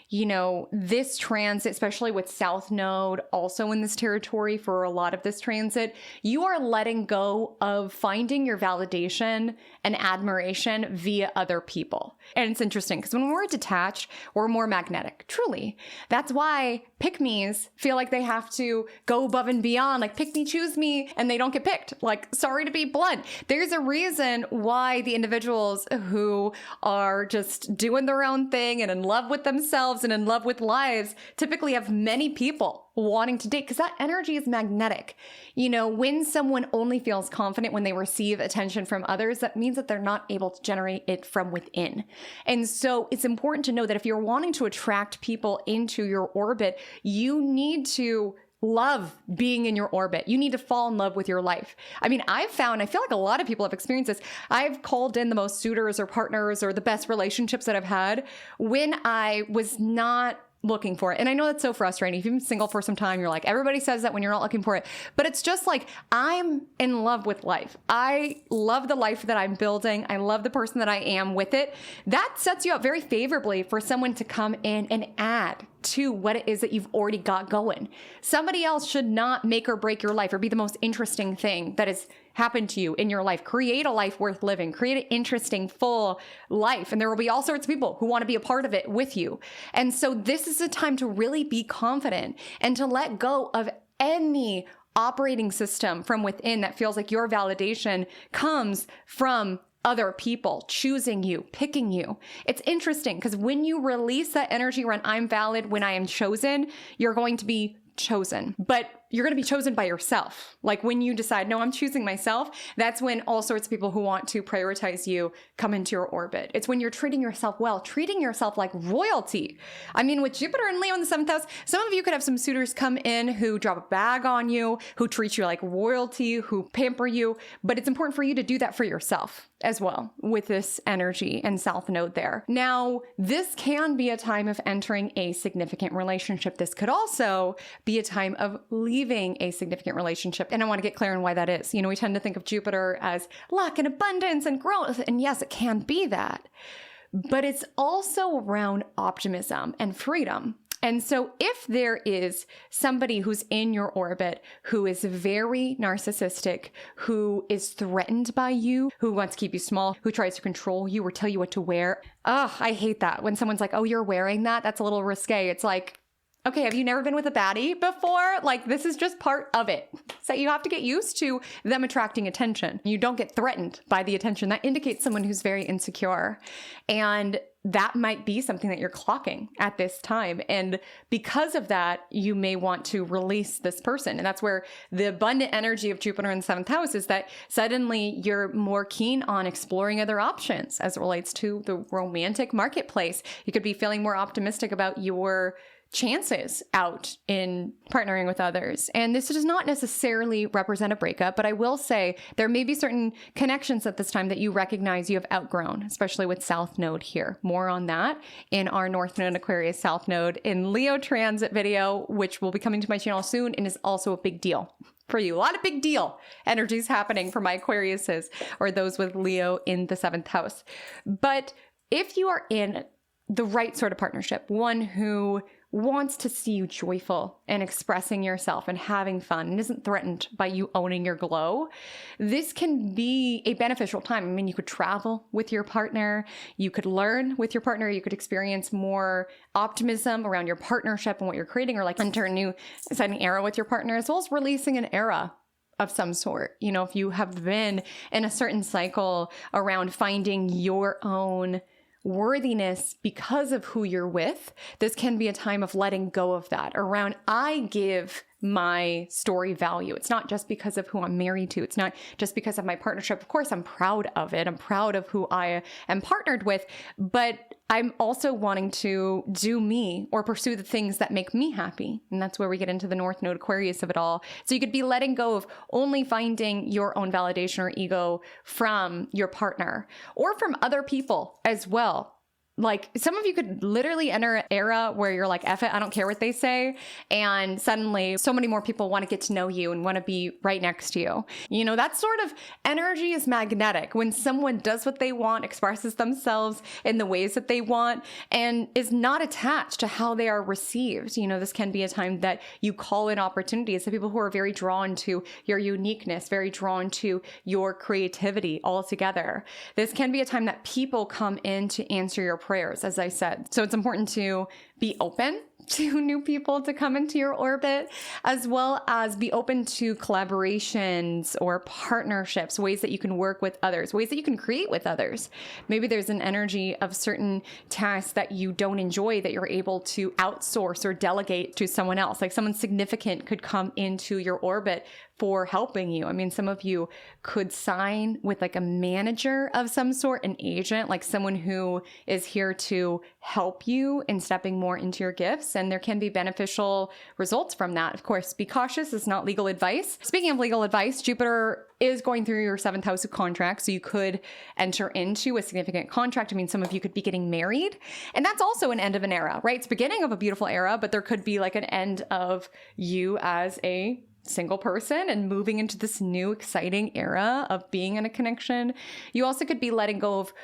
You know, this transit, especially with South Node also in this territory for a lot of this transit, you are letting go of finding your validation and admiration via other people. And it's interesting because when we're detached, we're more magnetic, truly. That's why pick-me's feel like they have to go above and beyond, like pick me, choose me, and they don't get picked. Like, sorry to be blunt. There's a reason why the individuals who are just doing their own thing and in love with themselves and in love with lives typically have many people wanting to date, because that energy is magnetic. You know, when someone only feels confident when they receive attention from others, that means that they're not able to generate it from within. And so it's important to know that if you're wanting to attract people into your orbit, you need to love being in your orbit. You need to fall in love with your life. I mean, I feel like a lot of people have experienced this. I've called in the most suitors or partners or the best relationships that I've had when I was not looking for it. And I know that's so frustrating. If you've been single for some time, you're like, everybody says that when you're not looking for it. But it's just like, I'm in love with life. I love the life that I'm building. I love the person that I am with it. That sets you up very favorably for someone to come in and add to what it is that you've already got going. Somebody else should not make or break your life or be the most interesting thing that has happened to you in your life. Create a life worth living, create an interesting, full life. And there will be all sorts of people who want to be a part of it with you. And so this is a time to really be confident and to let go of any operating system from within that feels like your validation comes from other people choosing you, picking you. It's interesting because when you release that energy around I'm valid when I am chosen, you're going to be chosen, but you're going to be chosen by yourself. Like when you decide, no, I'm choosing myself, that's when all sorts of people who want to prioritize you come into your orbit. It's when you're treating yourself well, treating yourself like royalty. I mean, with Jupiter and Leo in the 7th house, some of you could have some suitors come in who drop a bag on you, who treat you like royalty, who pamper you, but it's important for you to do that for yourself as well with this energy and South Node there. Now, this can be a time of entering a significant relationship. This could also be a time of leaving a significant relationship. And I want to get clear on why that is. You know, we tend to think of Jupiter as luck and abundance and growth. And yes, it can be that, but it's also around optimism and freedom. And so if there is somebody who's in your orbit who is very narcissistic, who is threatened by you, who wants to keep you small, who tries to control you or tell you what to wear. I hate that. When someone's like, oh, you're wearing that? That's a little risque. It's like, okay, have you never been with a baddie before? Like, this is just part of it. So you have to get used to them attracting attention. You don't get threatened by the attention. That indicates someone who's very insecure. And that might be something that you're clocking at this time. And because of that, you may want to release this person. And that's where the abundant energy of Jupiter in the 7th house is that suddenly you're more keen on exploring other options as it relates to the romantic marketplace. You could be feeling more optimistic about your chances out in partnering with others. And this does not necessarily represent a breakup, but I will say there may be certain connections at this time that you recognize you have outgrown, especially with South Node here. More on that in our North Node Aquarius South Node in Leo transit video, which will be coming to my channel soon and is also a big deal for you. A lot of big deal energies happening for my Aquariuses or those with Leo in the 7th house. But if you are in the right sort of partnership, one who wants to see you joyful and expressing yourself and having fun and isn't threatened by you owning your glow, this can be a beneficial time. I mean, you could travel with your partner, you could learn with your partner, you could experience more optimism around your partnership and what you're creating, or like enter a new exciting era with your partner, as well as releasing an era of some sort. You know, if you have been in a certain cycle around finding your own worthiness because of who you're with, this can be a time of letting go of that around I give my story value. It's not just because of who I'm married to. It's not just because of my partnership. Of course, I'm proud of it. I'm proud of who I am partnered with, but I'm also wanting to do me or pursue the things that make me happy. And that's where we get into the North Node Aquarius of it all. So you could be letting go of only finding your own validation or ego from your partner or from other people as well. Like some of you could literally enter an era where you're like, F it, I don't care what they say. And suddenly so many more people want to get to know you and want to be right next to you. You know, that sort of energy is magnetic. When someone does what they want, expresses themselves in the ways that they want, and is not attached to how they are received. You know, this can be a time that you call in opportunities to people who are very drawn to your uniqueness, very drawn to your creativity altogether. This can be a time that people come in to answer your prayers, as I said. So it's important to be open to new people to come into your orbit, as well as be open to collaborations or partnerships, ways that you can work with others, ways that you can create with others. Maybe there's an energy of certain tasks that you don't enjoy that you're able to outsource or delegate to someone else. Like someone significant could come into your orbit for helping you. I mean, some of you could sign with like a manager of some sort, an agent, like someone who is here to help you in stepping more into your gifts. And there can be beneficial results from that. Of course, be cautious. It's not legal advice. Speaking of legal advice, Jupiter is going through your 7th house of contracts. So you could enter into a significant contract. I mean, some of you could be getting married, and that's also an end of an era, right? It's beginning of a beautiful era, but there could be like an end of you as a single person and moving into this new exciting era of being in a connection. You also could be letting go of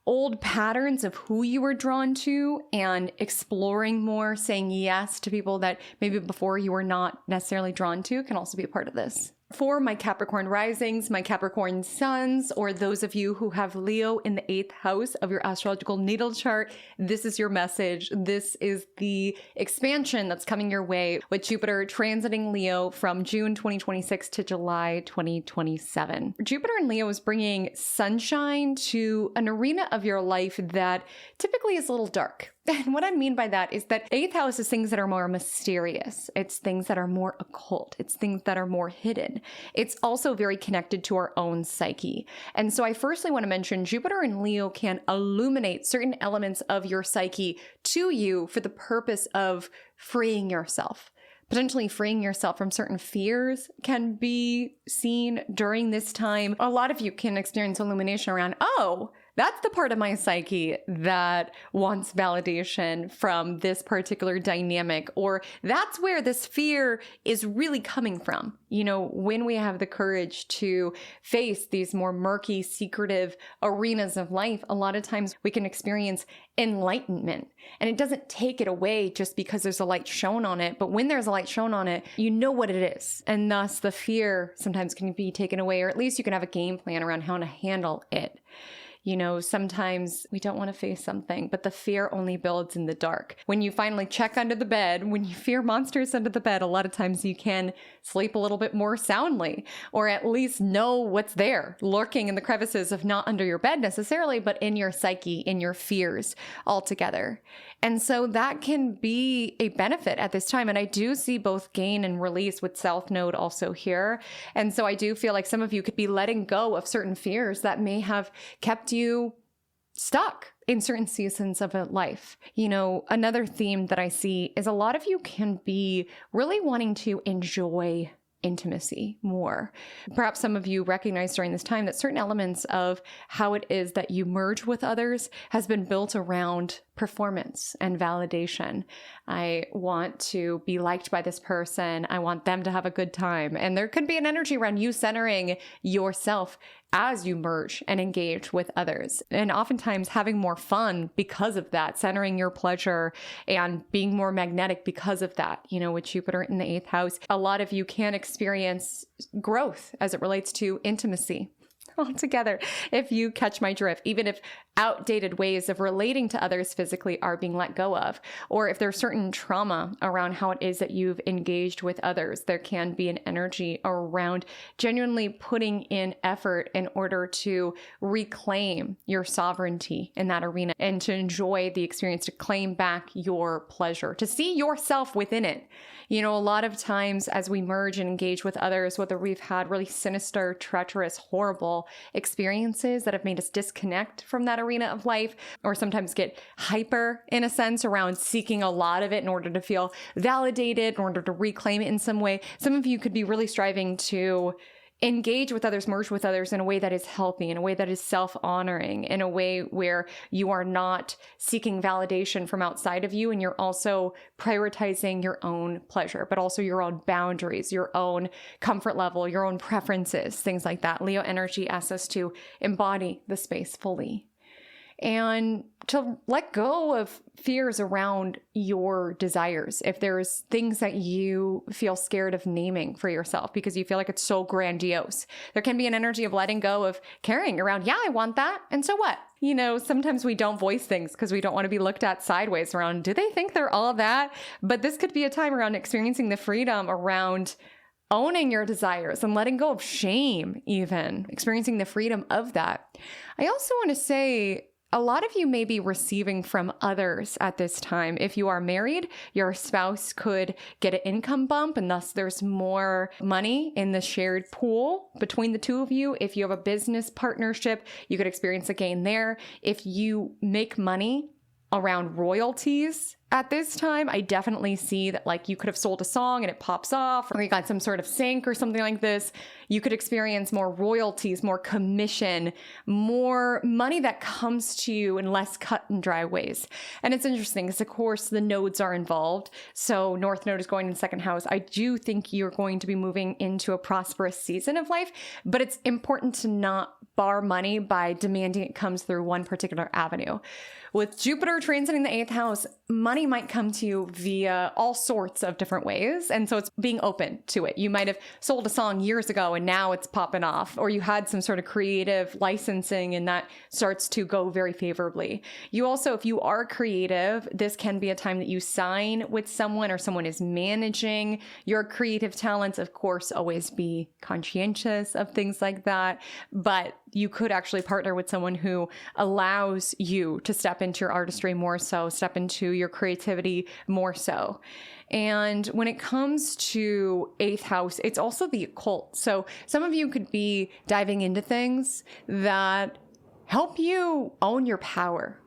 old patterns of who you were drawn to and exploring more, saying yes to people that maybe before you were not necessarily drawn to can also be a part of this. For my Capricorn risings, my Capricorn suns, or those of you who have Leo in the 8th house of your astrological natal chart, this is your message. This is the expansion that's coming your way with Jupiter transiting Leo from June 2026 to July 2027. Jupiter in Leo is bringing sunshine to an arena of your life that typically is a little dark. And what I mean by that is that 8th house is things that are more mysterious. It's things that are more occult. It's things that are more hidden. It's also very connected to our own psyche. And so I firstly want to mention Jupiter in Leo can illuminate certain elements of your psyche to you for the purpose of freeing yourself. Potentially freeing yourself from certain fears can be seen during this time. A lot of you can experience illumination around, oh, that's the part of my psyche that wants validation from this particular dynamic, or that's where this fear is really coming from. You know, when we have the courage to face these more murky, secretive arenas of life, a lot of times we can experience enlightenment. And it doesn't take it away just because there's a light shown on it. But when there's a light shown on it, you know what it is. And thus the fear sometimes can be taken away, or at least you can have a game plan around how to handle it. You know, sometimes we don't want to face something, but the fear only builds in the dark. When you finally check under the bed, when you fear monsters under the bed, a lot of times you can sleep a little bit more soundly, or at least know what's there, lurking in the crevices of not under your bed necessarily, but in your psyche, in your fears altogether. And so that can be a benefit at this time. And I do see both gain and release with South Node also here. And so I do feel like some of you could be letting go of certain fears that may have kept you stuck in certain seasons of a life. You know, another theme that I see is a lot of you can be really wanting to enjoy intimacy more. Perhaps some of you recognize during this time that certain elements of how it is that you merge with others has been built around performance and validation. I want to be liked by this person. I want them to have a good time. And there could be an energy around you centering yourself as you merge and engage with others. And oftentimes having more fun because of that, centering your pleasure and being more magnetic because of that. You know, with Jupiter in the 8th house, a lot of you can experience growth as it relates to intimacy altogether, if you catch my drift, even if outdated ways of relating to others physically are being let go of, or if there's certain trauma around how it is that you've engaged with others, there can be an energy around genuinely putting in effort in order to reclaim your sovereignty in that arena and to enjoy the experience, to claim back your pleasure, to see yourself within it. You know, a lot of times as we merge and engage with others, whether we've had really sinister, treacherous, horrible experiences that have made us disconnect from that arena of life, or sometimes get hyper in a sense around seeking a lot of it in order to feel validated, in order to reclaim it in some way. Some of you could be really striving to engage with others, merge with others in a way that is healthy, in a way that is self-honoring, in a way where you are not seeking validation from outside of you, and you're also prioritizing your own pleasure, but also your own boundaries, your own comfort level, your own preferences, things like that. Leo energy asks us to embody the space fully and to let go of fears around your desires. If there's things that you feel scared of naming for yourself because you feel like it's so grandiose, there can be an energy of letting go of carrying around, yeah, I want that. And so what? You know, sometimes we don't voice things because we don't want to be looked at sideways around, do they think they're all that? But this could be a time around experiencing the freedom around owning your desires and letting go of shame, even experiencing the freedom of that. I also want to say, a lot of you may be receiving from others at this time. If you are married, your spouse could get an income bump, and thus there's more money in the shared pool between the two of you. If you have a business partnership, you could experience a gain there. If you make money around royalties at this time, I definitely see that like you could have sold a song and it pops off, or you got some sort of sync or something like this. You could experience more royalties, more commission, more money that comes to you in less cut and dry ways. And it's interesting because, of course, the nodes are involved. So North Node is going in second house. I do think you're going to be moving into a prosperous season of life, but it's important to not bar money by demanding it comes through one particular avenue. With Jupiter transiting the 8th house, money might come to you via all sorts of different ways. And so it's being open to it. You might have sold a song years ago and now it's popping off, or you had some sort of creative licensing and that starts to go very favorably. You also, if you are creative, this can be a time that you sign with someone or someone is managing your creative talents. Of course, always be conscientious of things like that. But you could actually partner with someone who allows you to step into your artistry more so, step into your creativity more so. And when it comes to 8th house, it's also the occult. So some of you could be diving into things that help you own your power.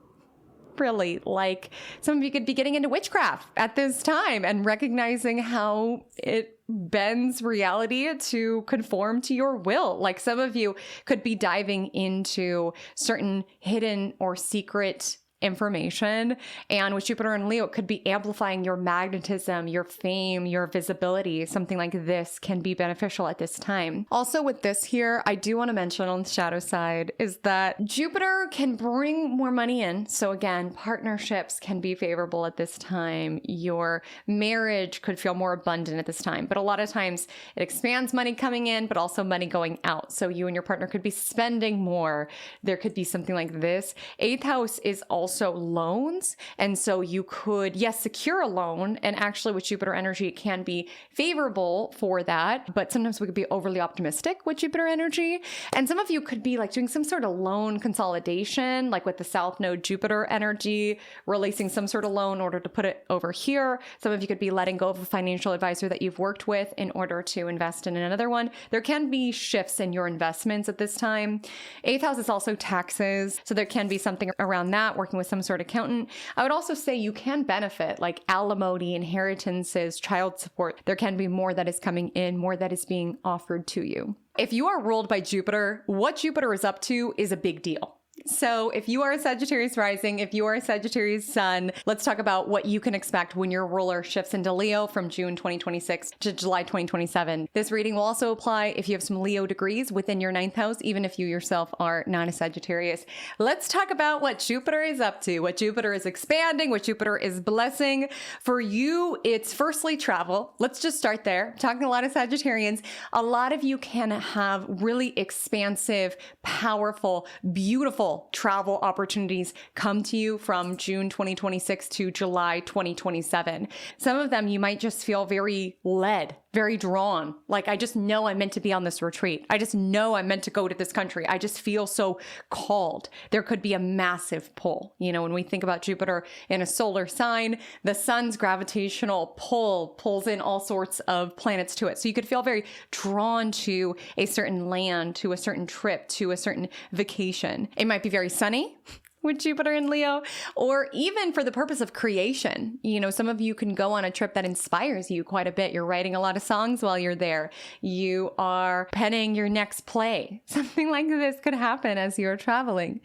Really, like some of you could be getting into witchcraft at this time and recognizing how it bends reality to conform to your will. Like some of you could be diving into certain hidden or secret information. And with Jupiter and Leo, it could be amplifying your magnetism, your fame, your visibility. Something like this can be beneficial at this time. Also with this here, I do want to mention on the shadow side is that Jupiter can bring more money in. So again, partnerships can be favorable at this time. Your marriage could feel more abundant at this time. But a lot of times it expands money coming in, but also money going out. So you and your partner could be spending more. There could be something like this. 8th house is also loans. And so you could, yes, secure a loan. And actually with Jupiter energy, it can be favorable for that. But sometimes we could be overly optimistic with Jupiter energy. And some of you could be like doing some sort of loan consolidation, like with the South Node Jupiter energy, releasing some sort of loan in order to put it over here. Some of you could be letting go of a financial advisor that you've worked with in order to invest in another one. There can be shifts in your investments at this time. 8th house is also taxes. So there can be something around that, working with some sort of accountant. I would also say you can benefit like alimony, inheritances, child support. There can be more that is coming in, more that is being offered to you. If you are ruled by Jupiter, what Jupiter is up to is a big deal. So if you are a Sagittarius rising, if you are a Sagittarius sun, let's talk about what you can expect when your ruler shifts into Leo from June 2026 to July 2027. This reading will also apply if you have some Leo degrees within your 9th house, even if you yourself are not a Sagittarius. Let's talk about what Jupiter is up to, what Jupiter is expanding, what Jupiter is blessing. For you, it's firstly travel. Let's just start there. Talking to a lot of Sagittarians, a lot of you can have really expansive, powerful, beautiful travel opportunities come to you from June 2026 to July 2027. Some of them you might just feel very led, very drawn. Like, I just know I'm meant to be on this retreat. I just know I'm meant to go to this country. I just feel so called. There could be a massive pull. You know, when we think about Jupiter in a solar sign, the sun's gravitational pull pulls in all sorts of planets to it. So you could feel very drawn to a certain land, to a certain trip, to a certain vacation. It might be very sunny with Jupiter in Leo, or even for the purpose of creation. You know, some of you can go on a trip that inspires you quite a bit. You're writing a lot of songs while you're there. You are penning your next play. Something like this could happen as you're traveling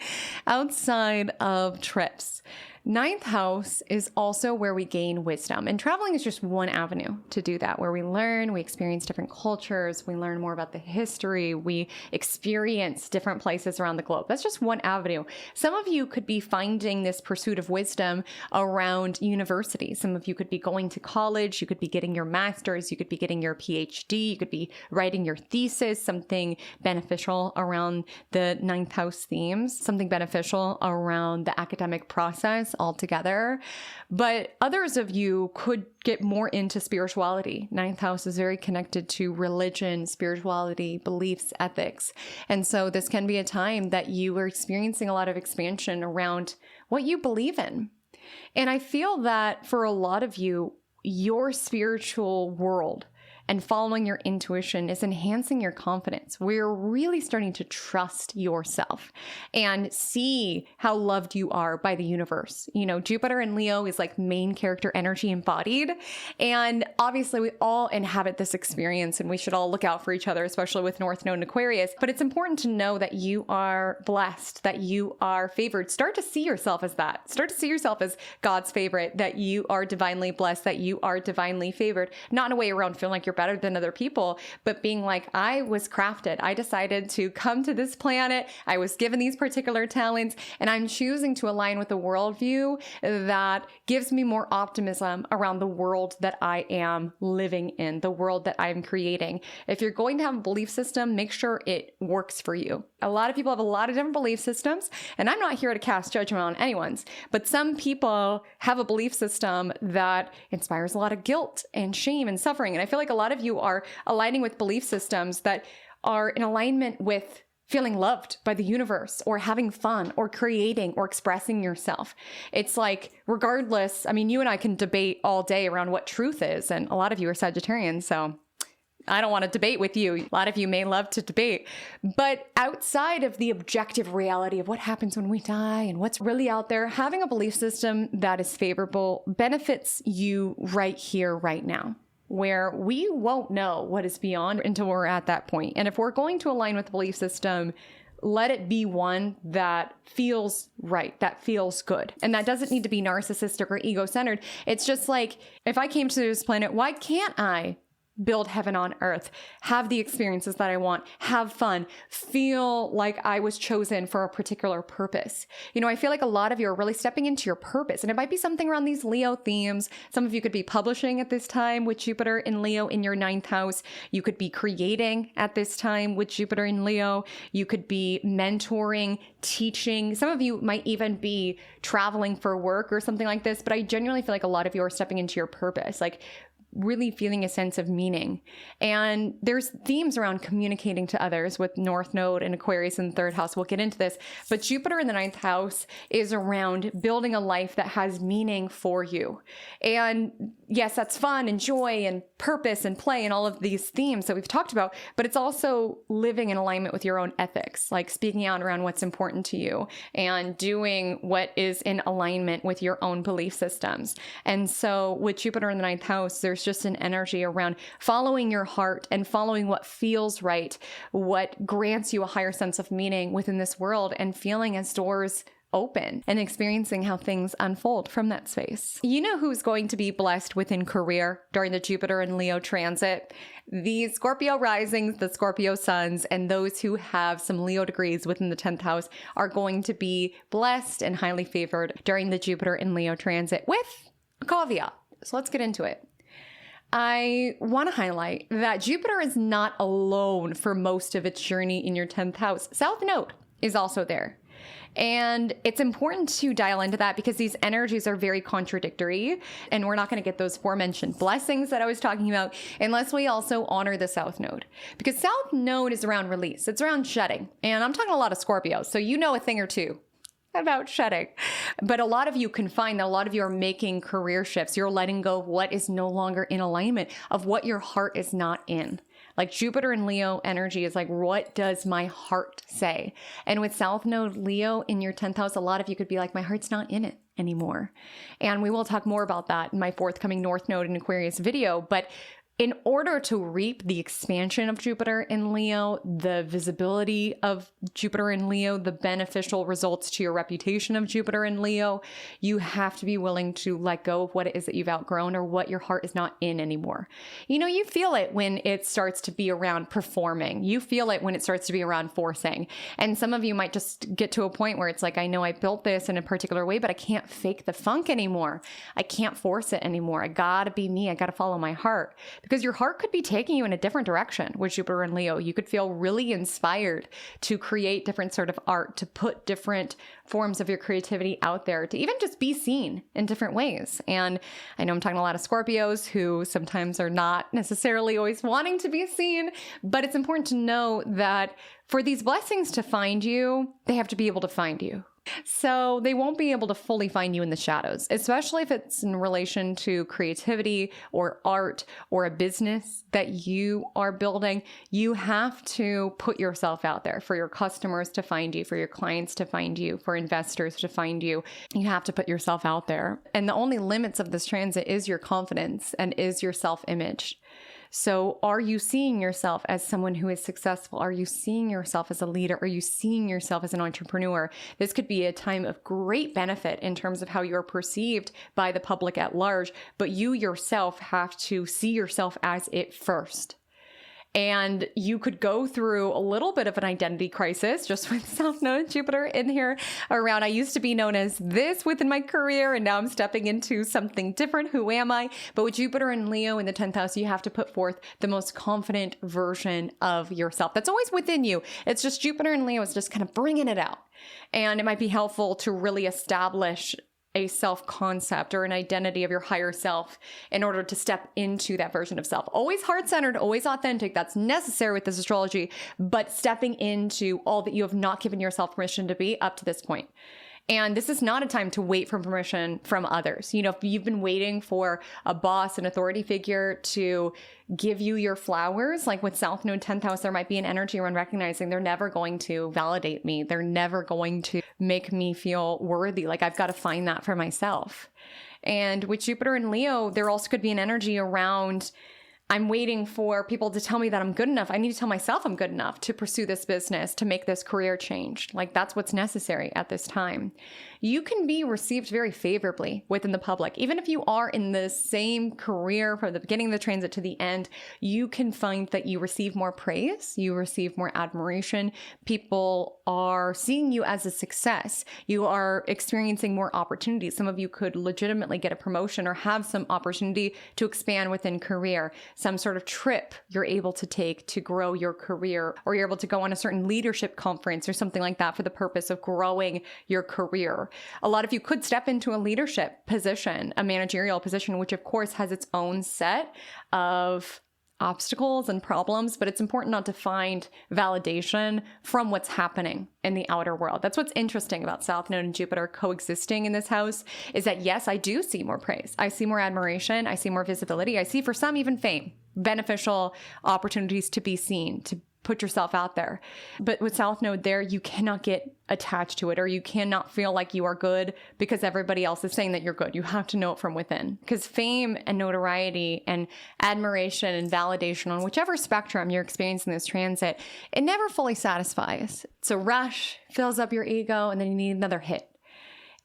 outside of trips. 9th house is also where we gain wisdom, and traveling is just one avenue to do that, where we learn, we experience different cultures, we learn more about the history, we experience different places around the globe. That's just one avenue. Some of you could be finding this pursuit of wisdom around university. Some of you could be going to college, you could be getting your master's, you could be getting your PhD, you could be writing your thesis, something beneficial around the 9th house themes, something beneficial around the academic process altogether. But others of you could get more into spirituality. 9th house is very connected to religion, spirituality, beliefs, ethics. And so this can be a time that you are experiencing a lot of expansion around what you believe in. And I feel that for a lot of you, your spiritual world and following your intuition is enhancing your confidence. We're really starting to trust yourself and see how loved you are by the universe. You know, Jupiter in Leo is like main character energy embodied. And obviously we all inhabit this experience and we should all look out for each other, especially with North Node and Aquarius. But it's important to know that you are blessed, that you are favored. Start to see yourself as that. Start to see yourself as God's favorite, that you are divinely blessed, that you are divinely favored. Not in a way around feeling like you're better than other people, but being like, I was crafted. I decided to come to this planet. I was given these particular talents, and I'm choosing to align with a worldview that gives me more optimism around the world that I am living in, the world that I'm creating. If you're going to have a belief system, make sure it works for you. A lot of people have a lot of different belief systems, and I'm not here to cast judgment on anyone's, but some people have a belief system that inspires a lot of guilt and shame and suffering. And I feel like a lot of you are aligning with belief systems that are in alignment with feeling loved by the universe or having fun or creating or expressing yourself. It's like, regardless, I mean, you and I can debate all day around what truth is. And a lot of you are Sagittarians, so I don't want to debate with you. A lot of you may love to debate, but outside of the objective reality of what happens when we die and what's really out there, having a belief system that is favorable benefits you right here, right now, where we won't know what is beyond until we're at that point. And if we're going to align with the belief system, let it be one that feels right, that feels good. And that doesn't need to be narcissistic or ego-centered. It's just like, if I came to this planet, why can't I build heaven on earth, have the experiences that I want, have fun, feel like I was chosen for a particular purpose? You know, I feel like a lot of you are really stepping into your purpose, and it might be something around these Leo themes. Some of you could be publishing at this time with Jupiter in Leo in your 9th house. You could be creating at this time with Jupiter in Leo. You could be mentoring, teaching. Some of you might even be traveling for work or something like this, but I genuinely feel like a lot of you are stepping into your purpose, like really feeling a sense of meaning. And there's themes around communicating to others with North Node and Aquarius in the 3rd house. We'll get into this, but Jupiter in the 9th house is around building a life that has meaning for you. And yes, that's fun and joy and purpose and play and all of these themes that we've talked about, but it's also living in alignment with your own ethics, like speaking out around what's important to you and doing what is in alignment with your own belief systems. And so with Jupiter in the 9th house, there's just an energy around following your heart and following what feels right, what grants you a higher sense of meaning within this world, and feeling as doors open and experiencing how things unfold from that space. You know who's going to be blessed within career during the Jupiter and Leo transit? The Scorpio risings, the Scorpio suns, and those who have some Leo degrees within the 10th house are going to be blessed and highly favored during the Jupiter and Leo transit, with a caveat. So let's get into it. I want to highlight that Jupiter is not alone for most of its journey in your 10th house. South Node is also there. And it's important to dial into that because these energies are very contradictory, and we're not going to get those aforementioned blessings that I was talking about unless we also honor the South Node. Because South Node is around release. It's around shedding. And I'm talking a lot of Scorpio, so you know a thing or two about shedding. But a lot of you can find that a lot of you are making career shifts. You're letting go of what is no longer in alignment, of what your heart is not in. Like Jupiter and Leo energy is like, what does my heart say? And with South Node Leo in your 10th house, a lot of you could be like, my heart's not in it anymore. And we will talk more about that in my forthcoming North Node and Aquarius video. But in order to reap the expansion of Jupiter in Leo, the visibility of Jupiter in Leo, the beneficial results to your reputation of Jupiter in Leo, you have to be willing to let go of what it is that you've outgrown or what your heart is not in anymore. You know, you feel it when it starts to be around performing. You feel it when it starts to be around forcing. And some of you might just get to a point where it's like, I know I built this in a particular way, but I can't fake the funk anymore. I can't force it anymore. I gotta be me. I gotta follow my heart. Because your heart could be taking you in a different direction with Jupiter and Leo. You could feel really inspired to create different sort of art, to put different forms of your creativity out there, to even just be seen in different ways. And I know I'm talking to a lot of Scorpios who sometimes are not necessarily always wanting to be seen, but it's important to know that for these blessings to find you, they have to be able to find you. So they won't be able to fully find you in the shadows, especially if it's in relation to creativity or art or a business that you are building. You have to put yourself out there for your customers to find you, for your clients to find you, for investors to find you. You have to put yourself out there. And the only limits of this transit is your confidence and is your self-image. So are you seeing yourself as someone who is successful? Are you seeing yourself as a leader? Are you seeing yourself as an entrepreneur? This could be a time of great benefit in terms of how you're perceived by the public at large, but you yourself have to see yourself as it first. And you could go through a little bit of an identity crisis just with South Node Jupiter in here around. I used to be known as this within my career, and now I'm stepping into something different. Who am I? But with Jupiter and Leo in the 10th house, you have to put forth the most confident version of yourself. That's always within you. It's just Jupiter and Leo is just kind of bringing it out. And it might be helpful to really establish a self-concept or an identity of your higher self in order to step into that version of self. Always heart-centered, always authentic. That's necessary with this astrology, but stepping into all that you have not given yourself permission to be up to this point. And this is not a time to wait for permission from others. You know, if you've been waiting for a boss, an authority figure to give you your flowers, like with South Node 10th house, there might be an energy around recognizing they're never going to validate me. They're never going to make me feel worthy. Like I've got to find that for myself. And with Jupiter and Leo, there also could be an energy around I'm waiting for people to tell me that I'm good enough. I need to tell myself I'm good enough to pursue this business, to make this career change. Like that's what's necessary at this time. You can be received very favorably within the public. Even if you are in the same career from the beginning of the transit to the end, you can find that you receive more praise, you receive more admiration. People are seeing you as a success. You are experiencing more opportunities. Some of you could legitimately get a promotion or have some opportunity to expand within career. Some sort of trip you're able to take to grow your career, or you're able to go on a certain leadership conference or something like that for the purpose of growing your career. A lot of you could step into a leadership position, a managerial position, which of course has its own set of obstacles and problems, but it's important not to find validation from what's happening in the outer world. That's what's interesting about South Node and Jupiter coexisting in this house, is that yes, I do see more praise. I see more admiration. I see more visibility. I see, for some, even fame, beneficial opportunities to be seen, to put yourself out there. But with South Node there, you cannot get attached to it, or you cannot feel like you are good because everybody else is saying that you're good. You have to know it from within, because fame and notoriety and admiration and validation on whichever spectrum you're experiencing this transit, it never fully satisfies. It's a rush, fills up your ego, and then you need another hit.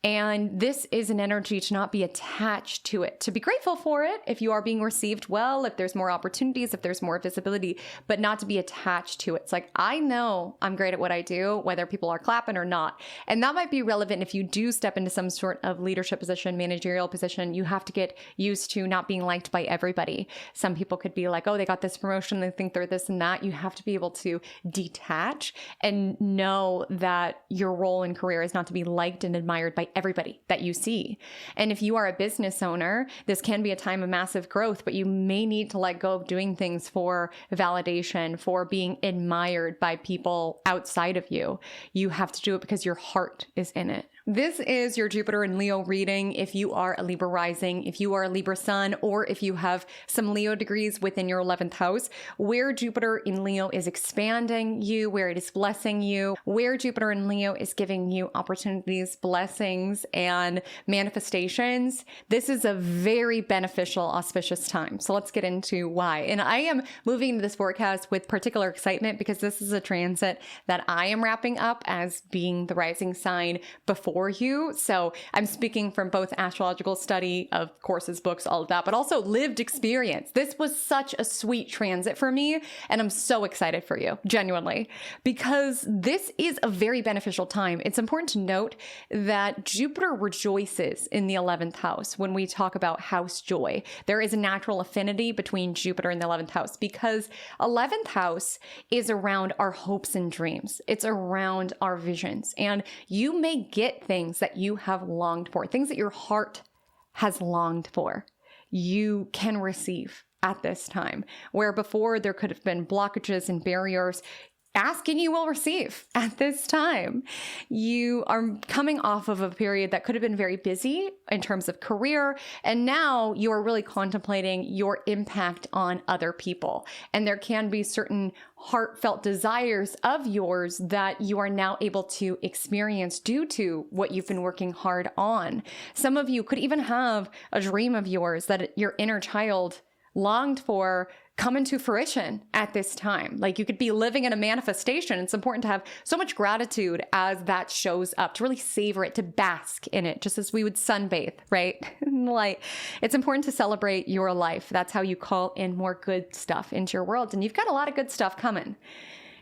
And this is an energy to not be attached to it, to be grateful for it if you are being received well, if there's more opportunities, if there's more visibility, but not to be attached to it. It's like, I know I'm great at what I do, whether people are clapping or not. And that might be relevant if you do step into some sort of leadership position, managerial position. You have to get used to not being liked by everybody. Some people could be like, oh, they got this promotion, they think they're this and that. You have to be able to detach and know that your role in career is not to be liked and admired by everybody that you see. And if you are a business owner, this can be a time of massive growth, but you may need to let go of doing things for validation, for being admired by people outside of you. You have to do it because your heart is in it. This is your Jupiter and Leo reading if you are a Libra rising, if you are a Libra sun, or if you have some Leo degrees within your 11th house, where Jupiter in Leo is expanding you, where it is blessing you, where Jupiter in Leo is giving you opportunities, blessings, and manifestations. This is a very beneficial, auspicious time. So let's get into why. And I am moving into this forecast with particular excitement because this is a transit that I am wrapping up as being the rising sign before you. So I'm speaking from both astrological study, of courses, books, all of that, but also lived experience. This was such a sweet transit for me, and I'm so excited for you, genuinely, because this is a very beneficial time. It's important to note that Jupiter rejoices in the 11th house when we talk about house joy. There is a natural affinity between Jupiter and the 11th house because 11th house is around our hopes and dreams. It's around our visions, and you may get things that you have longed for, things that your heart has longed for, you can receive at this time, where before there could have been blockages and barriers. ask and you will receive at this time. You are coming off of a period that could have been very busy in terms of career, and now you are really contemplating your impact on other people. And there can be certain heartfelt desires of yours that you are now able to experience due to what you've been working hard on. Some of you could even have a dream of yours that your inner child longed for come into fruition at this time. Like, you could be living in a manifestation. It's important to have so much gratitude as that shows up, to really savor it, to bask in it, just as we would sunbathe, right? Like, it's important to celebrate your life. That's how you call in more good stuff into your world. And you've got a lot of good stuff coming.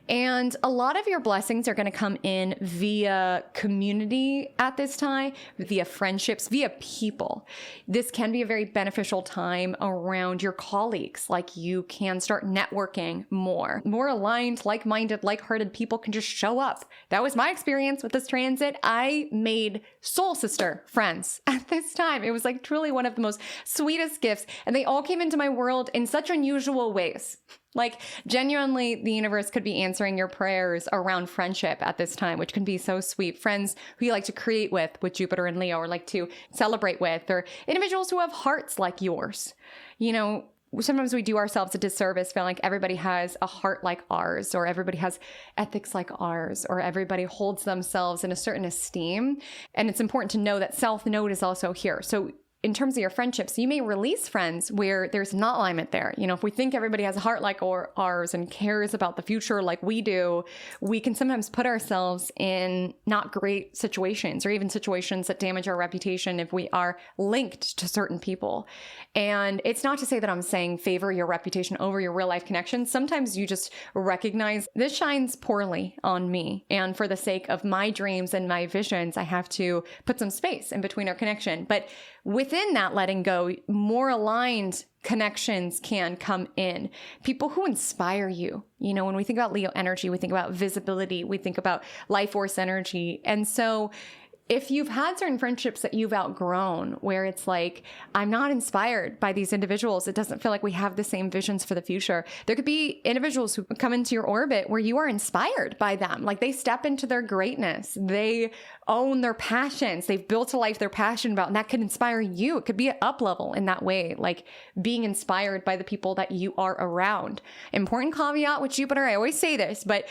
And a lot of your blessings are going to come in via community at this time, via friendships, via people. This can be a very beneficial time around your colleagues. Like, you can start networking more. More aligned, like-minded, like-hearted people can just show up. That was my experience with this transit. I made soul sister friends at this time. It was like truly one of the most sweetest gifts. And they all came into my world in such unusual ways. Like, genuinely, the universe could be answering your prayers around friendship at this time, which can be so sweet. Friends who you like to create with Jupiter and Leo, or like to celebrate with, or individuals who have hearts like yours. You know, sometimes we do ourselves a disservice, feeling like everybody has a heart like ours, or everybody has ethics like ours, or everybody holds themselves in a certain esteem. And it's important to know that self-note is also here. So in terms of your friendships, you may release friends where there's not alignment there. You know, if we think everybody has a heart like ours and cares about the future like we do, we can sometimes put ourselves in not great situations, or even situations that damage our reputation if we are linked to certain people. And it's not to say that I'm saying favor your reputation over your real life connections. Sometimes you just recognize this shines poorly on me, and for the sake of my dreams and my visions, I have to put some space in between our connection. But within that letting go, more aligned connections can come in. People who inspire you. You know, when we think about Leo energy, we think about visibility, we think about life force energy. And so if you've had certain friendships that you've outgrown, where it's like, I'm not inspired by these individuals, it doesn't feel like we have the same visions for the future. There could be individuals who come into your orbit where you are inspired by them. Like, they step into their greatness. They own their passions. They've built a life they're passionate about, and that could inspire you. It could be an up level in that way, like being inspired by the people that you are around. Important caveat with Jupiter, I always say this, but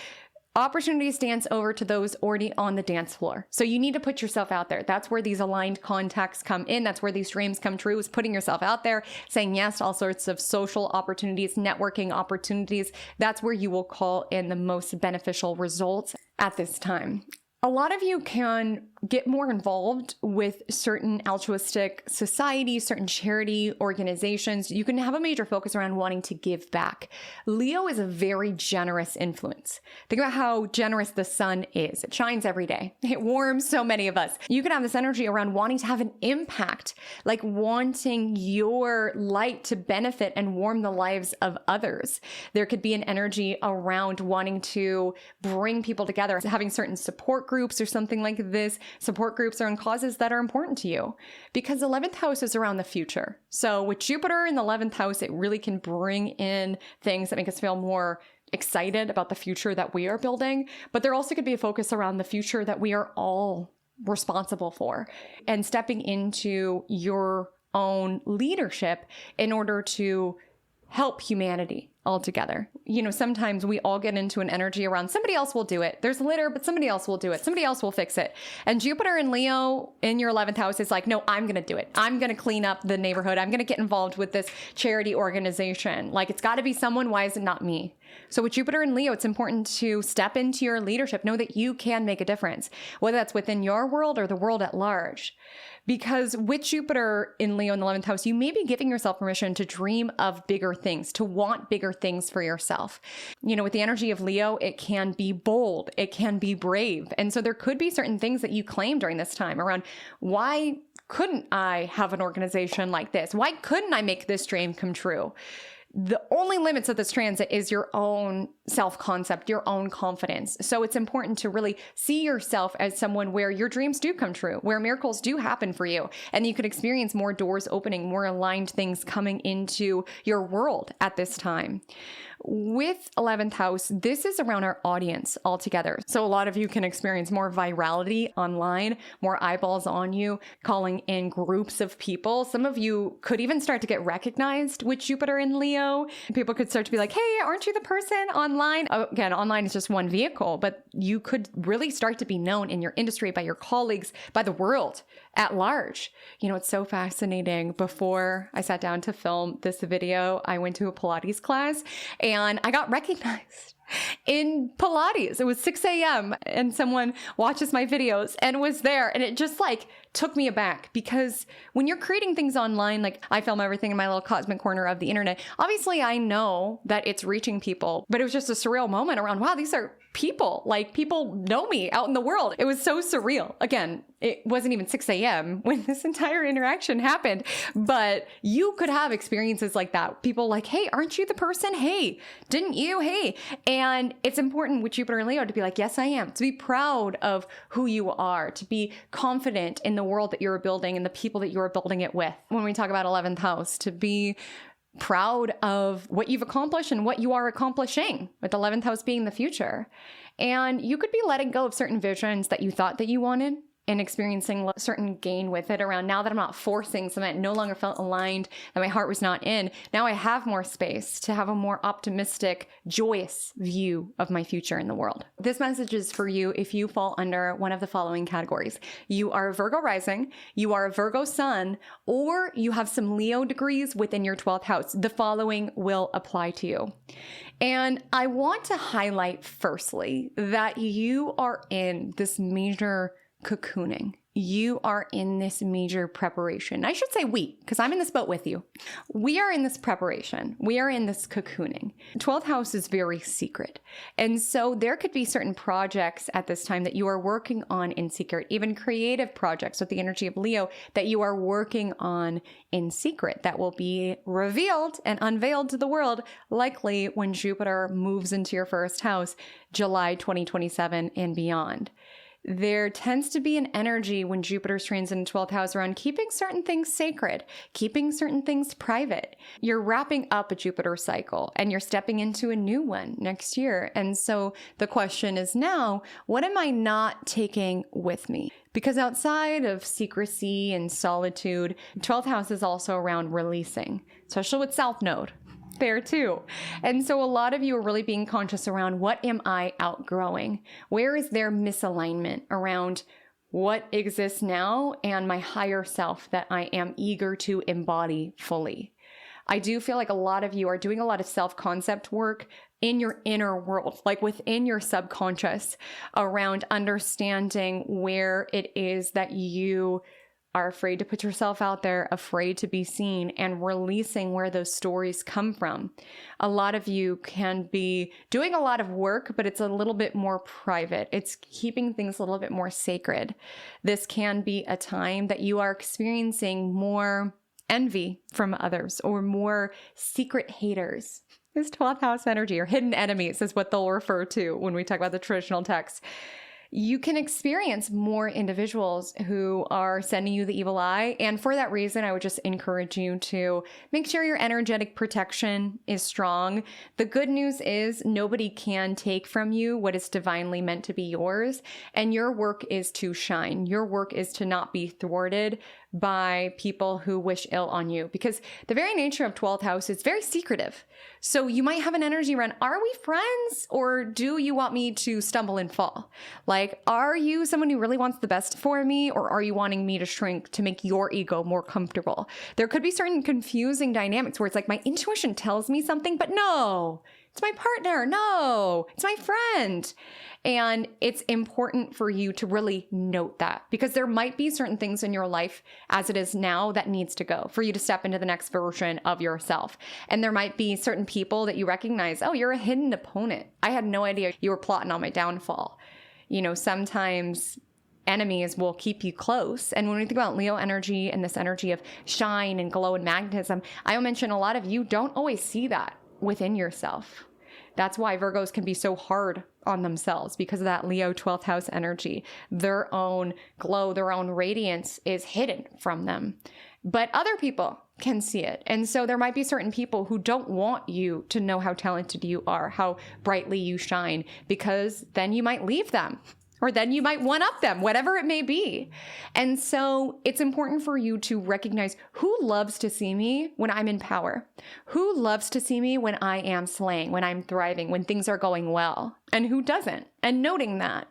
opportunities dance over to those already on the dance floor. So you need to put yourself out there. That's where these aligned contacts come in. That's where these dreams come true, is putting yourself out there, saying yes to all sorts of social opportunities, networking opportunities. That's where you will call in the most beneficial results at this time. A lot of you can get more involved with certain altruistic societies, certain charity organizations. You can have a major focus around wanting to give back. Leo is a very generous influence. Think about how generous the sun is. It shines every day. It warms so many of us. You can have this energy around wanting to have an impact, like wanting your light to benefit and warm the lives of others. There could be an energy around wanting to bring people together, having certain support groups or something like this. Support groups are on causes that are important to you, because the 11th house is around the future. So with Jupiter in the 11th house, it really can bring in things that make us feel more excited about the future that we are building. But there also could be a focus around the future that we are all responsible for, and stepping into your own leadership in order to help humanity altogether. You know, sometimes we all get into an energy around somebody else will do it. There's litter, but somebody else will do it. Somebody else will fix it. And Jupiter and Leo in your 11th house is like, no, I'm going to do it. I'm going to clean up the neighborhood. I'm going to get involved with this charity organization. Like, it's got to be someone. Why is it not me? So with Jupiter and Leo, it's important to step into your leadership. Know that you can make a difference, whether that's within your world or the world at large. Because with Jupiter in Leo in the 11th house, you may be giving yourself permission to dream of bigger things, to want bigger things for yourself. You know, with the energy of Leo, it can be bold, it can be brave. And so there could be certain things that you claim during this time around, why couldn't I have an organization like this? Why couldn't I make this dream come true? The only limits of this transit is your own self-concept, your own confidence. So it's important to really see yourself as someone where your dreams do come true, where miracles do happen for you, and you could experience more doors opening, more aligned things coming into your world at this time. With 11th house, this is around our audience altogether. So a lot of you can experience more virality online, more eyeballs on you, calling in groups of people. Some of you could even start to get recognized with Jupiter in Leo. People could start to be like, hey, aren't you the person online? Again, online is just one vehicle, but you could really start to be known in your industry, by your colleagues, by the world at large. You know, it's so fascinating. Before I sat down to film this video, I went to a Pilates class and I got recognized in Pilates. It was 6 a.m. and someone watches my videos and was there. And it just like took me aback, because when you're creating things online, like I film everything in my little cosmic corner of the internet, obviously I know that it's reaching people, but it was just a surreal moment around, wow, these are people, like people know me out in the world. It was so surreal. Again, it wasn't even 6 a.m. when this entire interaction happened, but you could have experiences like that. People like, hey, aren't you the person? Hey, didn't you? Hey. And it's important with Jupiter and Leo to be like, yes, I am, to be proud of who you are, to be confident in the world that you're building and the people that you're building it with. When we talk about 11th house, to be proud of what you've accomplished and what you are accomplishing, with 11th house being the future. And you could be letting go of certain visions that you thought that you wanted and experiencing certain gain with it around, now that I'm not forcing something that no longer felt aligned, that my heart was not in. Now I have more space to have a more optimistic, joyous view of my future in the world. This message is for you if you fall under one of the following categories. You are a Virgo rising, you are a Virgo sun, or you have some Leo degrees within your 12th house. The following will apply to you. And I want to highlight firstly that you are in this major cocooning. You are in this major preparation. I should say we, because I'm in this boat with you. We are in this preparation. We are in this cocooning. 12th house is very secret. And so there could be certain projects at this time that you are working on in secret, even creative projects with the energy of Leo that you are working on in secret that will be revealed and unveiled to the world, likely when Jupiter moves into your first house, July 2027 and beyond. There tends to be an energy when Jupiter's transit in 12th house around keeping certain things sacred, keeping certain things private. You're wrapping up a Jupiter cycle and you're stepping into a new one next year. And so the question is now, what am I not taking with me? Because outside of secrecy and solitude, 12th house is also around releasing, especially with South Node there too. And so a lot of you are really being conscious around, what am I outgrowing? Where is there misalignment around what exists now and my higher self that I am eager to embody fully? I do feel like a lot of you are doing a lot of self-concept work in your inner world, like within your subconscious, around understanding where it is that you are afraid to put yourself out there, afraid to be seen, and releasing where those stories come from. A lot of you can be doing a lot of work, but it's a little bit more private. It's keeping things a little bit more sacred. This can be a time that you are experiencing more envy from others or more secret haters. This 12th house energy, or hidden enemies, is what they'll refer to when we talk about the traditional text. You can experience more individuals who are sending you the evil eye. And for that reason, I would just encourage you to make sure your energetic protection is strong. The good news is nobody can take from you what is divinely meant to be yours. And your work is to shine. Your work is to not be thwarted by people who wish ill on you, because the very nature of 12th house is very secretive. So you might have an energy around, are we friends, or do you want me to stumble and fall? Like, are you someone who really wants the best for me, or are you wanting me to shrink to make your ego more comfortable? There could be certain confusing dynamics where it's like, my intuition tells me something, but no, it's my partner. No, it's my friend. And it's important for you to really note that, because there might be certain things in your life as it is now that needs to go for you to step into the next version of yourself. And there might be certain people that you recognize, oh, you're a hidden opponent. I had no idea you were plotting on my downfall. You know, sometimes enemies will keep you close. And when we think about Leo energy and this energy of shine and glow and magnetism, I mention a lot of you don't always see that within yourself. That's why Virgos can be so hard on themselves, because of that Leo 12th house energy. Their own glow, their own radiance is hidden from them. But other people can see it. And so there might be certain people who don't want you to know how talented you are, how brightly you shine, because then you might leave them. Or then you might one-up them, whatever it may be. And so it's important for you to recognize who loves to see me when I'm in power, who loves to see me when I am slaying, when I'm thriving, when things are going well, and who doesn't, and noting that.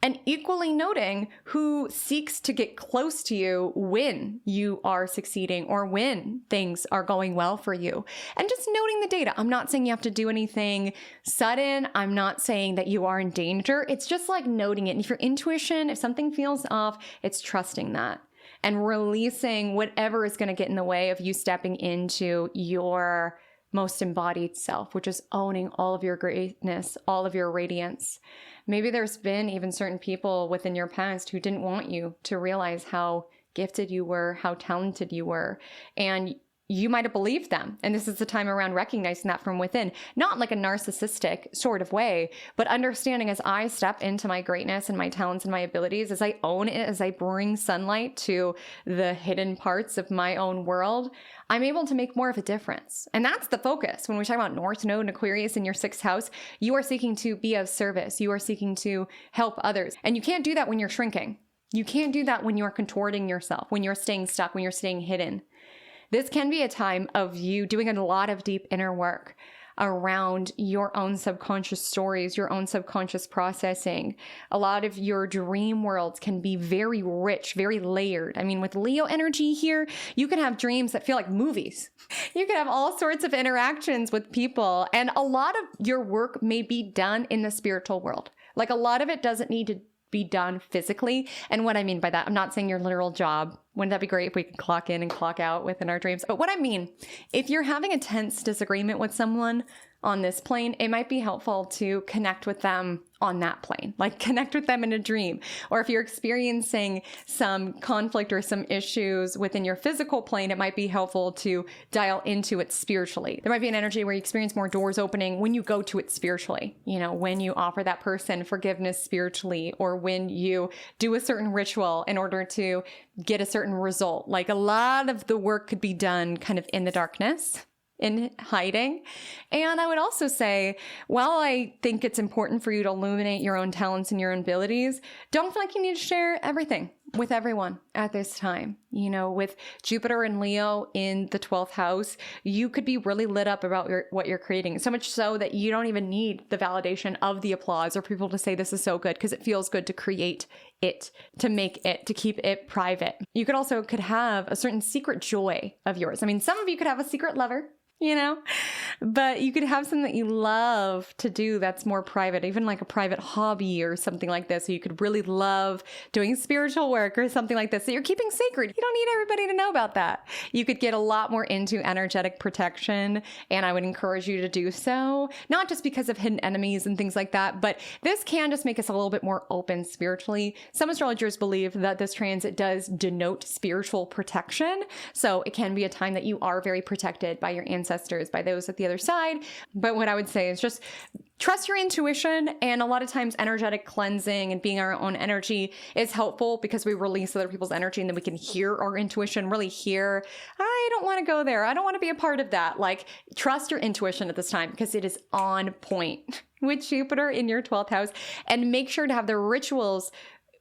And equally noting who seeks to get close to you when you are succeeding or when things are going well for you. And just noting the data. I'm not saying you have to do anything sudden. I'm not saying that you are in danger. It's just like noting it. And if your intuition, if something feels off, it's trusting that and releasing whatever is going to get in the way of you stepping into your most embodied self, which is owning all of your greatness, all of your radiance. Maybe there's been even certain people within your past who didn't want you to realize how gifted you were, how talented you were, and you might have believed them. And this is the time around recognizing that from within, not like a narcissistic sort of way, but understanding as I step into my greatness and my talents and my abilities, as I own it, as I bring sunlight to the hidden parts of my own world, I'm able to make more of a difference. And that's the focus. When we talk about North Node and Aquarius in your 6th house, you are seeking to be of service. You are seeking to help others. And you can't do that when you're shrinking. You can't do that when you're contorting yourself, when you're staying stuck, when you're staying hidden. This can be a time of you doing a lot of deep inner work around your own subconscious stories, your own subconscious processing. A lot of your dream worlds can be very rich, very layered. I mean, with Leo energy here, you can have dreams that feel like movies. You can have all sorts of interactions with people, and a lot of your work may be done in the spiritual world. Like a lot of it doesn't need to be done physically. And what I mean by that, I'm not saying your literal job. Wouldn't that be great if we could clock in and clock out within our dreams? But what I mean, if you're having a tense disagreement with someone on this plane, it might be helpful to connect with them on that plane, like connect with them in a dream. Or if you're experiencing some conflict or some issues within your physical plane, it might be helpful to dial into it spiritually. There might be an energy where you experience more doors opening when you go to it spiritually, when you offer that person forgiveness spiritually, or when you do a certain ritual in order to get a certain result. Like a lot of the work could be done kind of in the darkness, in hiding. And I would also say, while I think it's important for you to illuminate your own talents and your own abilities, don't feel like you need to share everything with everyone at this time. With Jupiter and Leo in the 12th house, you could be really lit up about what you're creating. So much so that you don't even need the validation of the applause or people to say this is so good, because it feels good to create it, to make it, to keep it private. You could have a certain secret joy of yours. I mean, some of you could have a secret lover, but you could have something that you love to do that's more private, even like a private hobby or something like this. So you could really love doing spiritual work or something like this that you're keeping sacred. You don't need everybody to know about that. You could get a lot more into energetic protection, and I would encourage you to do so, not just because of hidden enemies and things like that, but this can just make us a little bit more open spiritually. Some astrologers believe that this transit does denote spiritual protection. So it can be a time that you are very protected by your ancestors, by those at the other side. But what I would say is just trust your intuition. And a lot of times energetic cleansing and being our own energy is helpful, because we release other people's energy and then we can hear our intuition, really hear, I don't want to go there. I don't want to be a part of that. Like, trust your intuition at this time, because it is on point with Jupiter in your 12th house. And make sure to have the rituals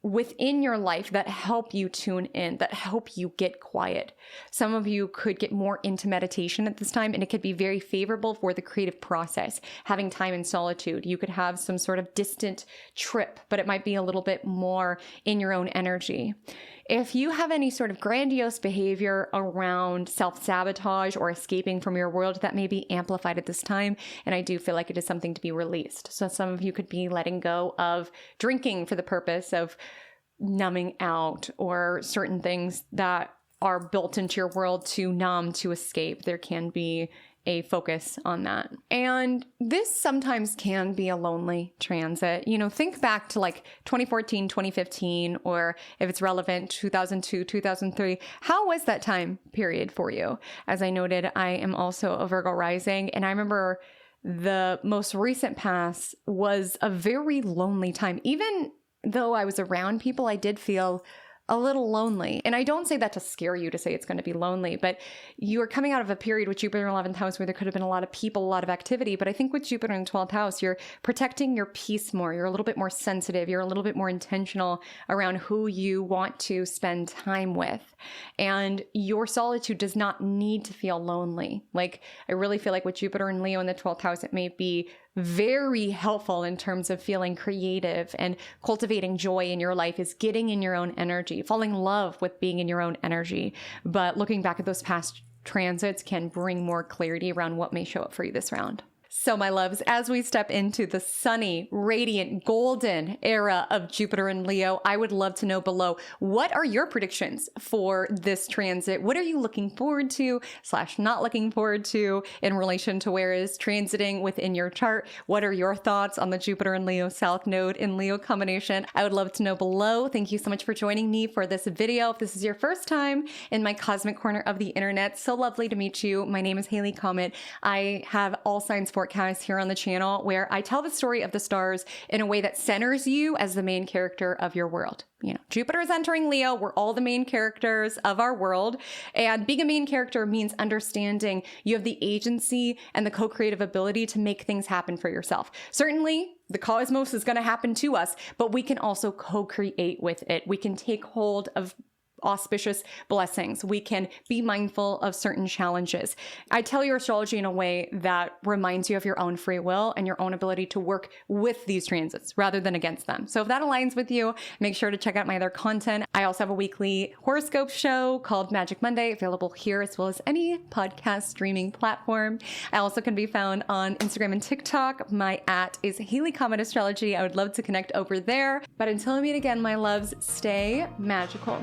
within your life that help you tune in, that help you get quiet. Some of you could get more into meditation at this time, and it could be very favorable for the creative process, having time in solitude. You could have some sort of distant trip, but it might be a little bit more in your own energy. If you have any sort of grandiose behavior around self-sabotage or escaping from your world, that may be amplified at this time. And I do feel like it is something to be released. So some of you could be letting go of drinking for the purpose of numbing out, or certain things that are built into your world to numb, to escape. There can be a focus on that. And this sometimes can be a lonely transit. You know, think back to like 2014, 2015, or if it's relevant, 2002, 2003. How was that time period for you? As I noted, I am also a Virgo rising, and I remember the most recent past was a very lonely time. Even though I was around people, I did feel a little lonely. And I don't say that to scare you to say it's going to be lonely, but you are coming out of a period with Jupiter in 11th house where there could have been a lot of people, a lot of activity. But I think with Jupiter in 12th house, you're protecting your peace more. You're a little bit more sensitive. You're a little bit more intentional around who you want to spend time with. And your solitude does not need to feel lonely. Like, I really feel like with Jupiter and Leo in the 12th house, it may be very helpful in terms of feeling creative and cultivating joy in your life, is getting in your own energy, falling in love with being in your own energy. But looking back at those past transits can bring more clarity around what may show up for you this round. So my loves, as we step into the sunny, radiant, golden era of Jupiter and Leo, I would love to know below, what are your predictions for this transit? What are you looking forward to / not looking forward to in relation to where is transiting within your chart? What are your thoughts on the Jupiter and Leo South Node in Leo combination? I would love to know below. Thank you so much for joining me for this video. If this is your first time in my cosmic corner of the internet, so lovely to meet you. My name is Haley Comet. I have all signs forecast here on the channel where I tell the story of the stars in a way that centers you as the main character of your world. You know, Jupiter is entering Leo. We're all the main characters of our world. And being a main character means understanding you have the agency and the co-creative ability to make things happen for yourself. Certainly, the cosmos is going to happen to us, but we can also co-create with it. We can take hold of auspicious blessings. We can be mindful of certain challenges. I tell your astrology in a way that reminds you of your own free will and your own ability to work with these transits rather than against them. So if that aligns with you, make sure to check out my other content. I also have a weekly horoscope show called Magic Monday, available here as well as any podcast streaming platform. I also can be found on Instagram and TikTok. My @ is Haley Comet Astrology. I would love to connect over there. But until we meet again, my loves, stay magical.